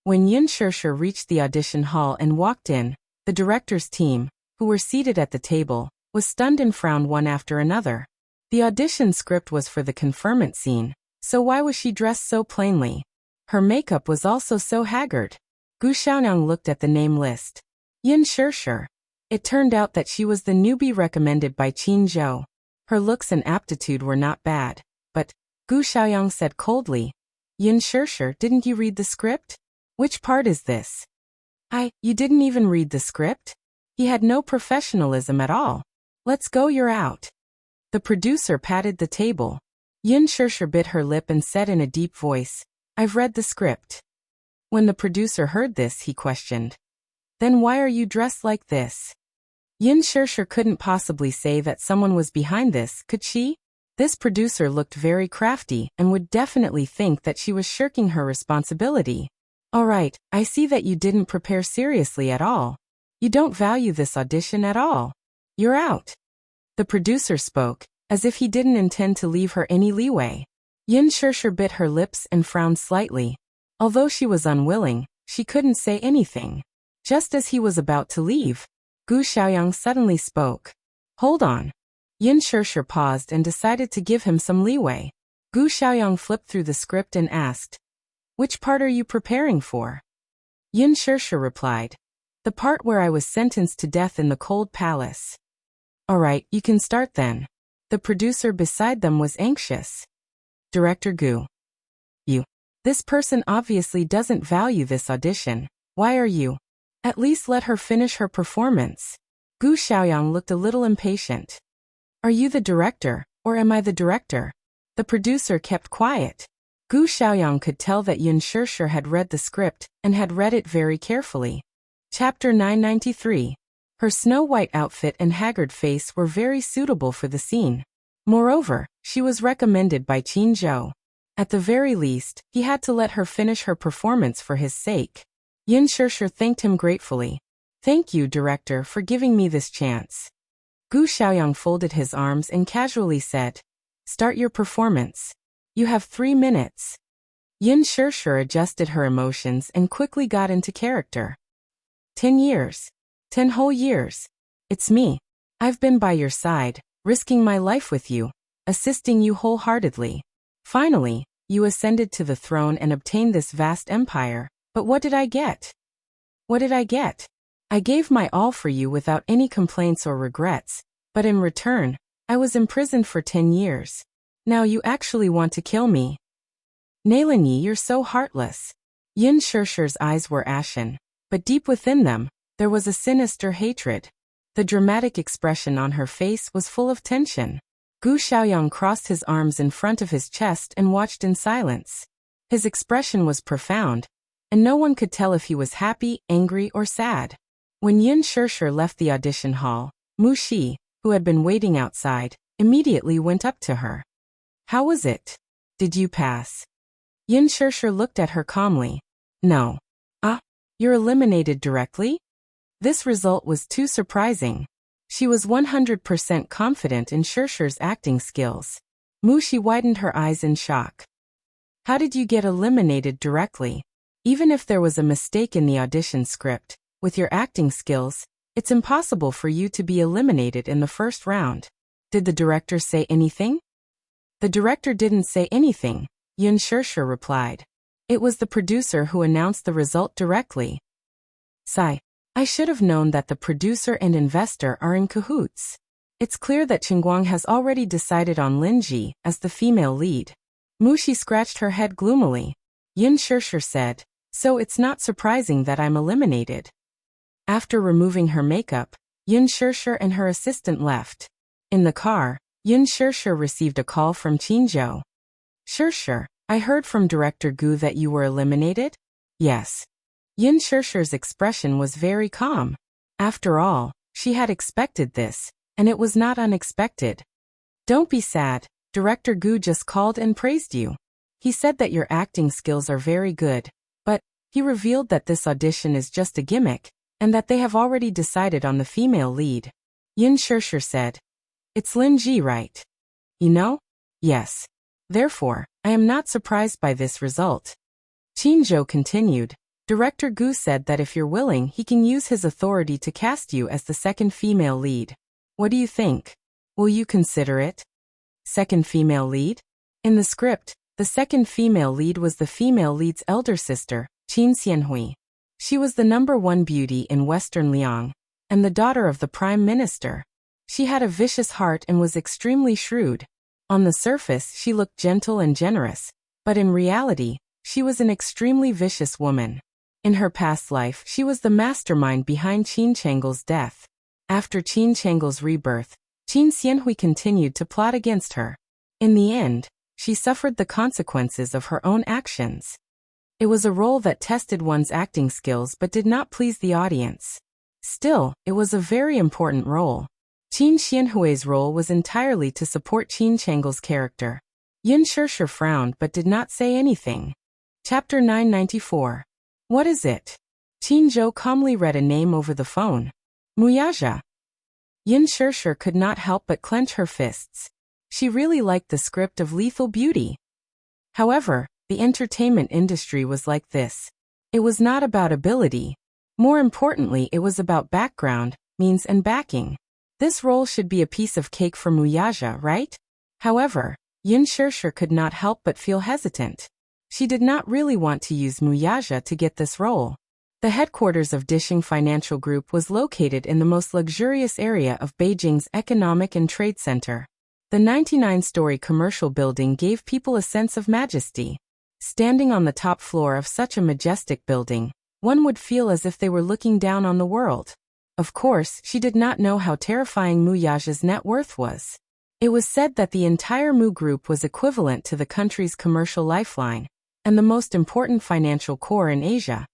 When Yin Shirshir reached the audition hall and walked in, the director's team, who were seated at the table, was stunned and frowned one after another. The audition script was for the conferment scene, so why was she dressed so plainly? Her makeup was also so haggard. Gu Xiaoyang looked at the name list. Yin Shirshir. It turned out that she was the newbie recommended by Qin Zhou. Her looks and aptitude were not bad, but, Gu Xiaoyang said coldly, Yin Shirshir, didn't you read the script? Which part is this? You didn't even read the script? He had no professionalism at all. Let's go, you're out. The producer patted the table. Yin Shirshir bit her lip and said in a deep voice, I've read the script. When the producer heard this, he questioned, then why are you dressed like this? Yin Shirshir couldn't possibly say that someone was behind this, could she? This producer looked very crafty and would definitely think that she was shirking her responsibility. All right, I see that you didn't prepare seriously at all. You don't value this audition at all. You're out. The producer spoke, as if he didn't intend to leave her any leeway. Yin Shirshir bit her lips and frowned slightly. Although she was unwilling, she couldn't say anything. Just as he was about to leave, Gu Xiaoyang suddenly spoke. Hold on. Yin Shirshir paused and decided to give him some leeway. Gu Xiaoyang flipped through the script and asked, which part are you preparing for? Yin Shirshir replied, the part where I was sentenced to death in the cold palace. All right, you can start then. The producer beside them was anxious. Director Gu. This person obviously doesn't value this audition. Why are you? At least let her finish her performance. Gu Xiaoyang looked a little impatient. Are you the director, or am I the director? The producer kept quiet. Gu Xiaoyang could tell that Yin Shirshir had read the script and had read it very carefully. Chapter 993. Her snow-white outfit and haggard face were very suitable for the scene. Moreover, she was recommended by Qin Zhou. At the very least, he had to let her finish her performance for his sake. Yin Shirshir thanked him gratefully. Thank you, director, for giving me this chance. Gu Xiaoyang folded his arms and casually said, start your performance. You have 3 minutes. Yin Shirshir adjusted her emotions and quickly got into character. 10 years. 10 whole years. It's me. I've been by your side, risking my life with you, assisting you wholeheartedly. Finally, you ascended to the throne and obtained this vast empire, but what did I get? What did I get? I gave my all for you without any complaints or regrets, but in return, I was imprisoned for 10 years. Now you actually want to kill me. Nailanyi, you're so heartless. Yin Shirshir's eyes were ashen, but deep within them, there was a sinister hatred. The dramatic expression on her face was full of tension. Gu Xiaoyang crossed his arms in front of his chest and watched in silence. His expression was profound, and no one could tell if he was happy, angry, or sad. When Yin Shirshir left the audition hall, Mu Shi, who had been waiting outside, immediately went up to her. How was it? Did you pass? Yin Shirshir looked at her calmly. No. You're eliminated directly? This result was too surprising. She was 100% confident in Shirshir's acting skills. Mu Shi widened her eyes in shock. How did you get eliminated directly? Even if there was a mistake in the audition script, with your acting skills, it's impossible for you to be eliminated in the first round. Did the director say anything? The director didn't say anything, Yin Shirshir replied. It was the producer who announced the result directly. Sigh. I should have known that the producer and investor are in cahoots. It's clear that Qingguang has already decided on Lin Ji as the female lead. Mu Shi scratched her head gloomily. Yin Shirshir said, so it's not surprising that I'm eliminated. After removing her makeup, Yin Shirshir and her assistant left. In the car, Yin Shirshir received a call from Qin Zhou. Shirshir, I heard from Director Gu that you were eliminated? Yes. Yin Shirshir's expression was very calm. After all, she had expected this, and it was not unexpected. Don't be sad, Director Gu just called and praised you. He said that your acting skills are very good, but he revealed that this audition is just a gimmick, and that they have already decided on the female lead. Yin Shirshir said. It's Lin Ji, right? You know? Yes. Therefore, I am not surprised by this result. Qin Zhou continued. Director Gu said that if you're willing, he can use his authority to cast you as the second female lead. What do you think? Will you consider it? Second female lead? In the script, the second female lead was the female lead's elder sister, Qin Xianhui. She was the #1 beauty in Western Liang, and the daughter of the Prime Minister. She had a vicious heart and was extremely shrewd. On the surface, she looked gentle and generous, but in reality, she was an extremely vicious woman. In her past life, she was the mastermind behind Qin Changle's death. After Qin Changle's rebirth, Qin Xianhui continued to plot against her. In the end, she suffered the consequences of her own actions. It was a role that tested one's acting skills but did not please the audience. Still, it was a very important role. Qin Xianhui's role was entirely to support Qin Changle's character. Yin Shirshir frowned but did not say anything. Chapter 994. What is it? Qin Zhou calmly read a name over the phone. Muyaja. Yin Shirshir could not help but clench her fists. She really liked the script of Lethal Beauty. However, the entertainment industry was like this. It was not about ability. More importantly, it was about background, means and backing. This role should be a piece of cake for Muyaja, right? However, Yin Shirshir could not help but feel hesitant. She did not really want to use Muyaja to get this role. The headquarters of Dishing Financial Group was located in the most luxurious area of Beijing's economic and trade center. The 99-story commercial building gave people a sense of majesty. Standing on the top floor of such a majestic building, one would feel as if they were looking down on the world. Of course, she did not know how terrifying Muyaja's net worth was. It was said that the entire Mu Group was equivalent to the country's commercial lifeline, and the most important financial core in Asia.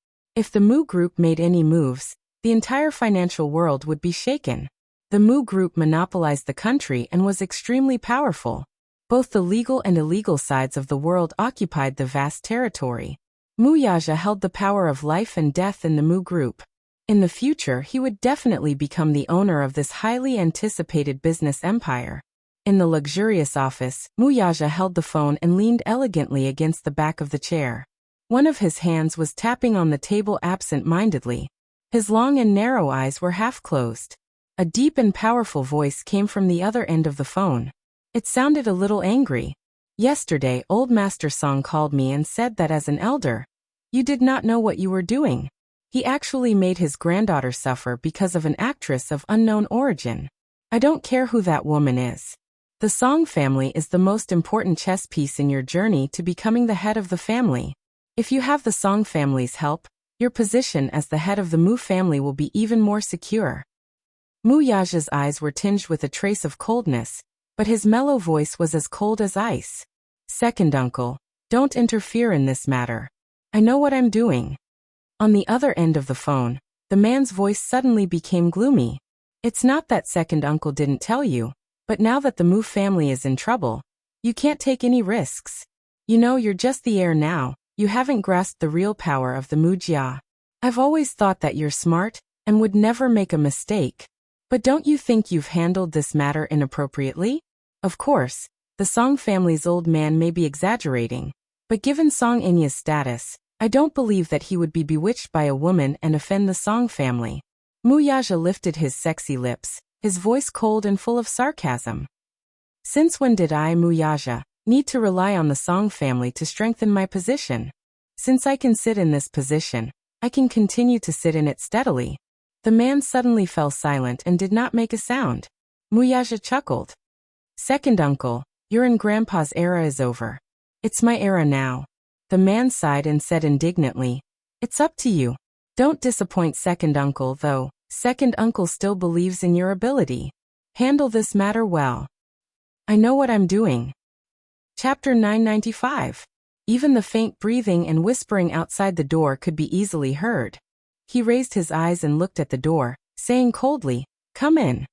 If the Mu Group made any moves, the entire financial world would be shaken. The Mu Group monopolized the country and was extremely powerful. Both the legal and illegal sides of the world occupied the vast territory. Muyaja held the power of life and death in the Mu Group. In the future, he would definitely become the owner of this highly anticipated business empire. In the luxurious office, Muyaja held the phone and leaned elegantly against the back of the chair. One of his hands was tapping on the table absent-mindedly. His long and narrow eyes were half-closed. A deep and powerful voice came from the other end of the phone. It sounded a little angry. Yesterday, old Master Song called me and said that as an elder, you did not know what you were doing. He actually made his granddaughter suffer because of an actress of unknown origin. I don't care who that woman is. The Song family is the most important chess piece in your journey to becoming the head of the family. If you have the Song family's help, your position as the head of the Mu family will be even more secure. Muyaja's eyes were tinged with a trace of coldness, but his mellow voice was as cold as ice. Second uncle, don't interfere in this matter. I know what I'm doing. On the other end of the phone, the man's voice suddenly became gloomy. It's not that second uncle didn't tell you, but now that the Mu family is in trouble, you can't take any risks. You know, you're just the heir now. You haven't grasped the real power of the Mu Jia. I've always thought that you're smart and would never make a mistake. But don't you think you've handled this matter inappropriately? Of course, the Song family's old man may be exaggerating, but given Song Inya's status, I don't believe that he would be bewitched by a woman and offend the Song family. Muyaja lifted his sexy lips, his voice cold and full of sarcasm. Since when did I, Muyaja, need to rely on the Song family to strengthen my position? Since I can sit in this position, I can continue to sit in it steadily. The man suddenly fell silent and did not make a sound. Muyaja chuckled. Second uncle, your and Grandpa's era is over. It's my era now. The man sighed and said indignantly, it's up to you. Don't disappoint second uncle though. Second uncle still believes in your ability. Handle this matter well. I know what I'm doing. Chapter 995. Even the faint breathing and whispering outside the door could be easily heard. He raised his eyes and looked at the door, saying coldly, come in.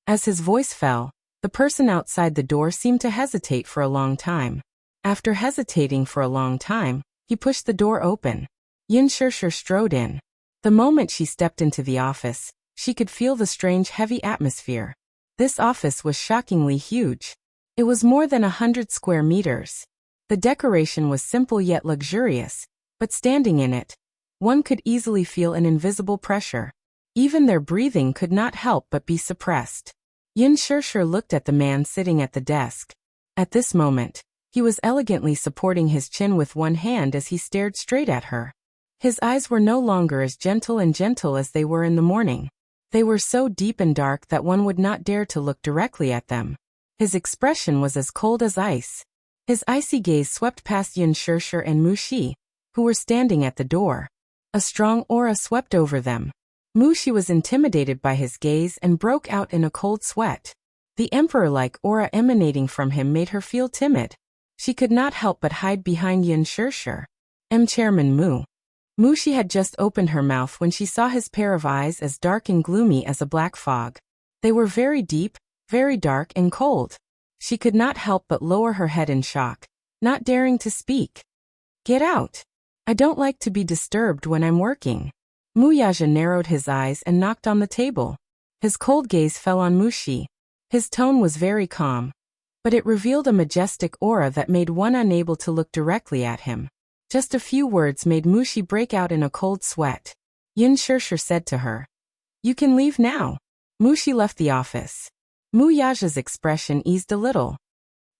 As his voice fell, The person outside the door seemed to hesitate for a long time. After hesitating for a long time, he pushed the door open. Yun Shirshir strode in. The moment she stepped into the office, she could feel the strange heavy atmosphere. This office was shockingly huge. It was more than 100 square meters. The decoration was simple yet luxurious, but standing in it, one could easily feel an invisible pressure. Even their breathing could not help but be suppressed. Yun Shirshir looked at the man sitting at the desk. At this moment, he was elegantly supporting his chin with one hand as he stared straight at her. His eyes were no longer as gentle as they were in the morning. They were so deep and dark that one would not dare to look directly at them. His expression was as cold as ice. His icy gaze swept past Yun Shirshir and Mu Shi, who were standing at the door. A strong aura swept over them. Mu Shi was intimidated by his gaze and broke out in a cold sweat. The emperor-like aura emanating from him made her feel timid. She could not help but hide behind Yun Shirshir. Chairman Mu. Mu Shi had just opened her mouth when she saw his pair of eyes as dark and gloomy as a black fog. They were very deep, very dark and cold. She could not help but lower her head in shock, not daring to speak. Get out. I don't like to be disturbed when I'm working. Mu Yaja narrowed his eyes and knocked on the table. His cold gaze fell on Mu Shi. His tone was very calm, but it revealed a majestic aura that made one unable to look directly at him. Just a few words made Mu Shi break out in a cold sweat. Yun Shirshir said to her, "You can leave now." Mu Shi left the office. Mu Yaja's expression eased a little.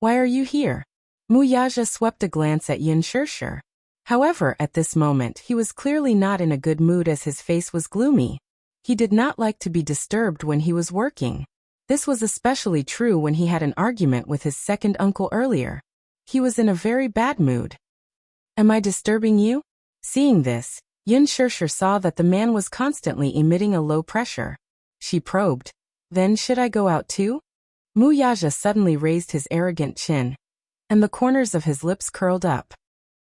"Why are you here?" Mu Yaja swept a glance at Yun Shirshir. However, at this moment he was clearly not in a good mood as his face was gloomy. He did not like to be disturbed when he was working. This was especially true when he had an argument with his second uncle earlier. He was in a very bad mood. "Am I disturbing you?" Seeing this, Yun Shirshir saw that the man was constantly emitting a low pressure. She probed, "Then should I go out too?" Mu Yaja suddenly raised his arrogant chin, and the corners of his lips curled up.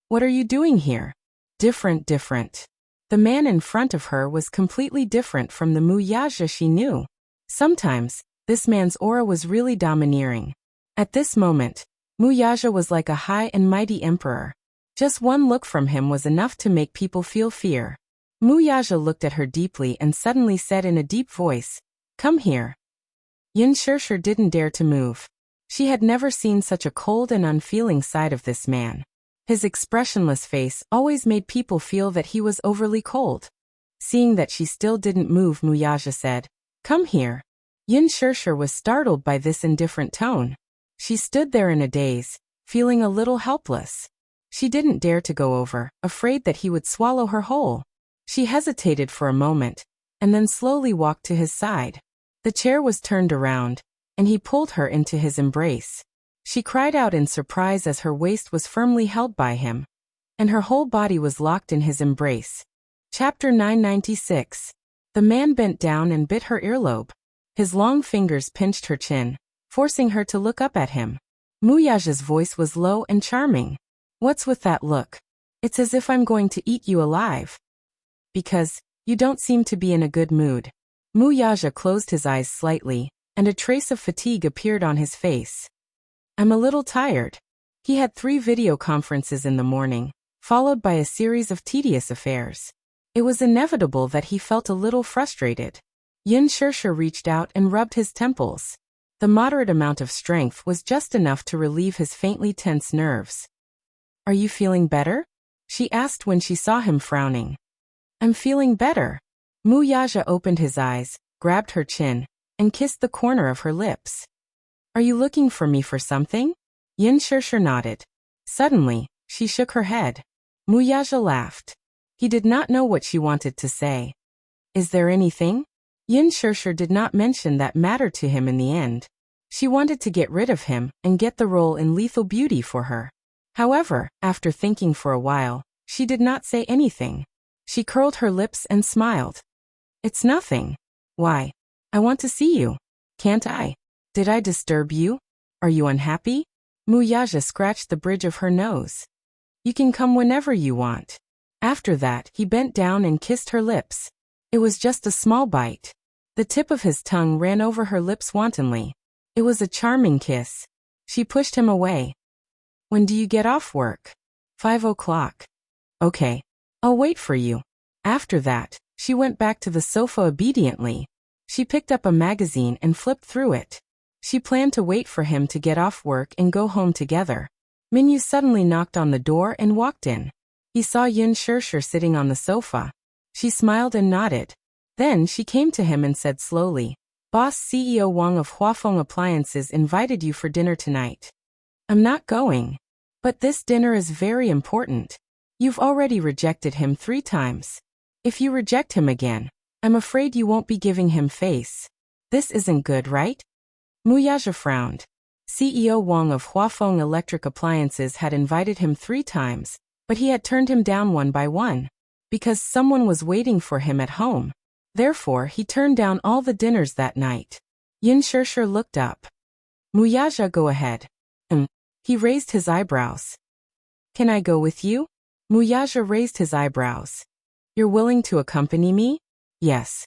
"What are you doing here?" Different. The man in front of her was completely different from the Mu Yaja she knew. Sometimes, this man's aura was really domineering. At this moment, Mu Yaja was like a high and mighty emperor. Just one look from him was enough to make people feel fear. Mu Yaja looked at her deeply and suddenly said in a deep voice, "Come here." Yun Shirshir didn't dare to move. She had never seen such a cold and unfeeling side of this man. His expressionless face always made people feel that he was overly cold. Seeing that she still didn't move, Mu Yaja said, "Come here." Yun Shirshir was startled by this indifferent tone. She stood there in a daze, feeling a little helpless. She didn't dare to go over, afraid that he would swallow her whole. She hesitated for a moment, and then slowly walked to his side. The chair was turned around, and he pulled her into his embrace. She cried out in surprise as her waist was firmly held by him, and her whole body was locked in his embrace. Chapter 996. The man bent down and bit her earlobe. His long fingers pinched her chin, forcing her to look up at him. Mu Yaja's voice was low and charming. "What's with that look? It's as if I'm going to eat you alive." "Because you don't seem to be in a good mood." Mu Yaja closed his eyes slightly, and a trace of fatigue appeared on his face. "I'm a little tired." He had 3 video conferences in the morning, followed by a series of tedious affairs. It was inevitable that he felt a little frustrated. Yun Shirshir reached out and rubbed his temples. The moderate amount of strength was just enough to relieve his faintly tense nerves. "Are you feeling better?" she asked when she saw him frowning. "I'm feeling better." Mu Yaja opened his eyes, grabbed her chin, and kissed the corner of her lips. "Are you looking for me for something?" Yun Shirshir nodded. Suddenly, she shook her head. Mu Yaja laughed. He did not know what she wanted to say. "Is there anything?" Yun Shirshir did not mention that matter to him in the end. She wanted to get rid of him and get the role in Lethal Beauty for her. However, after thinking for a while, she did not say anything. She curled her lips and smiled. "It's nothing." "Why? I want to see you." "Can't I?" "Did I disturb you? Are you unhappy?" Mu Yaja scratched the bridge of her nose. "You can come whenever you want." After that, he bent down and kissed her lips. It was just a small bite. The tip of his tongue ran over her lips wantonly. It was a charming kiss. She pushed him away. When do you get off work? 5 o'clock. Okay. I'll wait for you. After that, she went back to the sofa obediently. She picked up a magazine and flipped through it. She planned to wait for him to get off work and go home together. Minyu suddenly knocked on the door and walked in. He saw Yun Shirshir sitting on the sofa. She smiled and nodded. Then she came to him and said slowly, Boss CEO Wang of Huafeng Appliances invited you for dinner tonight. I'm not going. But this dinner is very important. You've already rejected him 3 times. If you reject him again, I'm afraid you won't be giving him face. This isn't good, right? Muyaja frowned. CEO Wang of Huafeng Electric Appliances had invited him 3 times, but he had turned him down one by one, because someone was waiting for him at home. Therefore, he turned down all the dinners that night. Yun Shirshir looked up. Muyaja, go ahead. He raised his eyebrows. Can I go with you? Muyaja raised his eyebrows. You're willing to accompany me? Yes.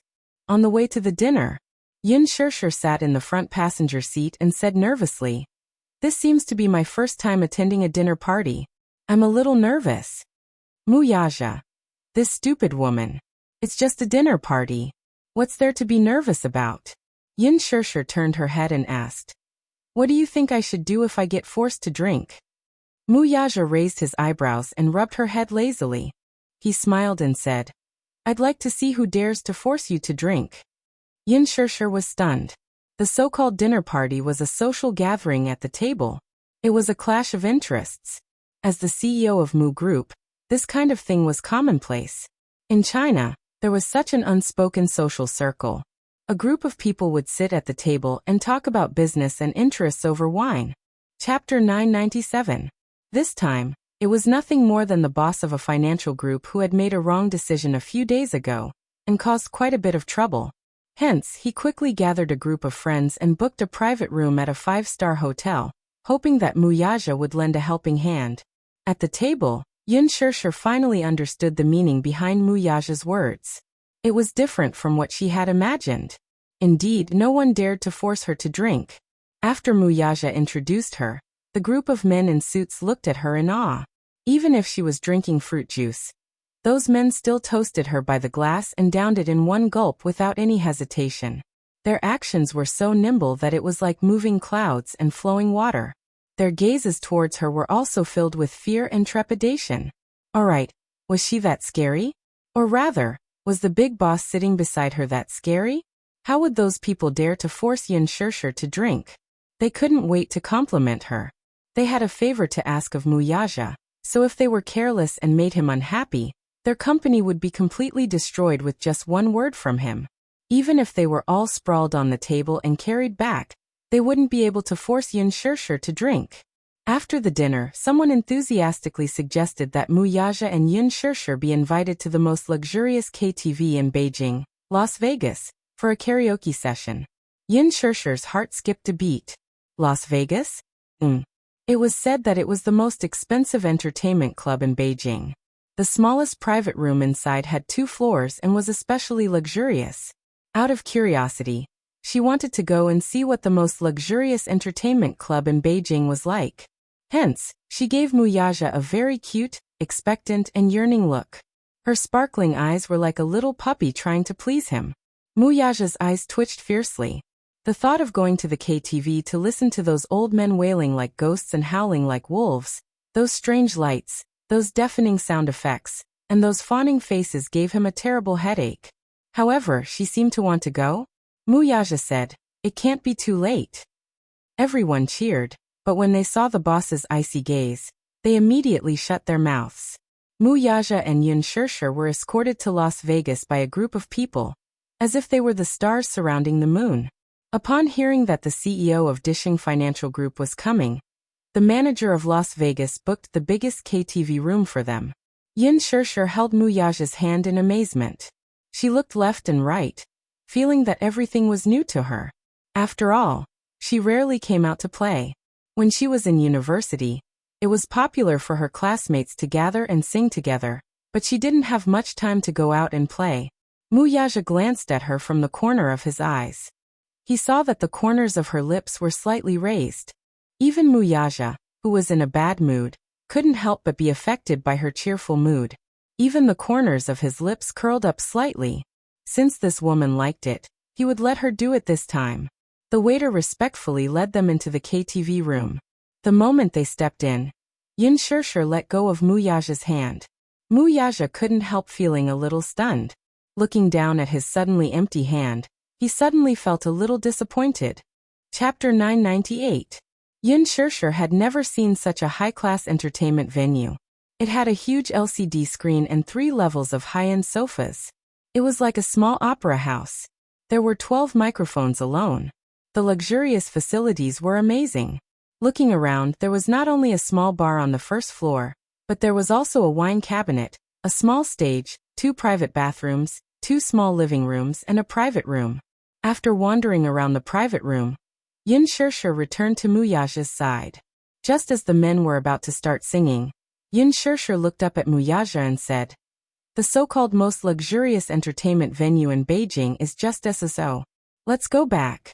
On the way to the dinner, Yun Shirshir sat in the front passenger seat and said nervously, This seems to be my first time attending a dinner party. I'm a little nervous. Muyaja. This stupid woman. It's just a dinner party. What's there to be nervous about? Yun Shirshir turned her head and asked, What do you think I should do if I get forced to drink? Muyaja raised his eyebrows and rubbed her head lazily. He smiled and said, I'd like to see who dares to force you to drink. Yun Shirshir was stunned. The so-called dinner party was a social gathering at the table. It was a clash of interests. As the CEO of Mu Group, this kind of thing was commonplace. In China, there was such an unspoken social circle. A group of people would sit at the table and talk about business and interests over wine. Chapter 997. This time, it was nothing more than the boss of a financial group who had made a wrong decision a few days ago and caused quite a bit of trouble. Hence, he quickly gathered a group of friends and booked a private room at a 5-star hotel, hoping that Muyaja would lend a helping hand. At the table, Yun Shirshir finally understood the meaning behind Muyaja's words. It was different from what she had imagined. Indeed, no one dared to force her to drink. After Muyaja introduced her, the group of men in suits looked at her in awe. Even if she was drinking fruit juice, those men still toasted her by the glass and downed it in one gulp without any hesitation. Their actions were so nimble that it was like moving clouds and flowing water. Their gazes towards her were also filled with fear and trepidation. Alright, was she that scary? Or rather, was the big boss sitting beside her that scary? How would those people dare to force Yun Shirshir to drink? They couldn't wait to compliment her. They had a favor to ask of Muyaja, so if they were careless and made him unhappy, their company would be completely destroyed with just one word from him. Even if they were all sprawled on the table and carried back, they wouldn't be able to force Yun Shirshir to drink. After the dinner, someone enthusiastically suggested that Muyaja and Yun Shirshir be invited to the most luxurious KTV in Beijing, Las Vegas, for a karaoke session. Yun Shirshir's heart skipped a beat. Las Vegas? It was said that it was the most expensive entertainment club in Beijing. The smallest private room inside had 2 floors and was especially luxurious. Out of curiosity, she wanted to go and see what the most luxurious entertainment club in Beijing was like. Hence, she gave Muyaja a very cute, expectant and yearning look. Her sparkling eyes were like a little puppy trying to please him. Muyaja's eyes twitched fiercely. The thought of going to the KTV to listen to those old men wailing like ghosts and howling like wolves, those strange lights, those deafening sound effects, and those fawning faces gave him a terrible headache. However, she seemed to want to go. Muyaja said, It can't be too late. Everyone cheered, but when they saw the boss's icy gaze, they immediately shut their mouths. Muyaja and Yun Shirshir were escorted to Las Vegas by a group of people, as if they were the stars surrounding the moon. Upon hearing that the CEO of Dishing Financial Group was coming, the manager of Las Vegas booked the biggest KTV room for them. Yun Shirshir held Muyaja's hand in amazement. She looked left and right, feeling that everything was new to her. After all, she rarely came out to play. When she was in university, it was popular for her classmates to gather and sing together, but she didn't have much time to go out and play. Muyaja glanced at her from the corner of his eyes. He saw that the corners of her lips were slightly raised. Even Muyaja, who was in a bad mood, couldn't help but be affected by her cheerful mood. Even the corners of his lips curled up slightly. Since this woman liked it, he would let her do it this time. The waiter respectfully led them into the KTV room. The moment they stepped in, Yin Shirshir let go of Muyaja's hand. Muyaja couldn't help feeling a little stunned. Looking down at his suddenly empty hand, he suddenly felt a little disappointed. Chapter 998. Yin Shirshir had never seen such a high-class entertainment venue. It had a huge LCD screen and 3 levels of high-end sofas. It was like a small opera house. There were 12 microphones alone. The luxurious facilities were amazing. Looking around, there was not only a small bar on the first floor, but there was also a wine cabinet, a small stage, 2 private bathrooms, 2 small living rooms, and a private room. After wandering around the private room, Yin Shirshir returned to Muyaja's side. Just as the men were about to start singing, Yin Shirshir looked up at Muyaja and said, "The so-called most luxurious entertainment venue in Beijing is just SSO. Let's go back."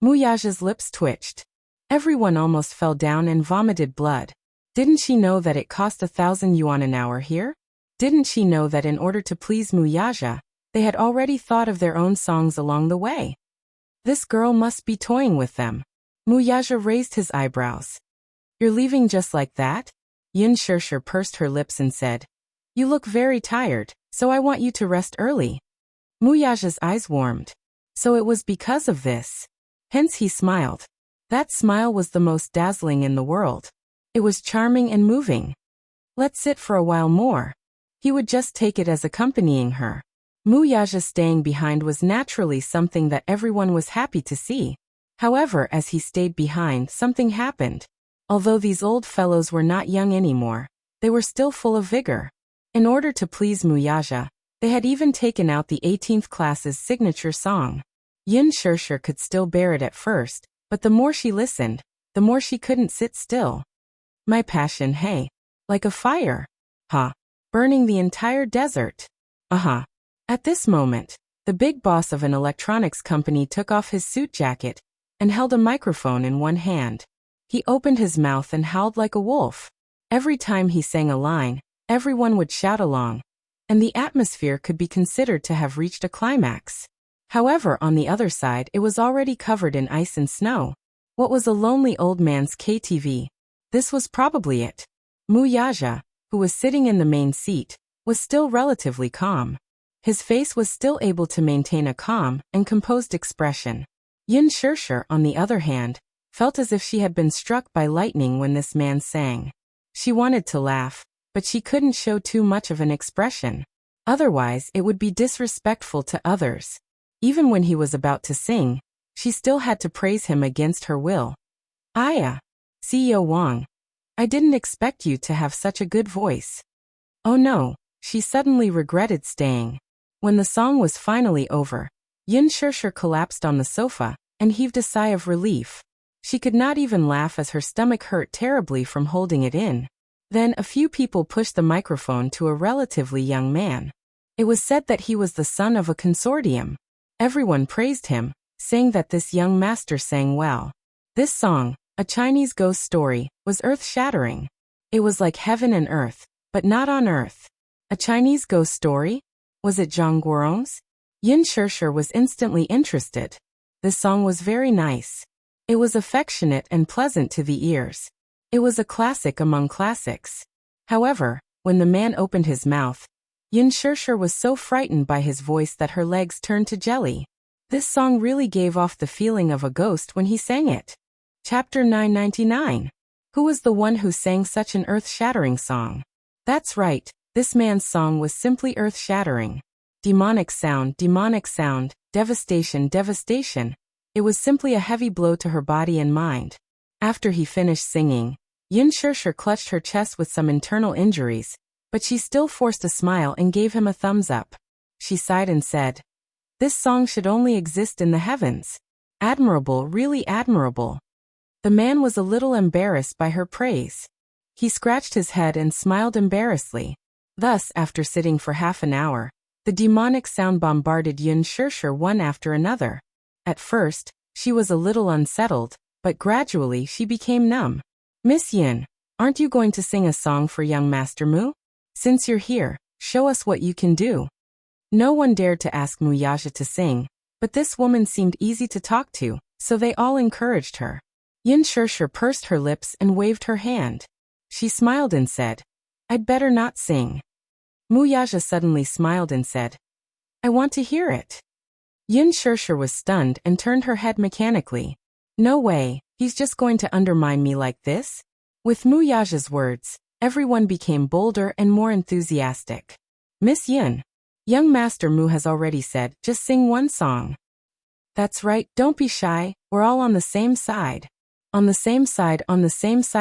Muyaja's lips twitched. Everyone almost fell down and vomited blood. Didn't she know that it cost 1,000 yuan an hour here? Didn't she know that in order to please Muyaja, they had already thought of their own songs along the way? This girl must be toying with them. Muyaja raised his eyebrows. "You're leaving just like that?" Yin Shirshir pursed her lips and said, "You look very tired, so I want you to rest early." Muyaja's eyes warmed. So it was because of this. Hence he smiled. That smile was the most dazzling in the world. It was charming and moving. Let's sit for a while more. He would just take it as accompanying her. Muyaja staying behind was naturally something that everyone was happy to see. However, as he stayed behind, something happened. Although these old fellows were not young anymore, they were still full of vigor. In order to please Muyaja, they had even taken out the 18th class's signature song. Yin Shirshir could still bear it at first, but the more she listened, the more she couldn't sit still. "My passion, hey. Like a fire. Huh. Burning the entire desert. Uh-huh." At this moment, the big boss of an electronics company took off his suit jacket and held a microphone in one hand. He opened his mouth and howled like a wolf. Every time he sang a line, everyone would shout along, and the atmosphere could be considered to have reached a climax. However, on the other side, it was already covered in ice and snow. What was a lonely old man's KTV? This was probably it. Muyaja, who was sitting in the main seat, was still relatively calm. His face was still able to maintain a calm and composed expression. Yin Shirshir, on the other hand, felt as if she had been struck by lightning when this man sang. She wanted to laugh, but she couldn't show too much of an expression. Otherwise, it would be disrespectful to others. Even when he was about to sing, she still had to praise him against her will. "Aya, CEO Wang, I didn't expect you to have such a good voice." Oh no, she suddenly regretted staying. When the song was finally over, Yin Shirshir collapsed on the sofa and heaved a sigh of relief. She could not even laugh as her stomach hurt terribly from holding it in. Then a few people pushed the microphone to a relatively young man. It was said that he was the son of a consortium. Everyone praised him, saying that this young master sang well. This song, A Chinese Ghost Story, was earth-shattering. It was like heaven and earth, but not on earth. A Chinese ghost story? Was it Zhang Guorong's? Yin Shirshir was instantly interested. This song was very nice. It was affectionate and pleasant to the ears. It was a classic among classics. However, when the man opened his mouth, Yin Shirshir was so frightened by his voice that her legs turned to jelly. This song really gave off the feeling of a ghost when he sang it. Chapter 999. Who was the one who sang such an earth-shattering song? That's right, this man's song was simply earth-shattering. Demonic sound, devastation, devastation. It was simply a heavy blow to her body and mind. After he finished singing, Yin Shirshir clutched her chest with some internal injuries, but she still forced a smile and gave him a thumbs up. She sighed and said, "This song should only exist in the heavens. Admirable, really admirable." The man was a little embarrassed by her praise. He scratched his head and smiled embarrassedly. Thus, after sitting for half an hour, the demonic sound bombarded Yin Shirshir one after another. At first, She was a little unsettled, but gradually she became numb. Miss Yin, aren't you going to sing a song for young Master Mu? Since you're here, show us what you can do. No one dared to ask Mu Yaja to sing, but this woman seemed easy to talk to, so they all encouraged her. Yin Shirshir pursed her lips and waved her hand. She smiled and said, I'd better not sing. Mu Yaja suddenly smiled and said, I want to hear it. Yin Shirshir was stunned and turned her head mechanically. No way, he's just going to undermine me like this? With Mu Yaja's words, everyone became bolder and more enthusiastic. Miss Yin, young Master Mu has already said, just sing one song. That's right, don't be shy, we're all on the same side. On the same side,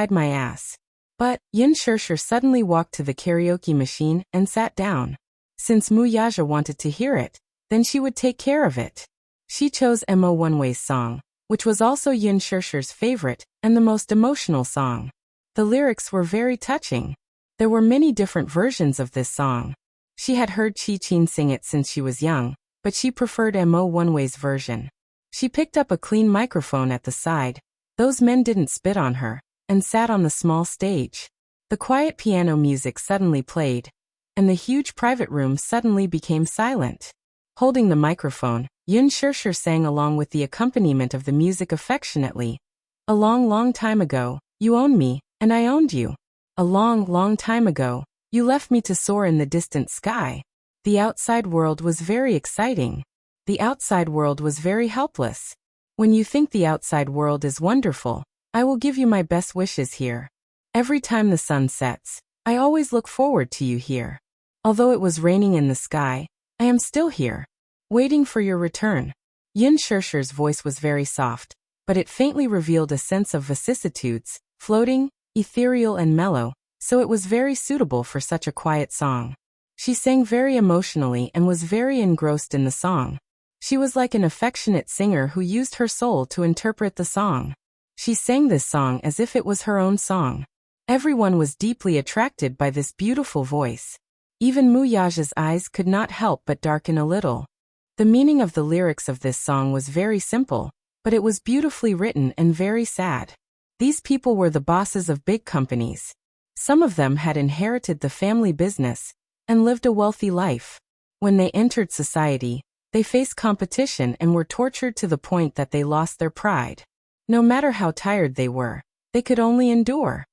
my ass. But, Yin Shirshir suddenly walked to the karaoke machine and sat down. Since Mu Yaja wanted to hear it, then she would take care of it. She chose Mo Oneway's song, which was also Yin Shirshir's favorite and the most emotional song. The lyrics were very touching. There were many different versions of this song. She had heard Chi Chin sing it since she was young, but she preferred Mo Oneway's version. She picked up a clean microphone at the side. Those men didn't spit on her, and sat on the small stage. The quiet piano music suddenly played, and the huge private room suddenly became silent. Holding the microphone, Yin Shirshir sang along with the accompaniment of the music affectionately. A long, long time ago, you owned me, and I owned you. A long, long time ago, you left me to soar in the distant sky. The outside world was very exciting. The outside world was very helpless. When you think the outside world is wonderful, I will give you my best wishes here. Every time the sun sets, I always look forward to you here. Although it was raining in the sky, I am still here, waiting for your return. Yin Shirshir's voice was very soft, but it faintly revealed a sense of vicissitudes, floating, ethereal and mellow, so it was very suitable for such a quiet song. She sang very emotionally and was very engrossed in the song. She was like an affectionate singer who used her soul to interpret the song. She sang this song as if it was her own song. Everyone was deeply attracted by this beautiful voice. Even Mu Yaja's eyes could not help but darken a little. The meaning of the lyrics of this song was very simple, but it was beautifully written and very sad. These people were the bosses of big companies. Some of them had inherited the family business and lived a wealthy life. When they entered society, they faced competition and were tortured to the point that they lost their pride. No matter how tired they were, they could only endure.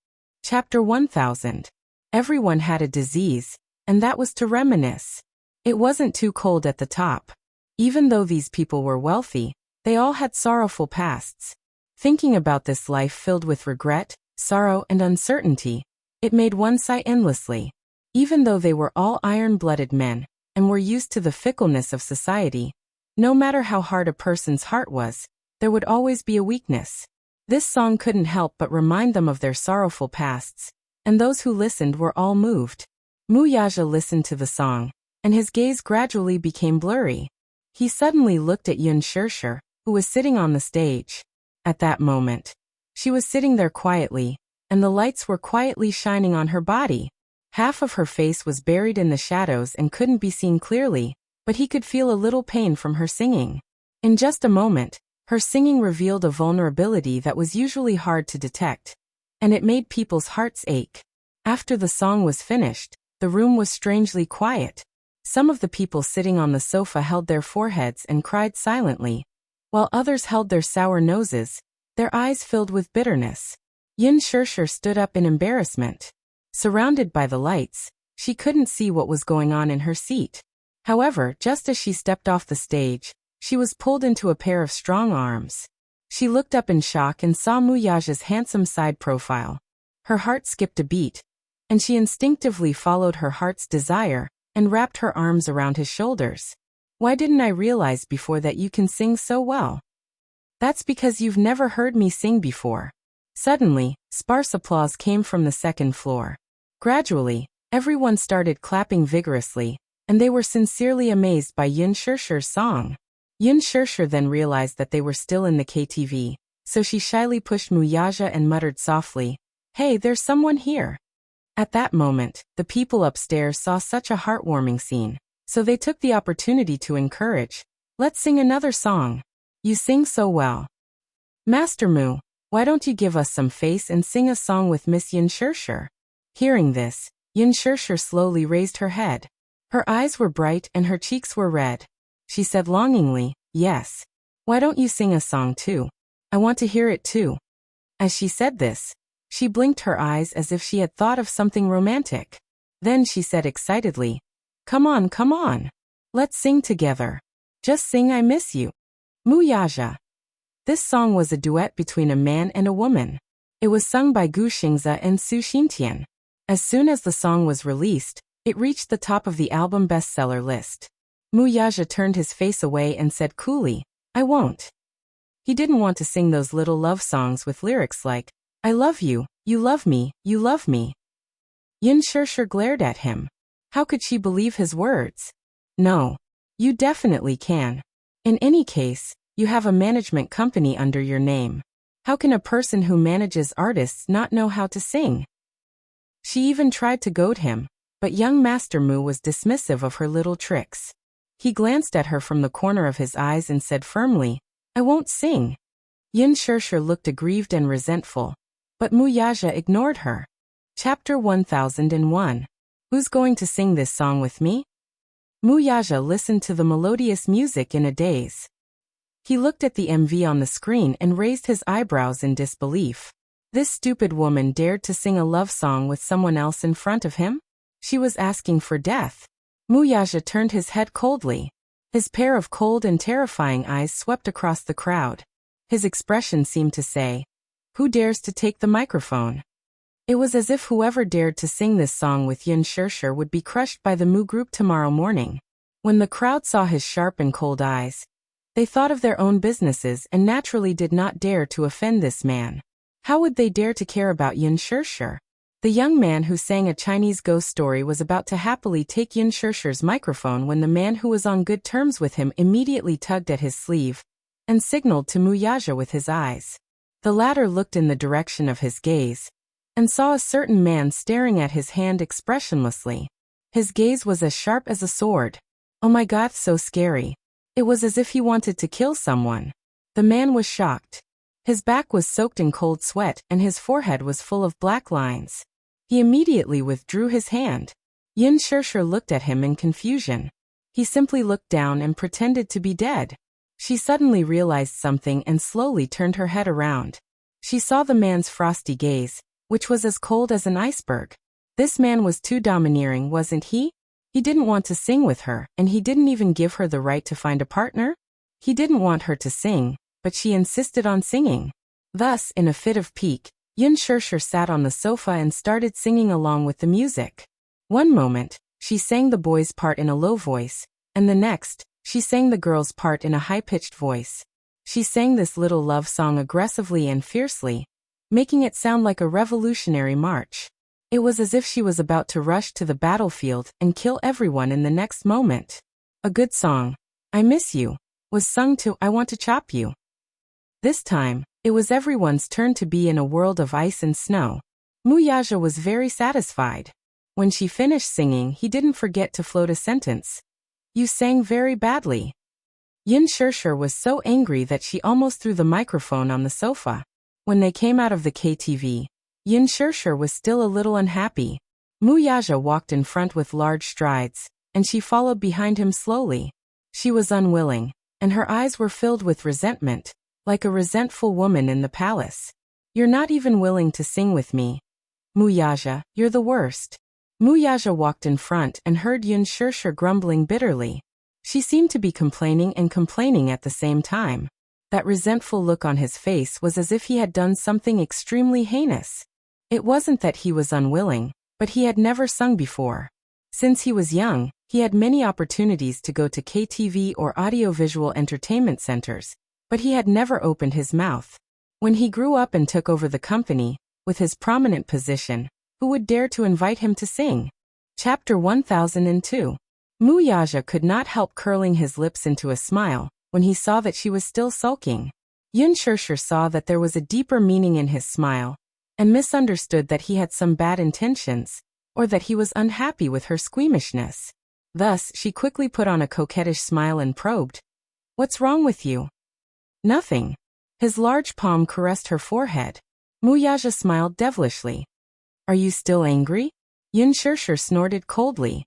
Chapter 1000. Everyone had a disease, and that was to reminisce. It wasn't too cold at the top. Even though these people were wealthy, they all had sorrowful pasts. Thinking about this life filled with regret, sorrow, and uncertainty, it made one sigh endlessly. Even though they were all iron-blooded men, and were used to the fickleness of society, no matter how hard a person's heart was, there would always be a weakness. This song couldn't help but remind them of their sorrowful pasts, and those who listened were all moved. Mu Yaja listened to the song, and his gaze gradually became blurry. He suddenly looked at Yin Shirshir, who was sitting on the stage. At that moment, she was sitting there quietly, and the lights were quietly shining on her body. Half of her face was buried in the shadows and couldn't be seen clearly, but he could feel a little pain from her singing. In just a moment, her singing revealed a vulnerability that was usually hard to detect, and it made people's hearts ache. After the song was finished, the room was strangely quiet. Some of the people sitting on the sofa held their foreheads and cried silently, while others held their sour noses, their eyes filled with bitterness. Yin Shirshir stood up in embarrassment. Surrounded by the lights, she couldn't see what was going on in her seat. However, just as she stepped off the stage, she was pulled into a pair of strong arms. She looked up in shock and saw Mu Yaja's handsome side profile. Her heart skipped a beat, and she instinctively followed her heart's desire and wrapped her arms around his shoulders. Why didn't I realize before that you can sing so well? That's because you've never heard me sing before. Suddenly, sparse applause came from the second floor. Gradually, everyone started clapping vigorously, and they were sincerely amazed by Yin Shirshir's song. Yin Shirshir then realized that they were still in the KTV, so she shyly pushed Mu Yaja and muttered softly, "Hey, there's someone here." At that moment, the people upstairs saw such a heartwarming scene, so they took the opportunity to encourage, "Let's sing another song. You sing so well. Master Mu, why don't you give us some face and sing a song with Miss Yin Shirshir? Hearing this, Yin Shirshir slowly raised her head. Her eyes were bright and her cheeks were red. She said longingly, yes. Why don't you sing a song too? I want to hear it too. As she said this, she blinked her eyes as if she had thought of something romantic. Then she said excitedly, come on, come on. Let's sing together. Just sing I miss you. Mu Yaja. This song was a duet between a man and a woman. It was sung by Gu Xingze and Su Xintian. As soon as the song was released, it reached the top of the album bestseller list. Mu Yaja turned his face away and said coolly, I won't. He didn't want to sing those little love songs with lyrics like, I love you love me, you love me. Yin Shirshir glared at him. How could she believe his words? No. You definitely can. In any case, you have a management company under your name. How can a person who manages artists not know how to sing? She even tried to goad him, but young Master Mu was dismissive of her little tricks. He glanced at her from the corner of his eyes and said firmly, I won't sing. Yin Shirshir looked aggrieved and resentful, but Mu Yaja ignored her. Chapter 1001. Who's going to sing this song with me? Mu Yaja listened to the melodious music in a daze. He looked at the MV on the screen and raised his eyebrows in disbelief. This stupid woman dared to sing a love song with someone else in front of him? She was asking for death. Mu Yaja turned his head coldly. His pair of cold and terrifying eyes swept across the crowd. His expression seemed to say, who dares to take the microphone? It was as if whoever dared to sing this song with Yin Shirshir would be crushed by the Mu group tomorrow morning. When the crowd saw his sharp and cold eyes, they thought of their own businesses and naturally did not dare to offend this man. How would they dare to care about Yin Shirshir? The young man who sang a Chinese ghost story was about to happily take Yin Shirshir's microphone when the man who was on good terms with him immediately tugged at his sleeve and signaled to Mu Yaja with his eyes. The latter looked in the direction of his gaze and saw a certain man staring at his hand expressionlessly. His gaze was as sharp as a sword. Oh my God, so scary. It was as if he wanted to kill someone. The man was shocked. His back was soaked in cold sweat and his forehead was full of black lines. He immediately withdrew his hand. Yin Shirshir looked at him in confusion. He simply looked down and pretended to be dead. She suddenly realized something and slowly turned her head around. She saw the man's frosty gaze, which was as cold as an iceberg. This man was too domineering, wasn't he? He didn't want to sing with her, and he didn't even give her the right to find a partner? He didn't want her to sing, but she insisted on singing. Thus, in a fit of pique, Yin Shirshir sat on the sofa and started singing along with the music. One moment, she sang the boy's part in a low voice, and the next, she sang the girl's part in a high-pitched voice. She sang this little love song aggressively and fiercely, making it sound like a revolutionary march. It was as if she was about to rush to the battlefield and kill everyone in the next moment. A good song, I Miss You, was sung to I Want to Chop You. This time, it was everyone's turn to be in a world of ice and snow. Mu Yaja was very satisfied. When she finished singing, he didn't forget to float a sentence. You sang very badly. Yin Shirshir was so angry that she almost threw the microphone on the sofa. When they came out of the KTV, Yin Shirshir was still a little unhappy. Mu Yaja walked in front with large strides, and she followed behind him slowly. She was unwilling, and her eyes were filled with resentment, like a resentful woman in the palace. You're not even willing to sing with me. Mu Yaja, you're the worst. Mu Yaja walked in front and heard Yin Shirshir grumbling bitterly. She seemed to be complaining and complaining at the same time. That resentful look on his face was as if he had done something extremely heinous. It wasn't that he was unwilling, but he had never sung before. Since he was young, he had many opportunities to go to KTV or audiovisual entertainment centers, but he had never opened his mouth. When he grew up and took over the company, with his prominent position, who would dare to invite him to sing? Chapter 1002. Mu Yaja could not help curling his lips into a smile when he saw that she was still sulking. Yin Shirshir saw that there was a deeper meaning in his smile, and misunderstood that he had some bad intentions, or that he was unhappy with her squeamishness. Thus, she quickly put on a coquettish smile and probed, "What's wrong with you?" "Nothing. His large palm caressed her forehead. Muyaja smiled devilishly. Are you still angry? Yun Shirshir snorted coldly.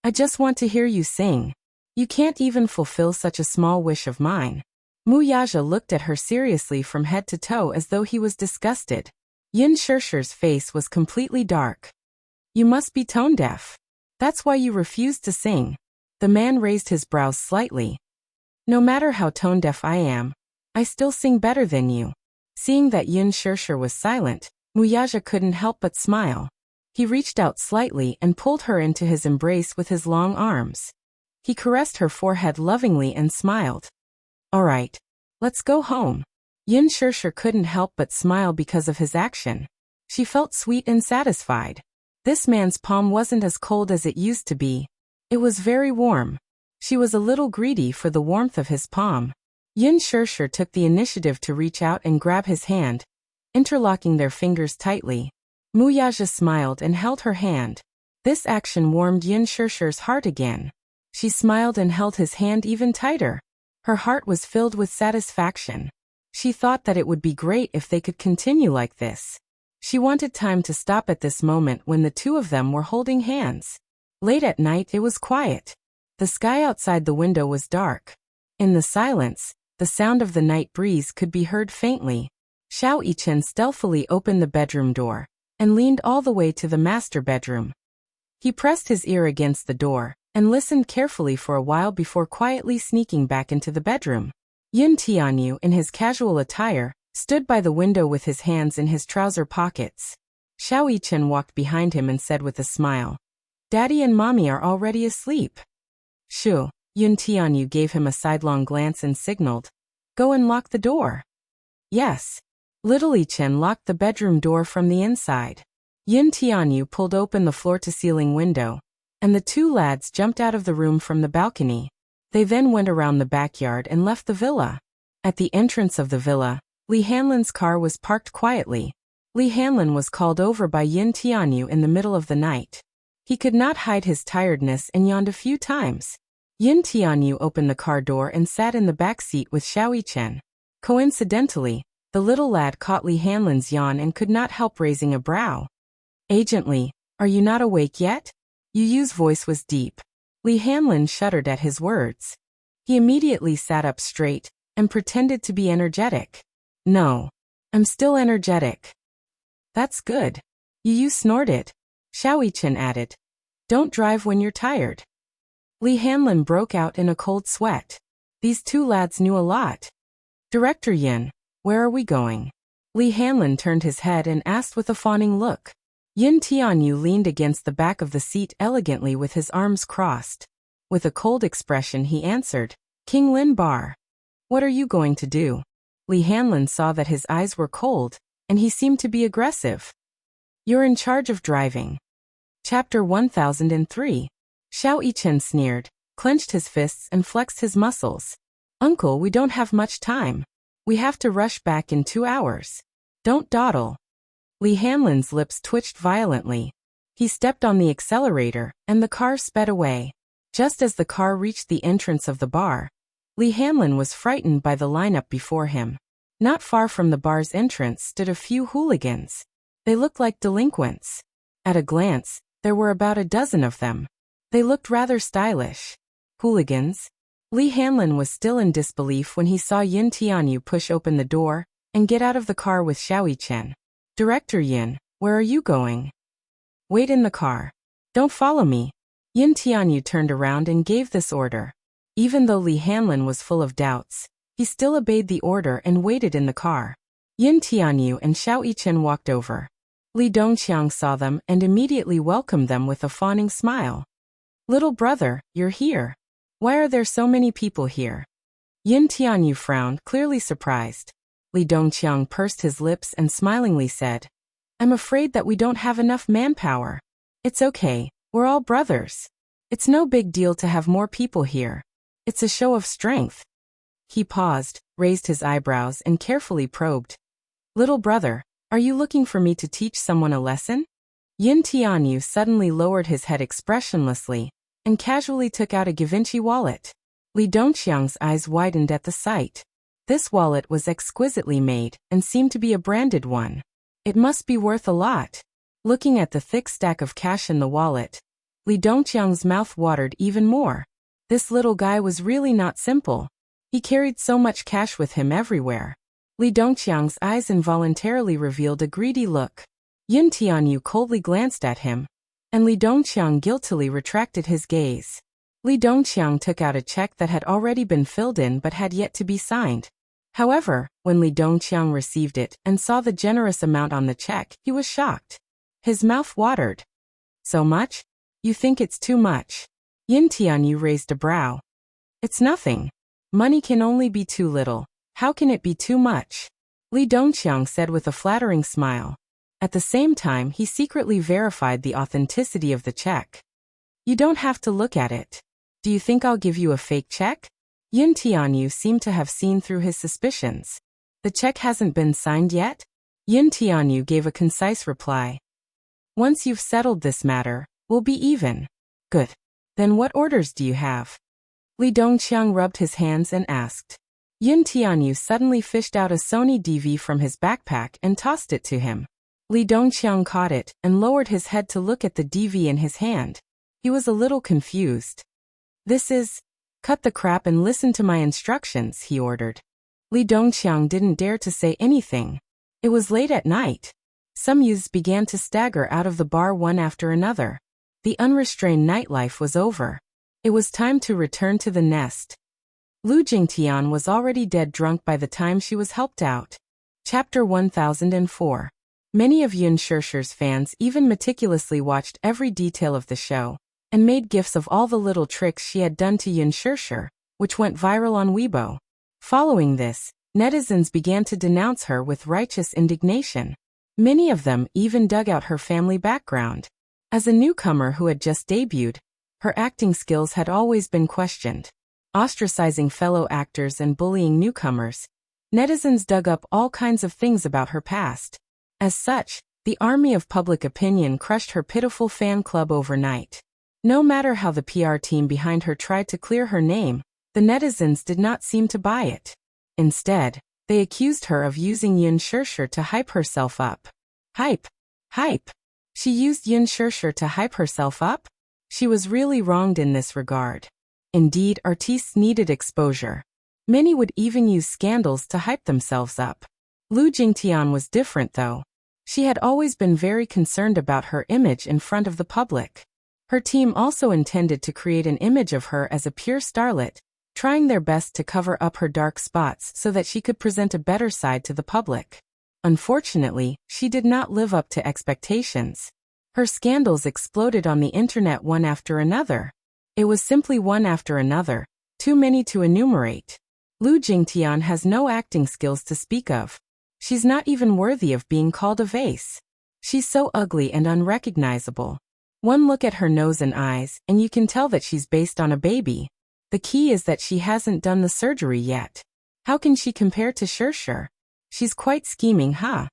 I just want to hear you sing. You can't even fulfill such a small wish of mine. Muyaja looked at her seriously from head to toe as though he was disgusted. Yun Shirshir's face was completely dark. You must be tone deaf. That's why you refuse to sing. The man raised his brows slightly. No matter how tone deaf I am, I still sing better than you. Seeing that Yun Shirshir was silent, Muyaja couldn't help but smile. He reached out slightly and pulled her into his embrace with his long arms. He caressed her forehead lovingly and smiled. All right, let's go home. Yun Shirshir couldn't help but smile because of his action. She felt sweet and satisfied. This man's palm wasn't as cold as it used to be. It was very warm. She was a little greedy for the warmth of his palm. Yun Shirshir took the initiative to reach out and grab his hand, interlocking their fingers tightly. Muyaja smiled and held her hand. This action warmed Yun Shirshir's heart again. She smiled and held his hand even tighter. Her heart was filled with satisfaction. She thought that it would be great if they could continue like this. She wanted time to stop at this moment when the two of them were holding hands. Late at night it was quiet. The sky outside the window was dark. In the silence, the sound of the night breeze could be heard faintly. Xiao Yichen stealthily opened the bedroom door and leaned all the way to the master bedroom. He pressed his ear against the door and listened carefully for a while before quietly sneaking back into the bedroom. Yun Tianyu, in his casual attire, stood by the window with his hands in his trouser pockets. Xiao Yichen walked behind him and said with a smile, Daddy and Mommy are already asleep. Shoo. Yun Tianyu gave him a sidelong glance and signaled, Go and lock the door. Yes. Little Yichen locked the bedroom door from the inside. Yun Tianyu pulled open the floor-to-ceiling window, and the two lads jumped out of the room from the balcony. They then went around the backyard and left the villa. At the entrance of the villa, Li Hanlin's car was parked quietly. Li Hanlin was called over by Yun Tianyu in the middle of the night. He could not hide his tiredness and yawned a few times. Yun Tianyu opened the car door and sat in the back seat with Xiao Yichen. Coincidentally, the little lad caught Li Hanlin's yawn and could not help raising a brow. Agent Li, are you not awake yet? Yu Yu's voice was deep. Li Hanlin shuddered at his words. He immediately sat up straight and pretended to be energetic. No. I'm still energetic. That's good. Yu Yu snorted. Xiao Yichen added. Don't drive when you're tired. Li Hanlin broke out in a cold sweat. These two lads knew a lot. Director Yin, where are we going? Li Hanlin turned his head and asked with a fawning look. Yun Tianyu leaned against the back of the seat elegantly with his arms crossed. With a cold expression he answered, King Lin Bar. What are you going to do? Li Hanlin saw that his eyes were cold, and he seemed to be aggressive. You're in charge of driving. Chapter 1003. Xiao Yichen sneered, clenched his fists and flexed his muscles. Uncle, we don't have much time. We have to rush back in 2 hours. Don't dawdle. Li Hanlin's lips twitched violently. He stepped on the accelerator, and the car sped away. Just as the car reached the entrance of the bar, Li Hanlin was frightened by the lineup before him. Not far from the bar's entrance stood a few hooligans. They looked like delinquents. At a glance, there were about a dozen of them. They looked rather stylish. Hooligans? Li Hanlin was still in disbelief when he saw Yun Tianyu push open the door and get out of the car with Xiao Yichen. Director Yin, where are you going? Wait in the car. Don't follow me. Yun Tianyu turned around and gave this order. Even though Li Hanlin was full of doubts, he still obeyed the order and waited in the car. Yun Tianyu and Xiao Yichen walked over. Li Dongqiang saw them and immediately welcomed them with a fawning smile. Little brother, you're here. Why are there so many people here? Yun Tianyu frowned, clearly surprised. Li Dongqiang pursed his lips and smilingly said, I'm afraid that we don't have enough manpower. It's okay, we're all brothers. It's no big deal to have more people here. It's a show of strength. He paused, raised his eyebrows and carefully probed. Little brother, are you looking for me to teach someone a lesson? Yun Tianyu suddenly lowered his head expressionlessly and casually took out a Givenchy wallet. Li Dongqiang's eyes widened at the sight. This wallet was exquisitely made and seemed to be a branded one. It must be worth a lot. Looking at the thick stack of cash in the wallet, Li Dongqiang's mouth watered even more. This little guy was really not simple. He carried so much cash with him everywhere. Li Dongqiang's eyes involuntarily revealed a greedy look. Yun Tianyu coldly glanced at him, and Li Dongqiang guiltily retracted his gaze. Li Dongqiang took out a check that had already been filled in but had yet to be signed. However, when Li Dongqiang received it and saw the generous amount on the check, he was shocked. His mouth watered. So much? You think it's too much? Yin Tianyu raised a brow. It's nothing. Money can only be too little. How can it be too much? Li Dongqiang said with a flattering smile. At the same time, he secretly verified the authenticity of the check. You don't have to look at it. Do you think I'll give you a fake check? Yun Tianyu seemed to have seen through his suspicions. The check hasn't been signed yet? Yun Tianyu gave a concise reply. Once you've settled this matter, we'll be even. Good. Then what orders do you have? Li Dongqiang rubbed his hands and asked. Yun Tianyu suddenly fished out a Sony DV from his backpack and tossed it to him. Li Dongqiang caught it and lowered his head to look at the DV in his hand. He was a little confused. This is... Cut the crap and listen to my instructions, he ordered. Li Dongqiang didn't dare to say anything. It was late at night. Some youths began to stagger out of the bar one after another. The unrestrained nightlife was over. It was time to return to the nest. Lu Jingtian was already dead drunk by the time she was helped out. Chapter 1004. Many of Yun Shirshir's fans even meticulously watched every detail of the show, and made gifs of all the little tricks she had done to Yun Shirshir, which went viral on Weibo. Following this, netizens began to denounce her with righteous indignation. Many of them even dug out her family background. As a newcomer who had just debuted, her acting skills had always been questioned. Ostracizing fellow actors and bullying newcomers, netizens dug up all kinds of things about her past. As such, the army of public opinion crushed her pitiful fan club overnight. No matter how the PR team behind her tried to clear her name, the netizens did not seem to buy it. Instead, they accused her of using Yun Shirshir to hype herself up. Hype. Hype. She used Yun Shirshir to hype herself up? She was really wronged in this regard. Indeed, artistes needed exposure. Many would even use scandals to hype themselves up. Lu Jingtian was different though. She had always been very concerned about her image in front of the public. Her team also intended to create an image of her as a pure starlet, trying their best to cover up her dark spots so that she could present a better side to the public. Unfortunately, she did not live up to expectations. Her scandals exploded on the internet one after another. It was simply one after another, too many to enumerate. Lu Jingtian has no acting skills to speak of. She's not even worthy of being called a vase. She's so ugly and unrecognizable. One look at her nose and eyes, and you can tell that she's based on a baby. The key is that she hasn't done the surgery yet. How can she compare to Shirshir? She's quite scheming, huh?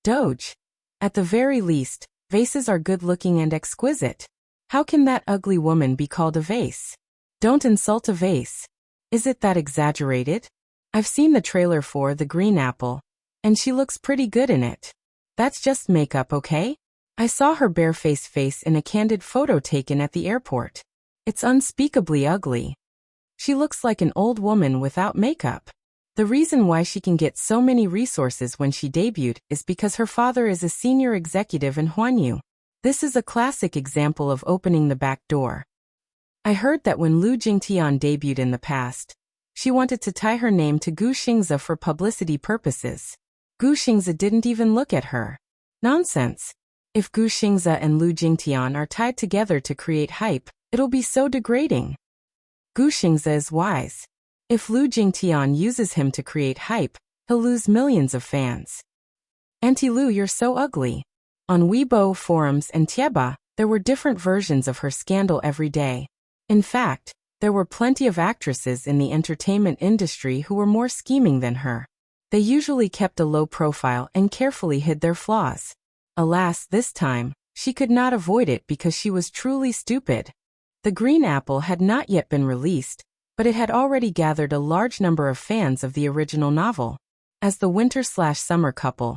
Doge. At the very least, vases are good-looking and exquisite. How can that ugly woman be called a vase? Don't insult a vase. Is it that exaggerated? I've seen the trailer for The Green Apple, and she looks pretty good in it. That's just makeup, okay? I saw her barefaced face in a candid photo taken at the airport. It's unspeakably ugly. She looks like an old woman without makeup. The reason why she can get so many resources when she debuted is because her father is a senior executive in Huanyu. This is a classic example of opening the back door. I heard that when Lu Jingtian debuted in the past, she wanted to tie her name to Gu Xingzi for publicity purposes. Gu Xingzi didn't even look at her. Nonsense. If Gu Xingzi and Lu Jingtian are tied together to create hype, it'll be so degrading. Gu Xingzi is wise. If Lu Jingtian uses him to create hype, he'll lose millions of fans. Auntie Lu, you're so ugly. On Weibo forums and Tieba, there were different versions of her scandal every day. In fact, there were plenty of actresses in the entertainment industry who were more scheming than her. They usually kept a low profile and carefully hid their flaws. Alas, this time, she could not avoid it because she was truly stupid. The Green Apple had not yet been released, but it had already gathered a large number of fans of the original novel. As the winter/summer couple,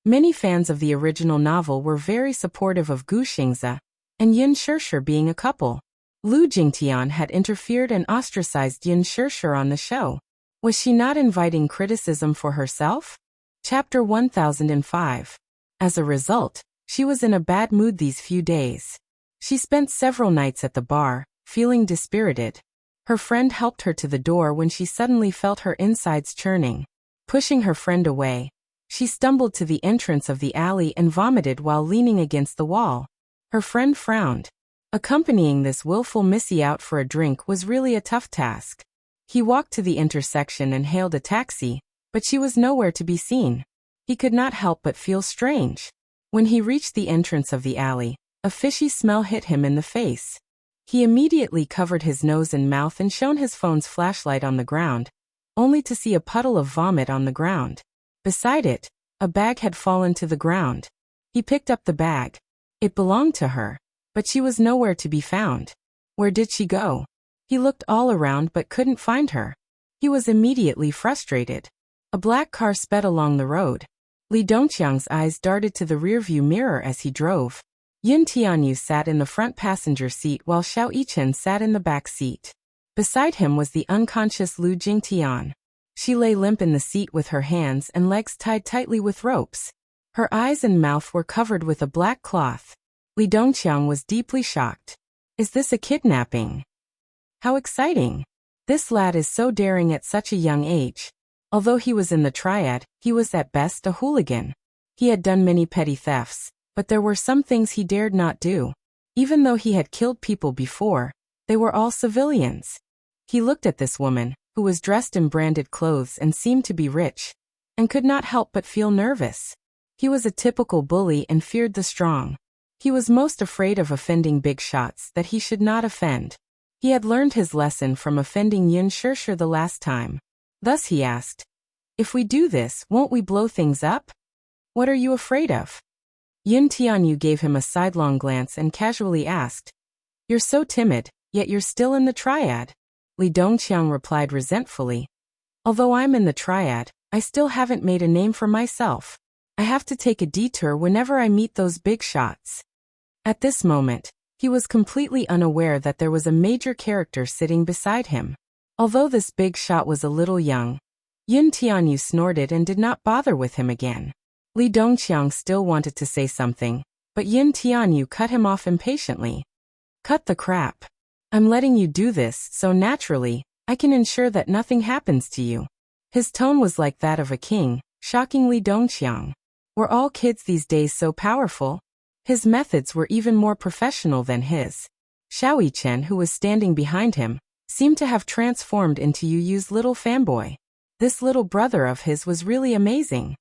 many fans of the original novel were very supportive of Gu Xingzi and Yin Shishir being a couple. Lu Jingtian had interfered and ostracized Yin Shishir on the show. Was she not inviting criticism for herself? Chapter 1005. As a result, she was in a bad mood these few days. She spent several nights at the bar, feeling dispirited. Her friend helped her to the door when she suddenly felt her insides churning. Pushing her friend away, she stumbled to the entrance of the alley and vomited while leaning against the wall. Her friend frowned. Accompanying this willful missy out for a drink was really a tough task. He walked to the intersection and hailed a taxi, but she was nowhere to be seen. He could not help but feel strange. When he reached the entrance of the alley, a fishy smell hit him in the face. He immediately covered his nose and mouth and shone his phone's flashlight on the ground, only to see a puddle of vomit on the ground. Beside it, a bag had fallen to the ground. He picked up the bag. It belonged to her, but she was nowhere to be found. Where did she go? He looked all around but couldn't find her. He was immediately frustrated. A black car sped along the road. Li Dongqiang's eyes darted to the rearview mirror as he drove. Yin Tianyu sat in the front passenger seat while Xiao Yichen sat in the back seat. Beside him was the unconscious Lu Jingtian. She lay limp in the seat with her hands and legs tied tightly with ropes. Her eyes and mouth were covered with a black cloth. Li Dongqiang was deeply shocked. Is this a kidnapping? How exciting! This lad is so daring at such a young age. Although he was in the triad, he was at best a hooligan. He had done many petty thefts, but there were some things he dared not do. Even though he had killed people before, they were all civilians. He looked at this woman, who was dressed in branded clothes and seemed to be rich, and could not help but feel nervous. He was a typical bully and feared the strong. He was most afraid of offending big shots that he should not offend. He had learned his lesson from offending Yin Shishir the last time. Thus he asked, "If we do this, won't we blow things up? What are you afraid of?" Yin Tianyu gave him a sidelong glance and casually asked, "You're so timid, yet you're still in the triad." Li Dongqiang replied resentfully, "Although I'm in the triad, I still haven't made a name for myself. I have to take a detour whenever I meet those big shots." At this moment, he was completely unaware that there was a major character sitting beside him. Although this big shot was a little young, Yin Tianyu snorted and did not bother with him again. Li Dongqiang still wanted to say something, but Yin Tianyu cut him off impatiently. "Cut the crap. I'm letting you do this so naturally, I can ensure that nothing happens to you." His tone was like that of a king, shocking Li Dongqiang. Were all kids these days so powerful? His methods were even more professional than his. Xiao Yichen, who was standing behind him, seemed to have transformed into Yu Yu's little fanboy. This little brother of his was really amazing.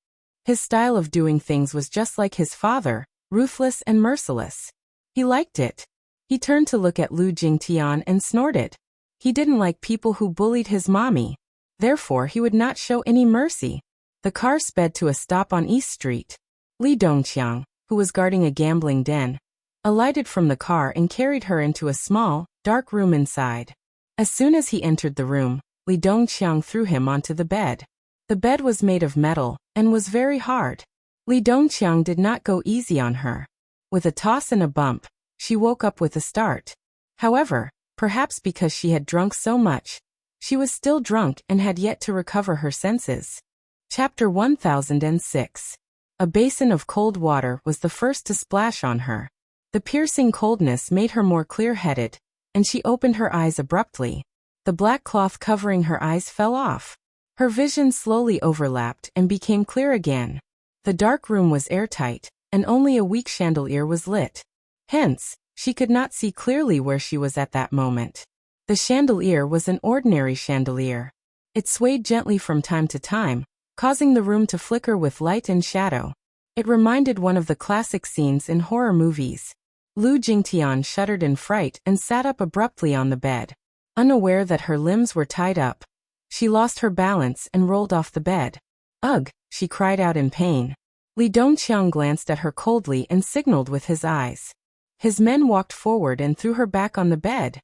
His style of doing things was just like his father, ruthless and merciless. He liked it. He turned to look at Lu Jingtian and snorted. He didn't like people who bullied his mommy. Therefore he would not show any mercy. The car sped to a stop on East Street. Li Dongqiang, who was guarding a gambling den, alighted from the car and carried her into a small, dark room inside. As soon as he entered the room, Li Dongqiang threw him onto the bed. The bed was made of metal, and was very hard. Li Dongqiang did not go easy on her. With a toss and a bump, she woke up with a start. However, perhaps because she had drunk so much, she was still drunk and had yet to recover her senses. Chapter 1006. A basin of cold water was the first to splash on her. The piercing coldness made her more clear-headed, and she opened her eyes abruptly. The black cloth covering her eyes fell off. Her vision slowly overlapped and became clear again. The dark room was airtight, and only a weak chandelier was lit. Hence, she could not see clearly where she was at that moment. The chandelier was an ordinary chandelier. It swayed gently from time to time, causing the room to flicker with light and shadow. It reminded one of the classic scenes in horror movies. Lu Jingtian shuddered in fright and sat up abruptly on the bed. Unaware that her limbs were tied up, she lost her balance and rolled off the bed. "Ugh!" she cried out in pain. Li Dongqiang glanced at her coldly and signaled with his eyes. His men walked forward and threw her back on the bed.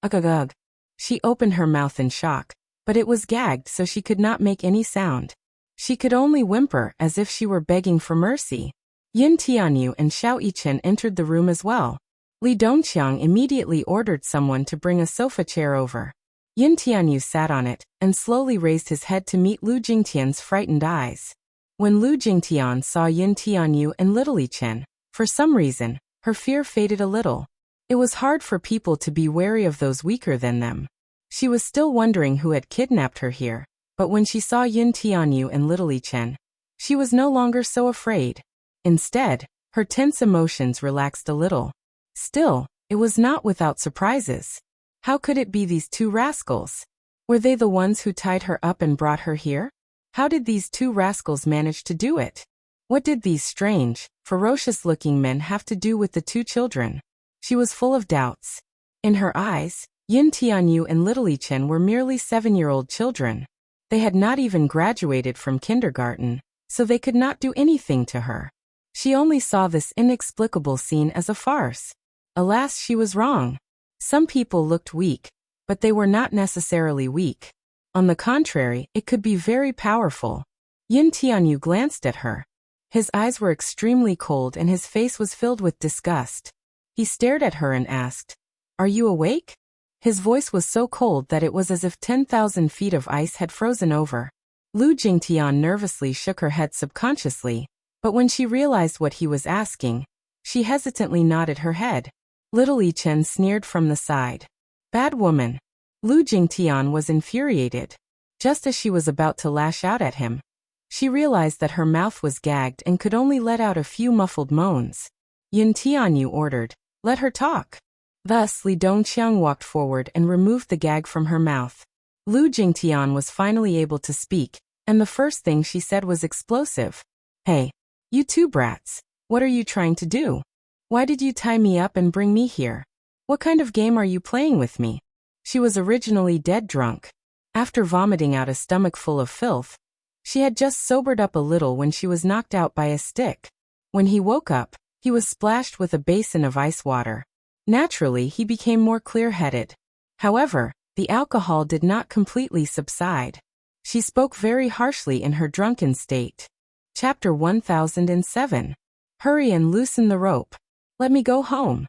"Ugh ugh ugh." She opened her mouth in shock, but it was gagged so she could not make any sound. She could only whimper as if she were begging for mercy. Yin Tianyu and Xiao Yichen entered the room as well. Li Dongqiang immediately ordered someone to bring a sofa chair over. Yin Tianyu sat on it and slowly raised his head to meet Lu Jingtian's frightened eyes. When Lu Jingtian saw Yin Tianyu and little Yichen, for some reason, her fear faded a little. It was hard for people to be wary of those weaker than them. She was still wondering who had kidnapped her here, but when she saw Yin Tianyu and little Yichen, she was no longer so afraid. Instead, her tense emotions relaxed a little. Still, it was not without surprises. How could it be these two rascals? Were they the ones who tied her up and brought her here? How did these two rascals manage to do it? What did these strange, ferocious-looking men have to do with the two children? She was full of doubts. In her eyes, Yin Tianyu and little Yichen were merely 7-year-old children. They had not even graduated from kindergarten, so they could not do anything to her. She only saw this inexplicable scene as a farce. Alas, she was wrong. Some people looked weak, but they were not necessarily weak. On the contrary, it could be very powerful. Yin Tianyu glanced at her. His eyes were extremely cold and his face was filled with disgust. He stared at her and asked, "Are you awake?" His voice was so cold that it was as if 10,000 feet of ice had frozen over. Lu Jingtian nervously shook her head subconsciously, but when she realized what he was asking, she hesitantly nodded her head. Little Yichen sneered from the side. "Bad woman." Lu Jingtian was infuriated. Just as she was about to lash out at him, she realized that her mouth was gagged and could only let out a few muffled moans. Yin Tianyu ordered, "Let her talk." Thus Li Dongqiang walked forward and removed the gag from her mouth. Lu Jingtian was finally able to speak, and the first thing she said was explosive. "Hey, you two brats, what are you trying to do? Why did you tie me up and bring me here? What kind of game are you playing with me?" She was originally dead drunk. After vomiting out a stomach full of filth, she had just sobered up a little when she was knocked out by a stick. When he woke up, he was splashed with a basin of ice water. Naturally, he became more clear-headed. However, the alcohol did not completely subside. She spoke very harshly in her drunken state. Chapter 1007. Hurry and loosen the rope. Let me go home,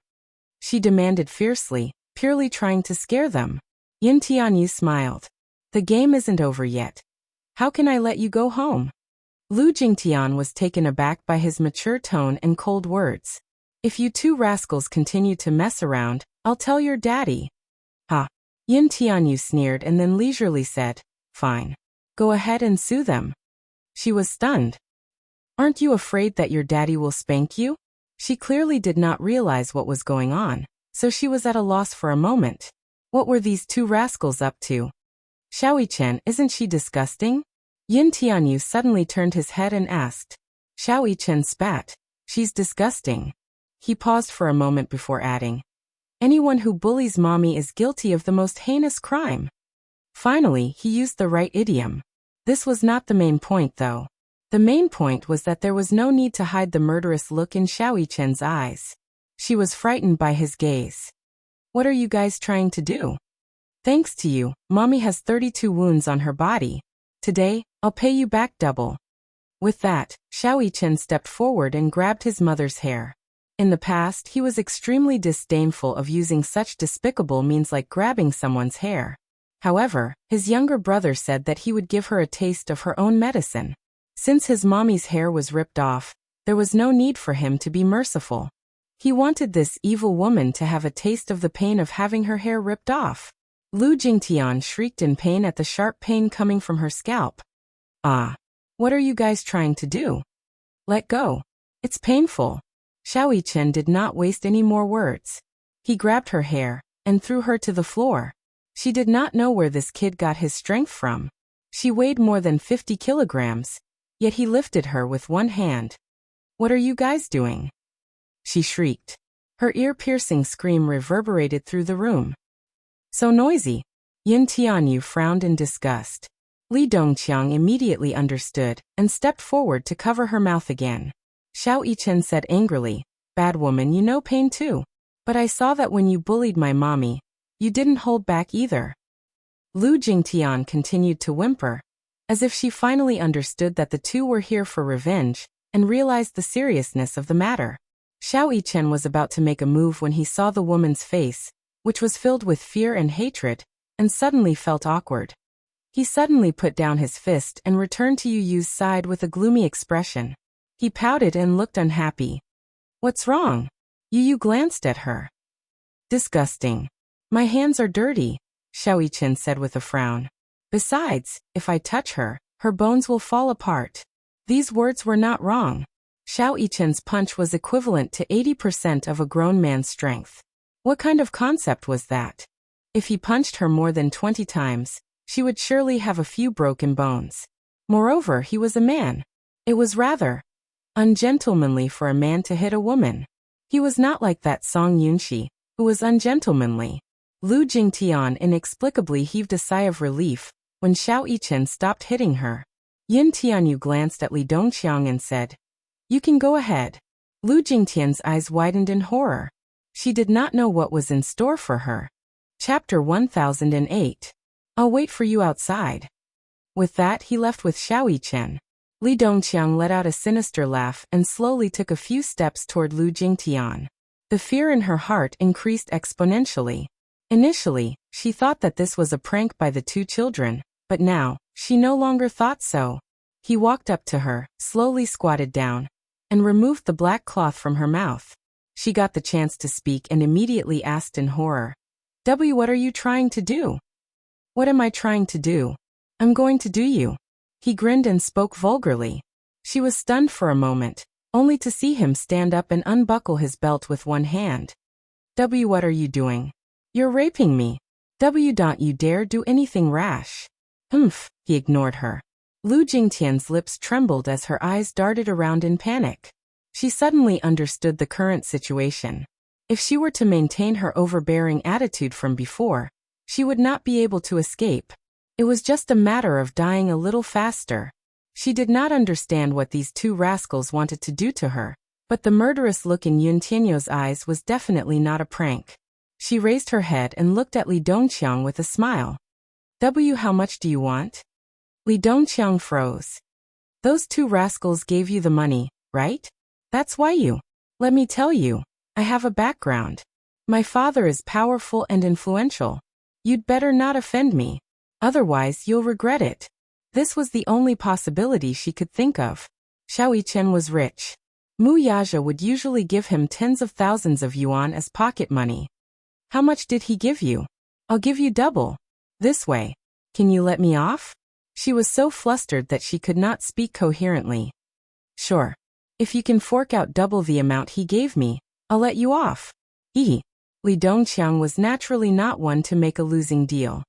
she demanded fiercely, purely trying to scare them. Yin Tianyu smiled. The game isn't over yet. How can I let you go home? Lu Jingtian was taken aback by his mature tone and cold words. If you two rascals continue to mess around, I'll tell your daddy. Ha! Yin Tianyu sneered and then leisurely said, "Fine. Go ahead and sue them." She was stunned. "Aren't you afraid that your daddy will spank you?" She clearly did not realize what was going on, so she was at a loss for a moment. What were these two rascals up to? "Xiao Yichen, isn't she disgusting?" Yin Tianyu suddenly turned his head and asked. Xiao Yichen spat. "She's disgusting." He paused for a moment before adding, "Anyone who bullies mommy is guilty of the most heinous crime." Finally, he used the right idiom. This was not the main point, though. The main point was that there was no need to hide the murderous look in Xiao Yichen's eyes. She was frightened by his gaze. "What are you guys trying to do? Thanks to you, mommy has 32 wounds on her body. Today, I'll pay you back double." With that, Xiao Yichen stepped forward and grabbed his mother's hair. In the past, he was extremely disdainful of using such despicable means like grabbing someone's hair. However, his younger brother said that he would give her a taste of her own medicine. Since his mommy's hair was ripped off, there was no need for him to be merciful. He wanted this evil woman to have a taste of the pain of having her hair ripped off. Lu Jingtian shrieked in pain at the sharp pain coming from her scalp. "Ah! What are you guys trying to do? Let go. It's painful." Xiao Yichen did not waste any more words. He grabbed her hair and threw her to the floor. She did not know where this kid got his strength from. She weighed more than 50 kilograms, yet he lifted her with one hand. "What are you guys doing?" she shrieked. Her ear-piercing scream reverberated through the room. "So noisy." Yin Tianyu frowned in disgust. Li Dongqiang immediately understood and stepped forward to cover her mouth again. Xiao Yichen said angrily, "Bad woman, you know pain too. But I saw that when you bullied my mommy, you didn't hold back either." Lu Jingtian continued to whimper, as if she finally understood that the two were here for revenge, and realized the seriousness of the matter. Xiao Yichen was about to make a move when he saw the woman's face, which was filled with fear and hatred, and suddenly felt awkward. He suddenly put down his fist and returned to Yu Yu's side with a gloomy expression. He pouted and looked unhappy. "What's wrong?" Yu Yu glanced at her. "Disgusting. My hands are dirty," Xiao Yichen said with a frown. "Besides, if I touch her, her bones will fall apart." These words were not wrong. Xiao Yichen's punch was equivalent to 80% of a grown man's strength. What kind of concept was that? If he punched her more than 20 times, she would surely have a few broken bones. Moreover, he was a man. It was rather ungentlemanly for a man to hit a woman. He was not like that Song Yunxi, who was ungentlemanly. Lu Jingtian inexplicably heaved a sigh of relief when Xiao Yichen stopped hitting her. Yin Tianyu glanced at Li Dongqiang and said, "You can go ahead." Lu Jingtian's eyes widened in horror. She did not know what was in store for her. Chapter 1008. "I'll wait for you outside." With that, he left with Xiao Yichen. Li Dongqiang let out a sinister laugh and slowly took a few steps toward Lu Jingtian. The fear in her heart increased exponentially. Initially, she thought that this was a prank by the two children, but now, she no longer thought so. He walked up to her, slowly squatted down, and removed the black cloth from her mouth. She got the chance to speak and immediately asked in horror, What are you trying to do?" "What am I trying to do? I'm going to do you." He grinned and spoke vulgarly. She was stunned for a moment, only to see him stand up and unbuckle his belt with one hand. What are you doing?" "You're raping me. Don't you dare do anything rash." "Humph," he ignored her. Lu Jingtian's lips trembled as her eyes darted around in panic. She suddenly understood the current situation. If she were to maintain her overbearing attitude from before, she would not be able to escape. It was just a matter of dying a little faster. She did not understand what these two rascals wanted to do to her, but the murderous look in Yun Tianyu's eyes was definitely not a prank. She raised her head and looked at Li Dongqiang with a smile. How much do you want?" Li Dongqiang froze. "Those two rascals gave you the money, right? That's why you. Let me tell you, I have a background. My father is powerful and influential. You'd better not offend me. Otherwise, you'll regret it." This was the only possibility she could think of. Xiao Yichen was rich. Mu Yaja would usually give him tens of thousands of yuan as pocket money. "How much did he give you?" "I'll give you double. This way. Can you let me off?" She was so flustered that she could not speak coherently. "Sure. If you can fork out double the amount he gave me, I'll let you off." Li Dongqiang was naturally not one to make a losing deal.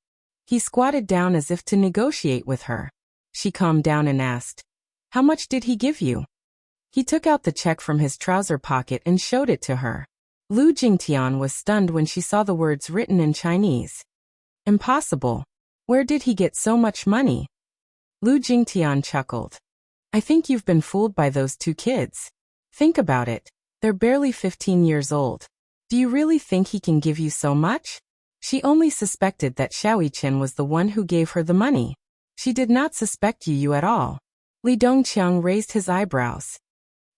He squatted down as if to negotiate with her. She calmed down and asked, "How much did he give you?" He took out the check from his trouser pocket and showed it to her. Lu Jingtian was stunned when she saw the words written in Chinese. "Impossible. Where did he get so much money?" Lu Jingtian chuckled. "I think you've been fooled by those two kids. Think about it. They're barely 15 years old. Do you really think he can give you so much?" She only suspected that Xiao Yichen was the one who gave her the money. She did not suspect Yu Yu at all. Li Dongqiang raised his eyebrows.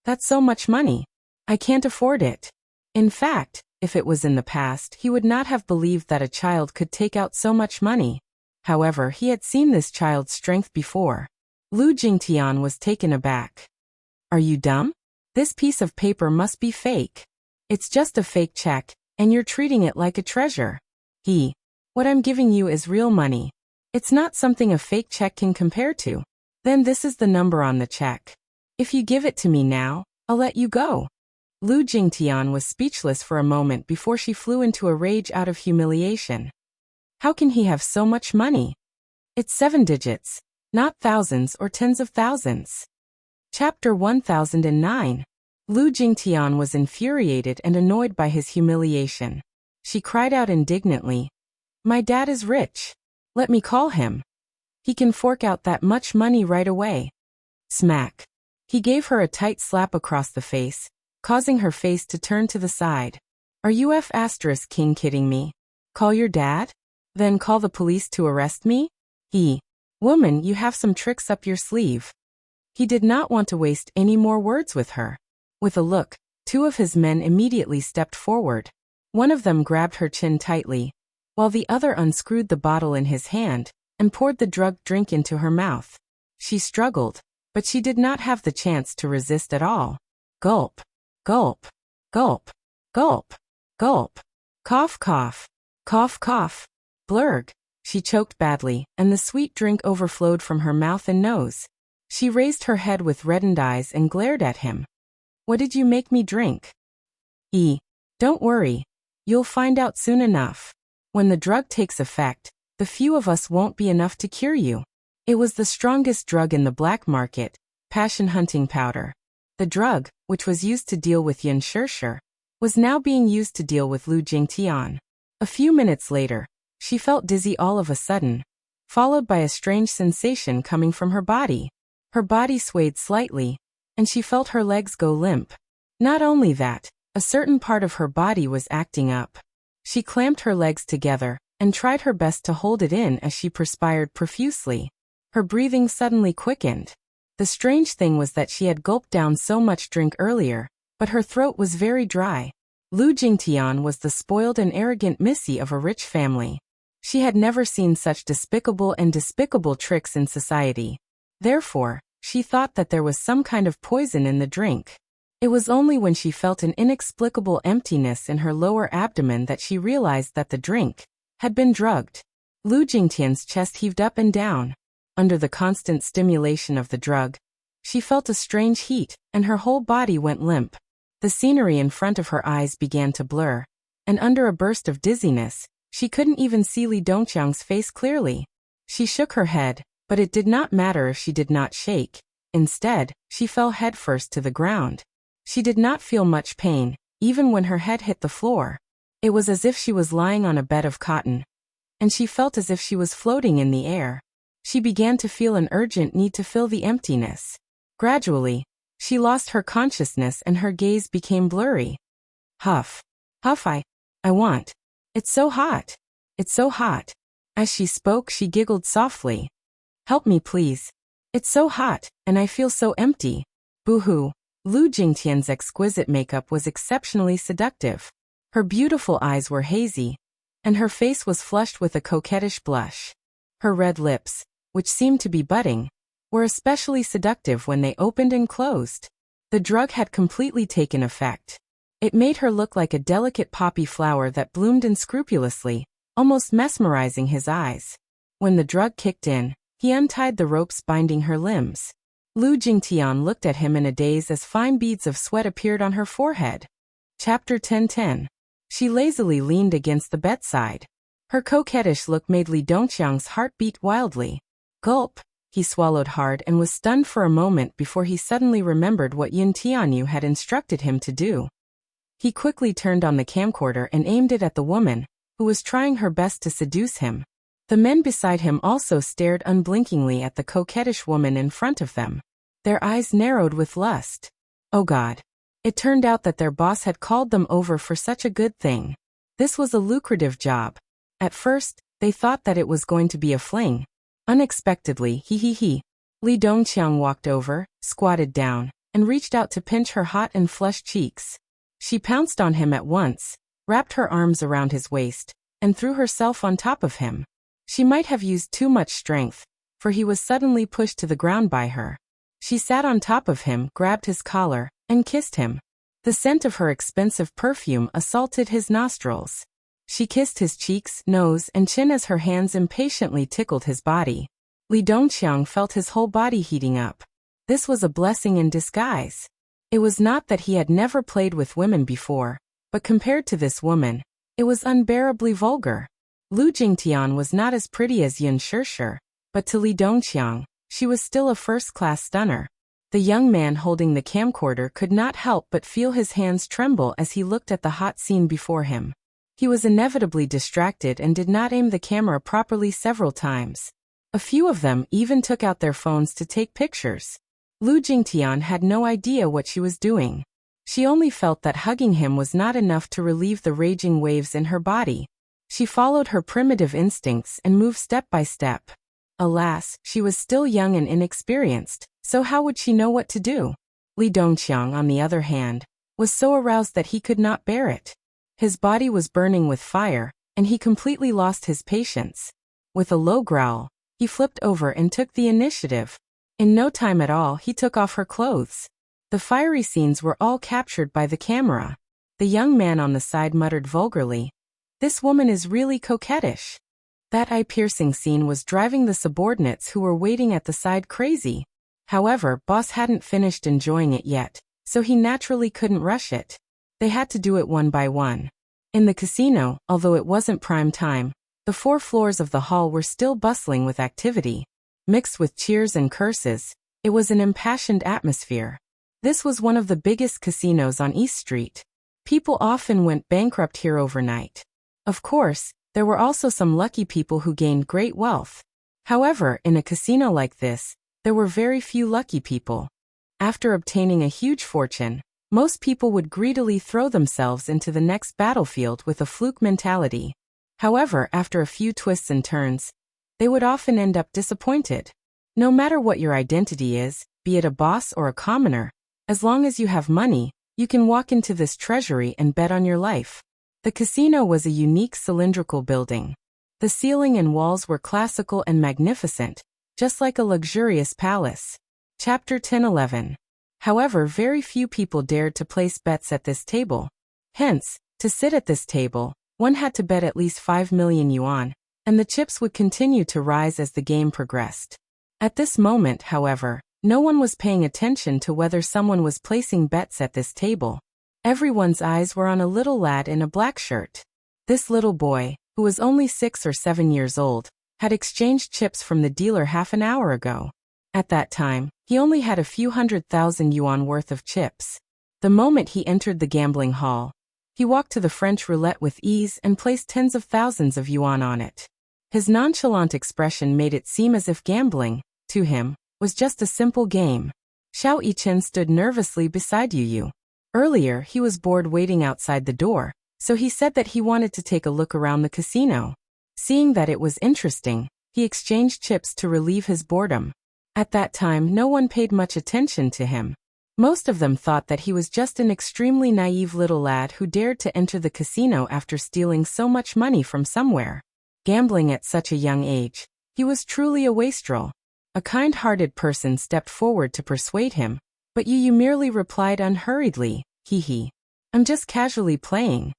"That's so much money. I can't afford it." In fact, if it was in the past, he would not have believed that a child could take out so much money. However, he had seen this child's strength before. Lu Jingtian was taken aback. "Are you dumb? This piece of paper must be fake. It's just a fake check, and you're treating it like a treasure." What I'm giving you is real money. It's not something a fake check can compare to." "Then this is the number on the check. If you give it to me now, I'll let you go." Lu Jingtian was speechless for a moment before she flew into a rage out of humiliation. How can he have so much money? It's 7 digits, not thousands or tens of thousands. Chapter 1009. Lu Jingtian was infuriated and annoyed by his humiliation. She cried out indignantly, "My dad is rich. Let me call him. He can fork out that much money right away." Smack. He gave her a tight slap across the face, causing her face to turn to the side. "Are you King kidding me? Call your dad?" Then call the police to arrest me? Woman, you have some tricks up your sleeve. He did not want to waste any more words with her. With a look, two of his men immediately stepped forward. One of them grabbed her chin tightly, while the other unscrewed the bottle in his hand and poured the drugged drink into her mouth. She struggled, but she did not have the chance to resist at all. Gulp, gulp, gulp, gulp, gulp, cough, cough, cough, cough, blurg. She choked badly, and the sweet drink overflowed from her mouth and nose. She raised her head with reddened eyes and glared at him. What did you make me drink? Don't worry. You'll find out soon enough. When the drug takes effect, the few of us won't be enough to cure you. It was the strongest drug in the black market, passion-hunting powder. The drug, which was used to deal with Yun Shirshir, was now being used to deal with Lu Jingtian. A few minutes later, she felt dizzy all of a sudden, followed by a strange sensation coming from her body. Her body swayed slightly, and she felt her legs go limp. Not only that, a certain part of her body was acting up. She clamped her legs together and tried her best to hold it in as she perspired profusely. Her breathing suddenly quickened. The strange thing was that she had gulped down so much drink earlier, but her throat was very dry. Lu Jingtian was the spoiled and arrogant missy of a rich family. She had never seen such despicable tricks in society. Therefore, she thought that there was some kind of poison in the drink. It was only when she felt an inexplicable emptiness in her lower abdomen that she realized that the drink had been drugged. Lu Jingtian's chest heaved up and down. Under the constant stimulation of the drug, she felt a strange heat, and her whole body went limp. The scenery in front of her eyes began to blur, and under a burst of dizziness, she couldn't even see Li Dongqiang's face clearly. She shook her head, but it did not matter if she did not shake. Instead, she fell headfirst to the ground. She did not feel much pain, even when her head hit the floor. It was as if she was lying on a bed of cotton, and she felt as if she was floating in the air. She began to feel an urgent need to fill the emptiness. Gradually, she lost her consciousness and her gaze became blurry. Huff. Huff, I want. It's so hot. It's so hot. As she spoke, she giggled softly. Help me, please. It's so hot, and I feel so empty. Boo-hoo. Lu Jingtian's exquisite makeup was exceptionally seductive. Her beautiful eyes were hazy, and her face was flushed with a coquettish blush. Her red lips, which seemed to be budding, were especially seductive when they opened and closed. The drug had completely taken effect. It made her look like a delicate poppy flower that bloomed unscrupulously, almost mesmerizing his eyes. When the drug kicked in, he untied the ropes binding her limbs. Lu Jingtian looked at him in a daze as fine beads of sweat appeared on her forehead. Chapter 10:10. She lazily leaned against the bedside. Her coquettish look made Li Dongqiang's heart beat wildly. Gulp. He swallowed hard and was stunned for a moment before he suddenly remembered what Yun Tianyu had instructed him to do. He quickly turned on the camcorder and aimed it at the woman, who was trying her best to seduce him. The men beside him also stared unblinkingly at the coquettish woman in front of them. Their eyes narrowed with lust. Oh God. It turned out that their boss had called them over for such a good thing. This was a lucrative job. At first, they thought that it was going to be a fling. Unexpectedly, Li Dongqiang walked over, squatted down, and reached out to pinch her hot and flushed cheeks. She pounced on him at once, wrapped her arms around his waist, and threw herself on top of him. She might have used too much strength, for he was suddenly pushed to the ground by her. She sat on top of him, grabbed his collar, and kissed him. The scent of her expensive perfume assaulted his nostrils. She kissed his cheeks, nose, and chin as her hands impatiently tickled his body. Li Dongqiang felt his whole body heating up. This was a blessing in disguise. It was not that he had never played with women before, but compared to this woman, it was unbearably vulgar. Lu Jingtian was not as pretty as Yun Shirshir, but to Li Dongqiang, she was still a first-class stunner. The young man holding the camcorder could not help but feel his hands tremble as he looked at the hot scene before him. He was inevitably distracted and did not aim the camera properly several times. A few of them even took out their phones to take pictures. Lu Jingtian had no idea what she was doing. She only felt that hugging him was not enough to relieve the raging waves in her body. She followed her primitive instincts and moved step by step. Alas, she was still young and inexperienced, so how would she know what to do? Li Dongqiang, on the other hand, was so aroused that he could not bear it. His body was burning with fire, and he completely lost his patience. With a low growl, he flipped over and took the initiative. In no time at all, he took off her clothes. The fiery scenes were all captured by the camera. The young man on the side muttered vulgarly, "This woman is really coquettish." That eye-piercing scene was driving the subordinates who were waiting at the side crazy. However, boss hadn't finished enjoying it yet, so he naturally couldn't rush it. They had to do it one by one. In the casino, although it wasn't prime time, the 4 floors of the hall were still bustling with activity. Mixed with cheers and curses, it was an impassioned atmosphere. This was one of the biggest casinos on East Street. People often went bankrupt here overnight. Of course, there were also some lucky people who gained great wealth. However, in a casino like this, there were very few lucky people. After obtaining a huge fortune, most people would greedily throw themselves into the next battlefield with a fluke mentality. However, after a few twists and turns, they would often end up disappointed. No matter what your identity is, be it a boss or a commoner, as long as you have money, you can walk into this treasury and bet on your life. The casino was a unique cylindrical building. The ceiling and walls were classical and magnificent, just like a luxurious palace. Chapter 10-11. However, very few people dared to place bets at this table. Hence, to sit at this table, one had to bet at least 5 million yuan, and the chips would continue to rise as the game progressed. At this moment, however, no one was paying attention to whether someone was placing bets at this table. Everyone's eyes were on a little lad in a black shirt. This little boy, who was only 6 or 7 years old, had exchanged chips from the dealer half an hour ago. At that time, he only had a few 100,000 yuan worth of chips. The moment he entered the gambling hall, he walked to the French roulette with ease and placed tens of thousands of yuan on it. His nonchalant expression made it seem as if gambling, to him, was just a simple game. Xiao Yichen stood nervously beside Yu. Earlier, he was bored waiting outside the door, so he said that he wanted to take a look around the casino. Seeing that it was interesting, he exchanged chips to relieve his boredom. At that time, no one paid much attention to him. Most of them thought that he was just an extremely naive little lad who dared to enter the casino after stealing so much money from somewhere. Gambling at such a young age, he was truly a wastrel. A kind-hearted person stepped forward to persuade him, but Yu merely replied unhurriedly, "Hee. I'm just casually playing."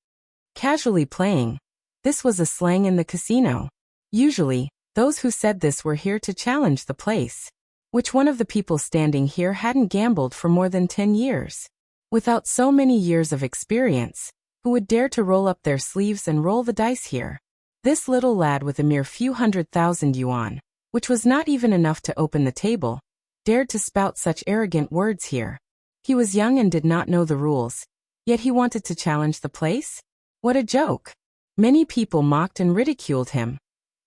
Casually playing. This was a slang in the casino. Usually, those who said this were here to challenge the place. Which one of the people standing here hadn't gambled for more than 10 years? Without so many years of experience, who would dare to roll up their sleeves and roll the dice here? This little lad with a mere few 100,000 yuan, which was not even enough to open the table, dared to spout such arrogant words here. He was young and did not know the rules, yet he wanted to challenge the place? What a joke! Many people mocked and ridiculed him.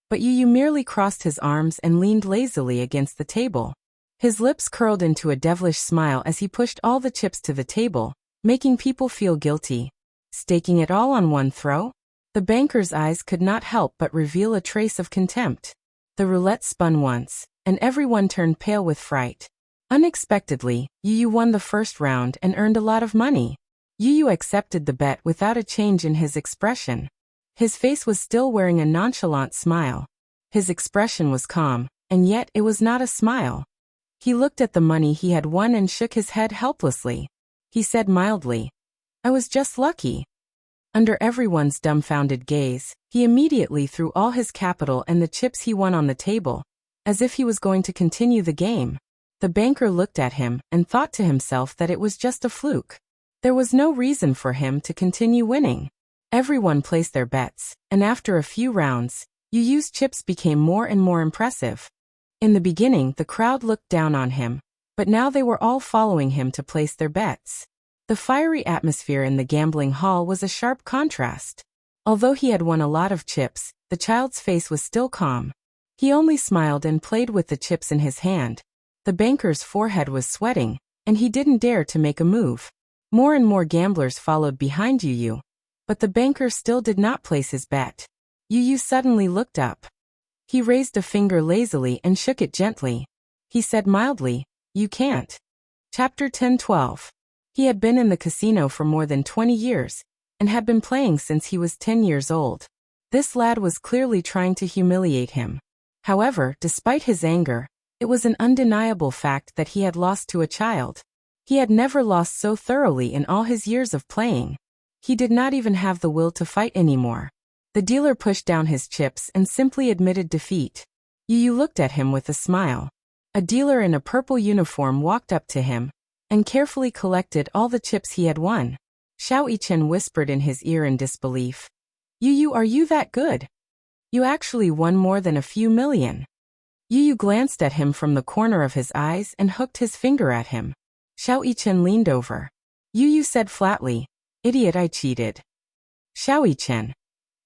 But Yu merely crossed his arms and leaned lazily against the table. His lips curled into a devilish smile as he pushed all the chips to the table, making people feel guilty. Staking it all on one throw? The banker's eyes could not help but reveal a trace of contempt. The roulette spun once, and everyone turned pale with fright. Unexpectedly, Yu won the first round and earned a lot of money. Yu accepted the bet without a change in his expression. His face was still wearing a nonchalant smile. His expression was calm, and yet it was not a smile. He looked at the money he had won and shook his head helplessly. He said mildly, "I was just lucky." Under everyone's dumbfounded gaze, he immediately threw all his capital and the chips he won on the table, as if he was going to continue the game. The banker looked at him and thought to himself that it was just a fluke. There was no reason for him to continue winning. Everyone placed their bets, and after a few rounds, Yu's chips became more and more impressive. In the beginning, the crowd looked down on him, but now they were all following him to place their bets. The fiery atmosphere in the gambling hall was a sharp contrast. Although he had won a lot of chips, the child's face was still calm. He only smiled and played with the chips in his hand. The banker's forehead was sweating, and he didn't dare to make a move. More and more gamblers followed behind Yu, but the banker still did not place his bet. Yu Yu suddenly looked up. He raised a finger lazily and shook it gently. He said mildly, "You can't." Chapter 10-12. He had been in the casino for more than 20 years, and had been playing since he was 10 years old. This lad was clearly trying to humiliate him. However, despite his anger, it was an undeniable fact that he had lost to a child. He had never lost so thoroughly in all his years of playing. He did not even have the will to fight anymore. The dealer pushed down his chips and simply admitted defeat. Yu Yu looked at him with a smile. A dealer in a purple uniform walked up to him and carefully collected all the chips he had won. Xiao Yichen whispered in his ear in disbelief. "Yu Yu, are you that good? You actually won more than a few million." Yu Yu glanced at him from the corner of his eyes and hooked his finger at him. Xiao Yichen leaned over. Yu Yu said flatly, "Idiot, I cheated." Xiao Yichen.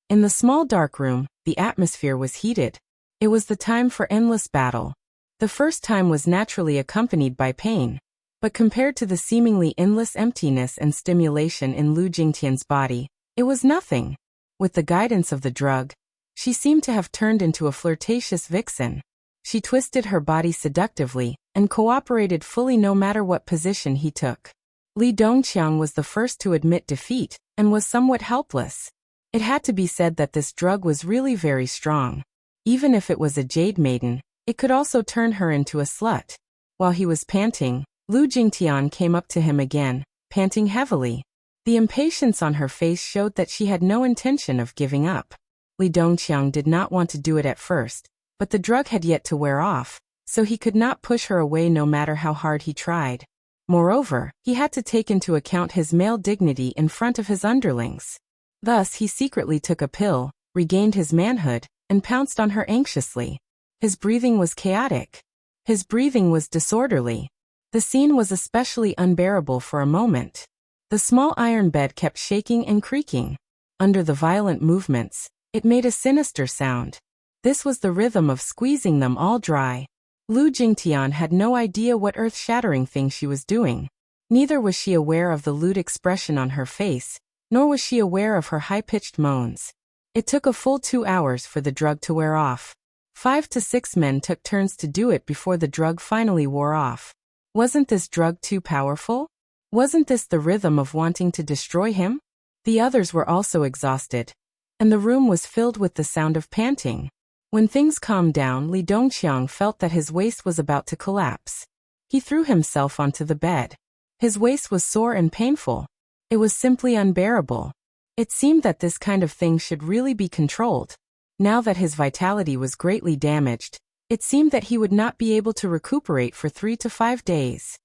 In the small dark room, the atmosphere was heated. It was the time for endless battle. The first time was naturally accompanied by pain, but compared to the seemingly endless emptiness and stimulation in Lu Jingtian's body, it was nothing. With the guidance of the drug, she seemed to have turned into a flirtatious vixen. She twisted her body seductively and cooperated fully no matter what position he took. Li Dongqiang was the first to admit defeat and was somewhat helpless. It had to be said that this drug was really very strong. Even if it was a jade maiden, it could also turn her into a slut. While he was panting, Lu Jingtian came up to him again, panting heavily. The impatience on her face showed that she had no intention of giving up. Li Dongqiang did not want to do it at first, but the drug had yet to wear off, so he could not push her away no matter how hard he tried. Moreover, he had to take into account his male dignity in front of his underlings. Thus he secretly took a pill, regained his manhood, and pounced on her anxiously. His breathing was chaotic. His breathing was disorderly. The scene was especially unbearable for a moment. The small iron bed kept shaking and creaking. Under the violent movements, it made a sinister sound. This was the rhythm of squeezing them all dry. Lu Jingtian had no idea what earth-shattering thing she was doing. Neither was she aware of the lewd expression on her face, nor was she aware of her high-pitched moans. It took a full 2 hours for the drug to wear off. 5 to 6 men took turns to do it before the drug finally wore off. Wasn't this drug too powerful? Wasn't this the rhythm of wanting to destroy him? The others were also exhausted, and the room was filled with the sound of panting. When things calmed down, Li Dongqiang felt that his waist was about to collapse. He threw himself onto the bed. His waist was sore and painful. It was simply unbearable. It seemed that this kind of thing should really be controlled. Now that his vitality was greatly damaged, it seemed that he would not be able to recuperate for 3 to 5 days.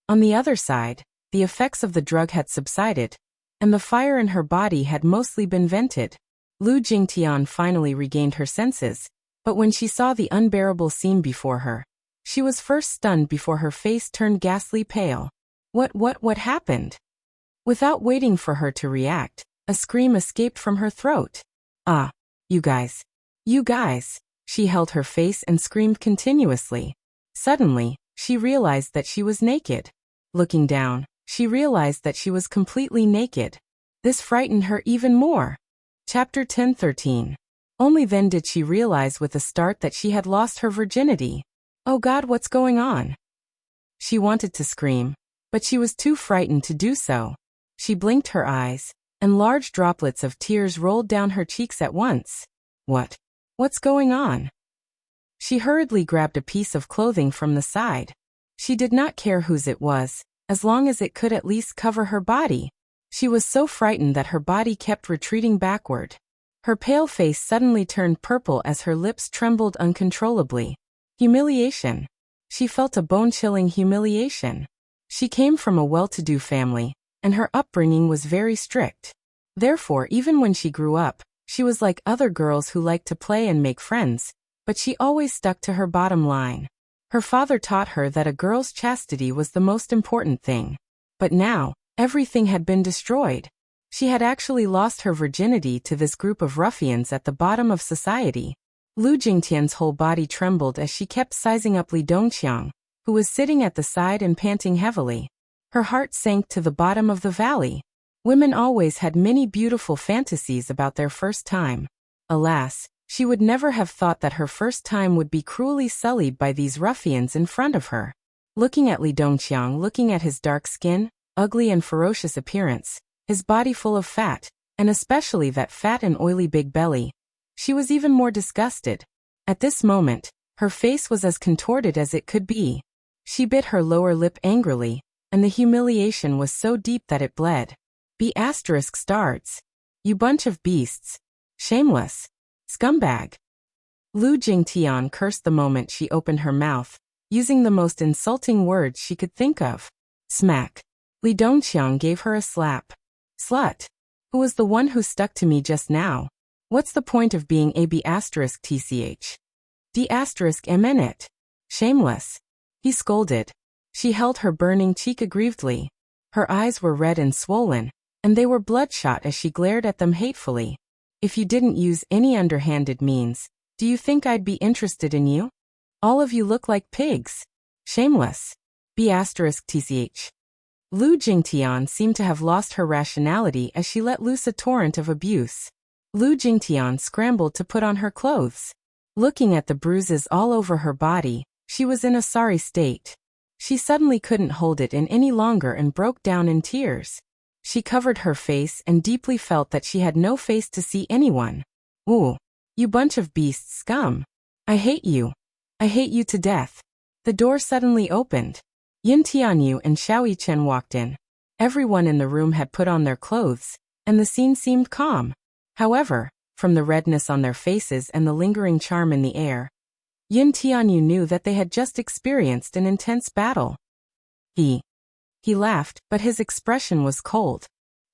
On the other side, the effects of the drug had subsided, and the fire in her body had mostly been vented. Lu Jingtian finally regained her senses, but when she saw the unbearable scene before her, she was first stunned before her face turned ghastly pale. What happened? Without waiting for her to react, a scream escaped from her throat. "Ah, you guys. You guys." She held her face and screamed continuously. Suddenly, she realized that she was naked. Looking down, she realized that she was completely naked. This frightened her even more. Chapter 10-13. Only then did she realize with a start that she had lost her virginity. Oh God, what's going on? She wanted to scream, but she was too frightened to do so. She blinked her eyes, and large droplets of tears rolled down her cheeks at once. What's going on? She hurriedly grabbed a piece of clothing from the side. She did not care whose it was, as long as it could at least cover her body. She was so frightened that her body kept retreating backward. Her pale face suddenly turned purple as her lips trembled uncontrollably. Humiliation. She felt a bone-chilling humiliation. She came from a well-to-do family, and her upbringing was very strict. Therefore, even when she grew up, she was like other girls who liked to play and make friends, but she always stuck to her bottom line. Her father taught her that a girl's chastity was the most important thing. But now, everything had been destroyed. She had actually lost her virginity to this group of ruffians at the bottom of society. Lu Jingtian's whole body trembled as she kept sizing up Li Dongqiang, who was sitting at the side and panting heavily. Her heart sank to the bottom of the valley. Women always had many beautiful fantasies about their first time. Alas, she would never have thought that her first time would be cruelly sullied by these ruffians in front of her. Looking at Li Dongqiang, looking at his dark skin, ugly and ferocious appearance, his body full of fat, and especially that fat and oily big belly, she was even more disgusted. At this moment, her face was as contorted as it could be. She bit her lower lip angrily, and the humiliation was so deep that it bled. ****. You bunch of beasts. Shameless. Scumbag. Lu Jingtian cursed the moment she opened her mouth, using the most insulting words she could think of. Smack. Li Dongqiang gave her a slap. Slut. Who was the one who stuck to me just now? What's the point of being a B***tch? D***mn. Shameless. He scolded. She held her burning cheek aggrievedly. Her eyes were red and swollen, and they were bloodshot as she glared at them hatefully. If you didn't use any underhanded means, do you think I'd be interested in you? All of you look like pigs. Shameless. B***tch. Lu Jingtian seemed to have lost her rationality as she let loose a torrent of abuse. Lu Jingtian scrambled to put on her clothes. Looking at the bruises all over her body, she was in a sorry state. She suddenly couldn't hold it in any longer and broke down in tears. She covered her face and deeply felt that she had no face to see anyone. Ooh, you bunch of beast scum. I hate you. I hate you to death. The door suddenly opened. Yin Tianyu and Xiao Yichen walked in. Everyone in the room had put on their clothes, and the scene seemed calm. However, from the redness on their faces and the lingering charm in the air, Yin Tianyu knew that they had just experienced an intense battle. He laughed, but his expression was cold.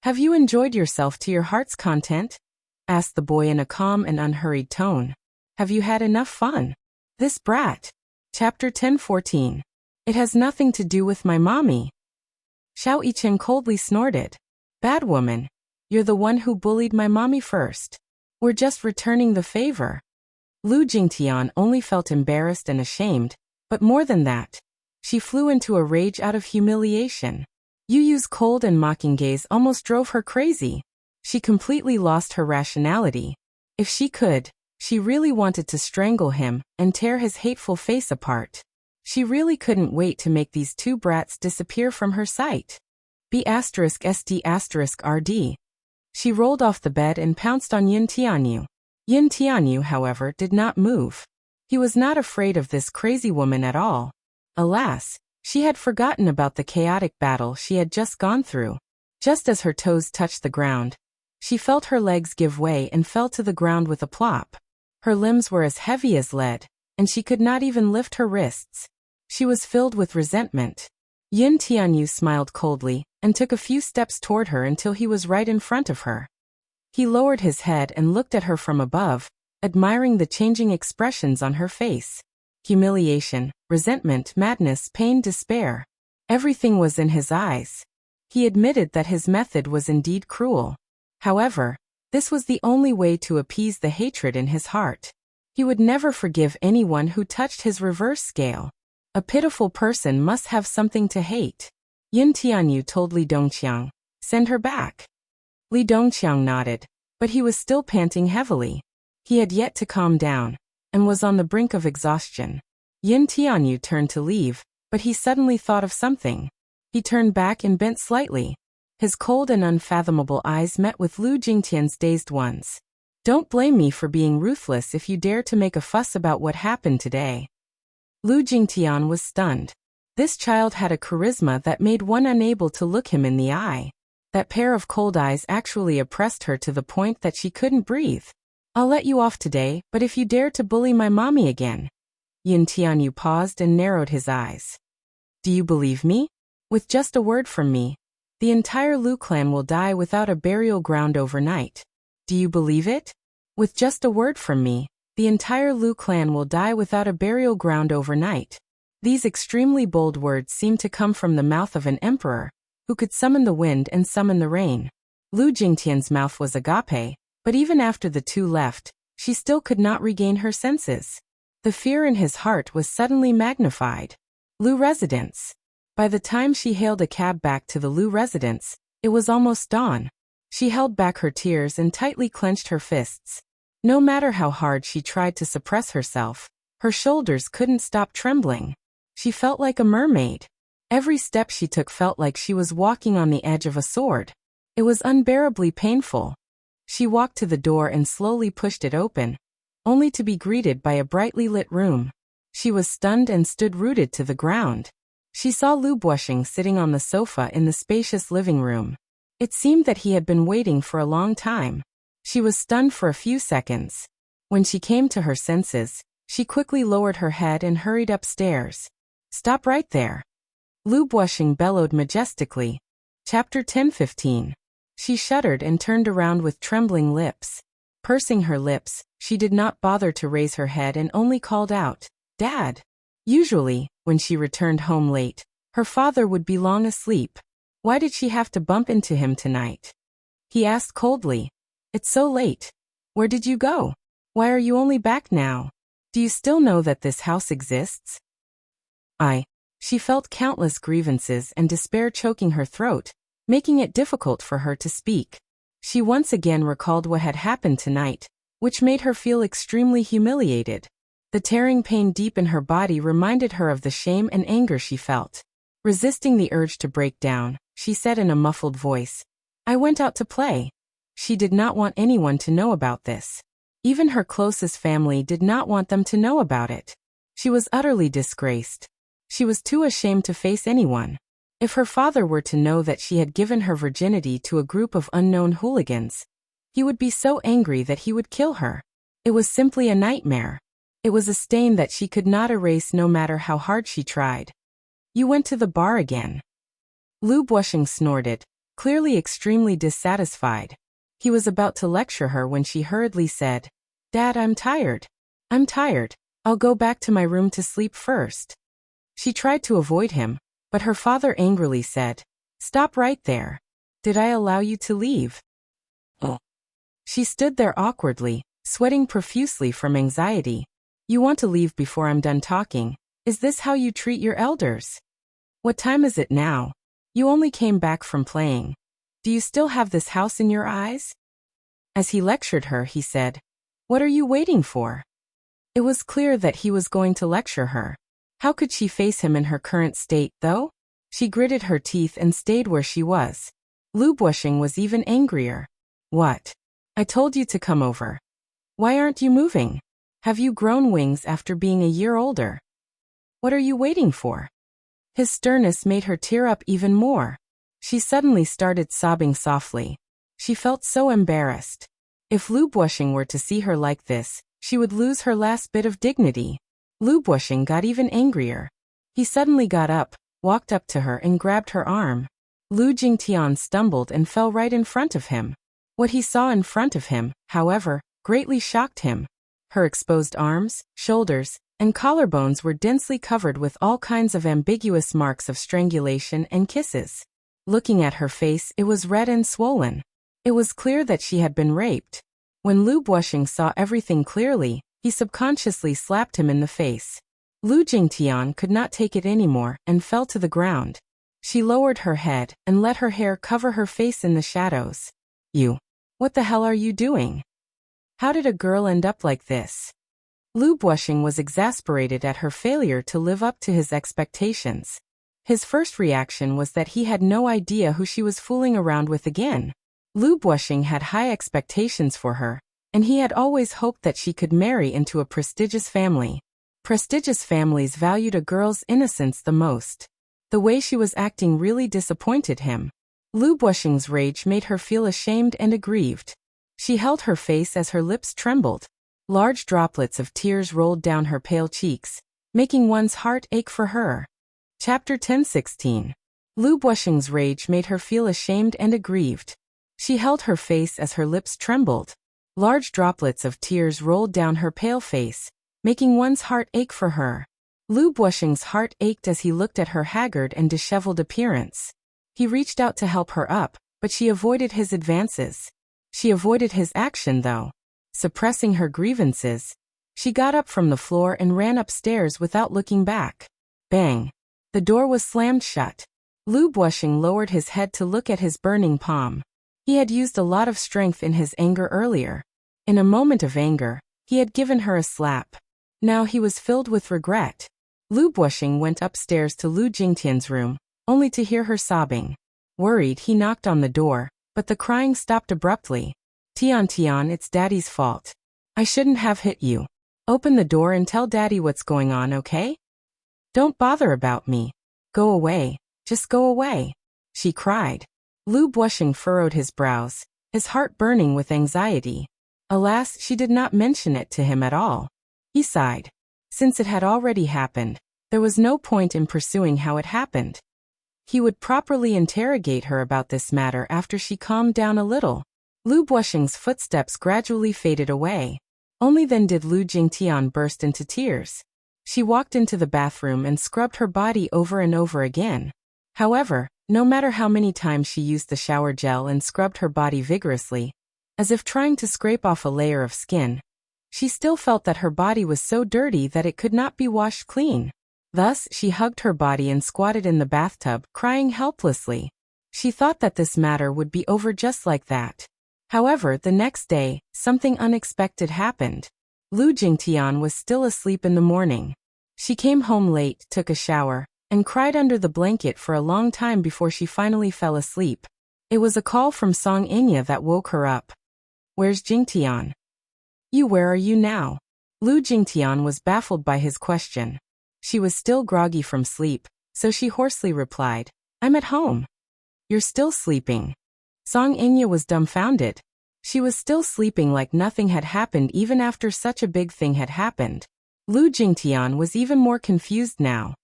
Have you enjoyed yourself to your heart's content? Asked the boy in a calm and unhurried tone. Have you had enough fun? This brat. Chapter 10:14. It has nothing to do with my mommy. Xiao Yichen coldly snorted. Bad woman. You're the one who bullied my mommy first. We're just returning the favor. Lu Jingtian only felt embarrassed and ashamed, but more than that, she flew into a rage out of humiliation. Yu Yu's cold and mocking gaze almost drove her crazy. She completely lost her rationality. If she could, she really wanted to strangle him and tear his hateful face apart. She really couldn't wait to make these two brats disappear from her sight. B***SD**RD. She rolled off the bed and pounced on Yin Tianyu. Yin Tianyu, however, did not move. He was not afraid of this crazy woman at all. Alas, she had forgotten about the chaotic battle she had just gone through. Just as her toes touched the ground, she felt her legs give way and fell to the ground with a plop. Her limbs were as heavy as lead, and she could not even lift her wrists. She was filled with resentment. Yin Tianyu smiled coldly and took a few steps toward her until he was right in front of her. He lowered his head and looked at her from above, admiring the changing expressions on her face. Humiliation, resentment, madness, pain, despair. Everything was in his eyes. He admitted that his method was indeed cruel. However, this was the only way to appease the hatred in his heart. He would never forgive anyone who touched his reverse scale. A pitiful person must have something to hate. Yin Tianyu told Li Dongqiang, "Send her back." Li Dongqiang nodded, but he was still panting heavily. He had yet to calm down, and was on the brink of exhaustion. Yin Tianyu turned to leave, but he suddenly thought of something. He turned back and bent slightly. His cold and unfathomable eyes met with Lu Jingtian's dazed ones. Don't blame me for being ruthless if you dare to make a fuss about what happened today. Lu Jingtian was stunned. This child had a charisma that made one unable to look him in the eye. That pair of cold eyes actually oppressed her to the point that she couldn't breathe. I'll let you off today, but if you dare to bully my mommy again. Yin Tianyu paused and narrowed his eyes. Do you believe me? With just a word from me, the entire Lu clan will die without a burial ground overnight. Do you believe it? With just a word from me, the entire Lu clan will die without a burial ground overnight. These extremely bold words seemed to come from the mouth of an emperor, who could summon the wind and summon the rain. Lu Jingtian's mouth was agape, but even after the two left, she still could not regain her senses. The fear in his heart was suddenly magnified. Lu residence. By the time she hailed a cab back to the Lu residence, it was almost dawn. She held back her tears and tightly clenched her fists. No matter how hard she tried to suppress herself, her shoulders couldn't stop trembling. She felt like a mermaid. Every step she took felt like she was walking on the edge of a sword. It was unbearably painful. She walked to the door and slowly pushed it open, only to be greeted by a brightly lit room. She was stunned and stood rooted to the ground. She saw Lu Buoxing sitting on the sofa in the spacious living room. It seemed that he had been waiting for a long time. She was stunned for a few seconds. When she came to her senses, she quickly lowered her head and hurried upstairs. "Stop right there!" Lu Buoxing bellowed majestically. Chapter 10:15. She shuddered and turned around with trembling lips. Pursing her lips, she did not bother to raise her head and only called out, "Dad!" Usually, when she returned home late, her father would be long asleep. Why did she have to bump into him tonight? He asked coldly. "It's so late. Where did you go? Why are you only back now? Do you still know that this house exists?" She felt countless grievances and despair choking her throat, making it difficult for her to speak. She once again recalled what had happened tonight, which made her feel extremely humiliated. The tearing pain deep in her body reminded her of the shame and anger she felt. Resisting the urge to break down, she said in a muffled voice, "I went out to play." She did not want anyone to know about this. Even her closest family did not want them to know about it. She was utterly disgraced. She was too ashamed to face anyone. If her father were to know that she had given her virginity to a group of unknown hooligans, he would be so angry that he would kill her. It was simply a nightmare. It was a stain that she could not erase no matter how hard she tried. "You went to the bar again." Lu Buoxing snorted, clearly extremely dissatisfied. He was about to lecture her when she hurriedly said, "Dad, I'm tired. I'm tired. I'll go back to my room to sleep first." She tried to avoid him, but her father angrily said, "Stop right there. Did I allow you to leave?" She stood there awkwardly, sweating profusely from anxiety. "You want to leave before I'm done talking? Is this how you treat your elders? What time is it now? You only came back from playing. Do you still have this house in your eyes?" As he lectured her, he said, "What are you waiting for?" It was clear that he was going to lecture her. How could she face him in her current state, though? She gritted her teeth and stayed where she was. Lu Buoxing was even angrier. "What? I told you to come over. Why aren't you moving? Have you grown wings after being a year older? What are you waiting for?" His sternness made her tear up even more. She suddenly started sobbing softly. She felt so embarrassed. If Lu Buoxing were to see her like this, she would lose her last bit of dignity. Lu Buoxing got even angrier. He suddenly got up, walked up to her and grabbed her arm. Lu Jingtian stumbled and fell right in front of him. What he saw in front of him, however, greatly shocked him. Her exposed arms, shoulders, and collarbones were densely covered with all kinds of ambiguous marks of strangulation and kisses. Looking at her face, it was red and swollen. It was clear that she had been raped. When Lu Buoxing saw everything clearly, he subconsciously slapped him in the face. Lu Jingtian could not take it anymore and fell to the ground. She lowered her head and let her hair cover her face in the shadows. What the hell are you doing? How did a girl end up like this?" Lu Buoxing was exasperated at her failure to live up to his expectations. His first reaction was that he had no idea who she was fooling around with again. Lu Buoxing had high expectations for her, and he had always hoped that she could marry into a prestigious family. Prestigious families valued a girl's innocence the most. The way she was acting really disappointed him. Lu Buoxing's rage made her feel ashamed and aggrieved. She held her face as her lips trembled. Large droplets of tears rolled down her pale cheeks, making one's heart ache for her. Chapter 10:16. Lu Buoxing's rage made her feel ashamed and aggrieved. She held her face as her lips trembled. Large droplets of tears rolled down her pale face, making one's heart ache for her. Lu Buoxing's heart ached as he looked at her haggard and disheveled appearance. He reached out to help her up, but she avoided his advances. She avoided his action, though. Suppressing her grievances, she got up from the floor and ran upstairs without looking back. Bang! The door was slammed shut. Lu Buoxing lowered his head to look at his burning palm. He had used a lot of strength in his anger earlier. In a moment of anger, he had given her a slap. Now he was filled with regret. Lu Buoxing went upstairs to Lu Jingtian's room, only to hear her sobbing. Worried, he knocked on the door, but the crying stopped abruptly. Tian, it's Daddy's fault. I shouldn't have hit you. Open the door and tell Daddy what's going on, okay? Don't bother about me. Go away. Just go away, she cried. Lu Buoxing furrowed his brows, his heart burning with anxiety. Alas, she did not mention it to him at all. He sighed. Since it had already happened, there was no point in pursuing how it happened. He would properly interrogate her about this matter after she calmed down a little. Lu Buoxing's footsteps gradually faded away. Only then did Lu Jingtian burst into tears. She walked into the bathroom and scrubbed her body over and over again. However, no matter how many times she used the shower gel and scrubbed her body vigorously, as if trying to scrape off a layer of skin, she still felt that her body was so dirty that it could not be washed clean. Thus, she hugged her body and squatted in the bathtub, crying helplessly. She thought that this matter would be over just like that. However, the next day, something unexpected happened. Lu Jingtian was still asleep in the morning. She came home late, took a shower, and cried under the blanket for a long time before she finally fell asleep. It was a call from Song Inya that woke her up. Where's Jingtian? Where are you now? Lu Jingtian was baffled by his question. She was still groggy from sleep, so she hoarsely replied, I'm at home. You're still sleeping. Song Inya was dumbfounded. She was still sleeping like nothing had happened even after such a big thing had happened. Lu Jingtian was even more confused now.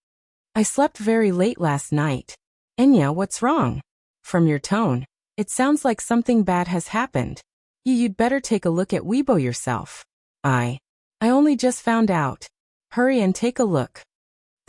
I slept very late last night. Inya, what's wrong? From your tone, it sounds like something bad has happened. You'd better take a look at Weibo yourself. I only just found out. Hurry and take a look.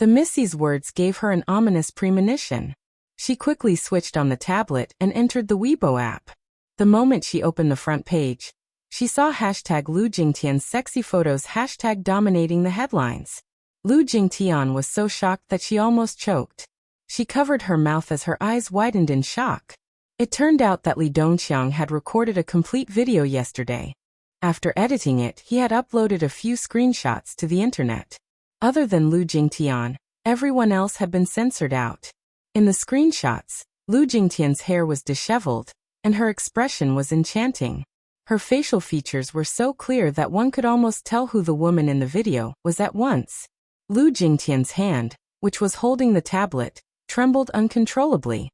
The Missy's words gave her an ominous premonition. She quickly switched on the tablet and entered the Weibo app. The moment she opened the front page, she saw hashtag Lu Jingtian's sexy photos hashtag dominating the headlines. Lu Jingtian was so shocked that she almost choked. She covered her mouth as her eyes widened in shock. It turned out that Li Dongqiang had recorded a complete video yesterday. After editing it, he had uploaded a few screenshots to the internet. Other than Lu Jingtian, everyone else had been censored out. In the screenshots, Lu Jingtian's hair was disheveled, and her expression was enchanting. Her facial features were so clear that one could almost tell who the woman in the video was at once. Lu Jingtian's hand, which was holding the tablet, trembled uncontrollably.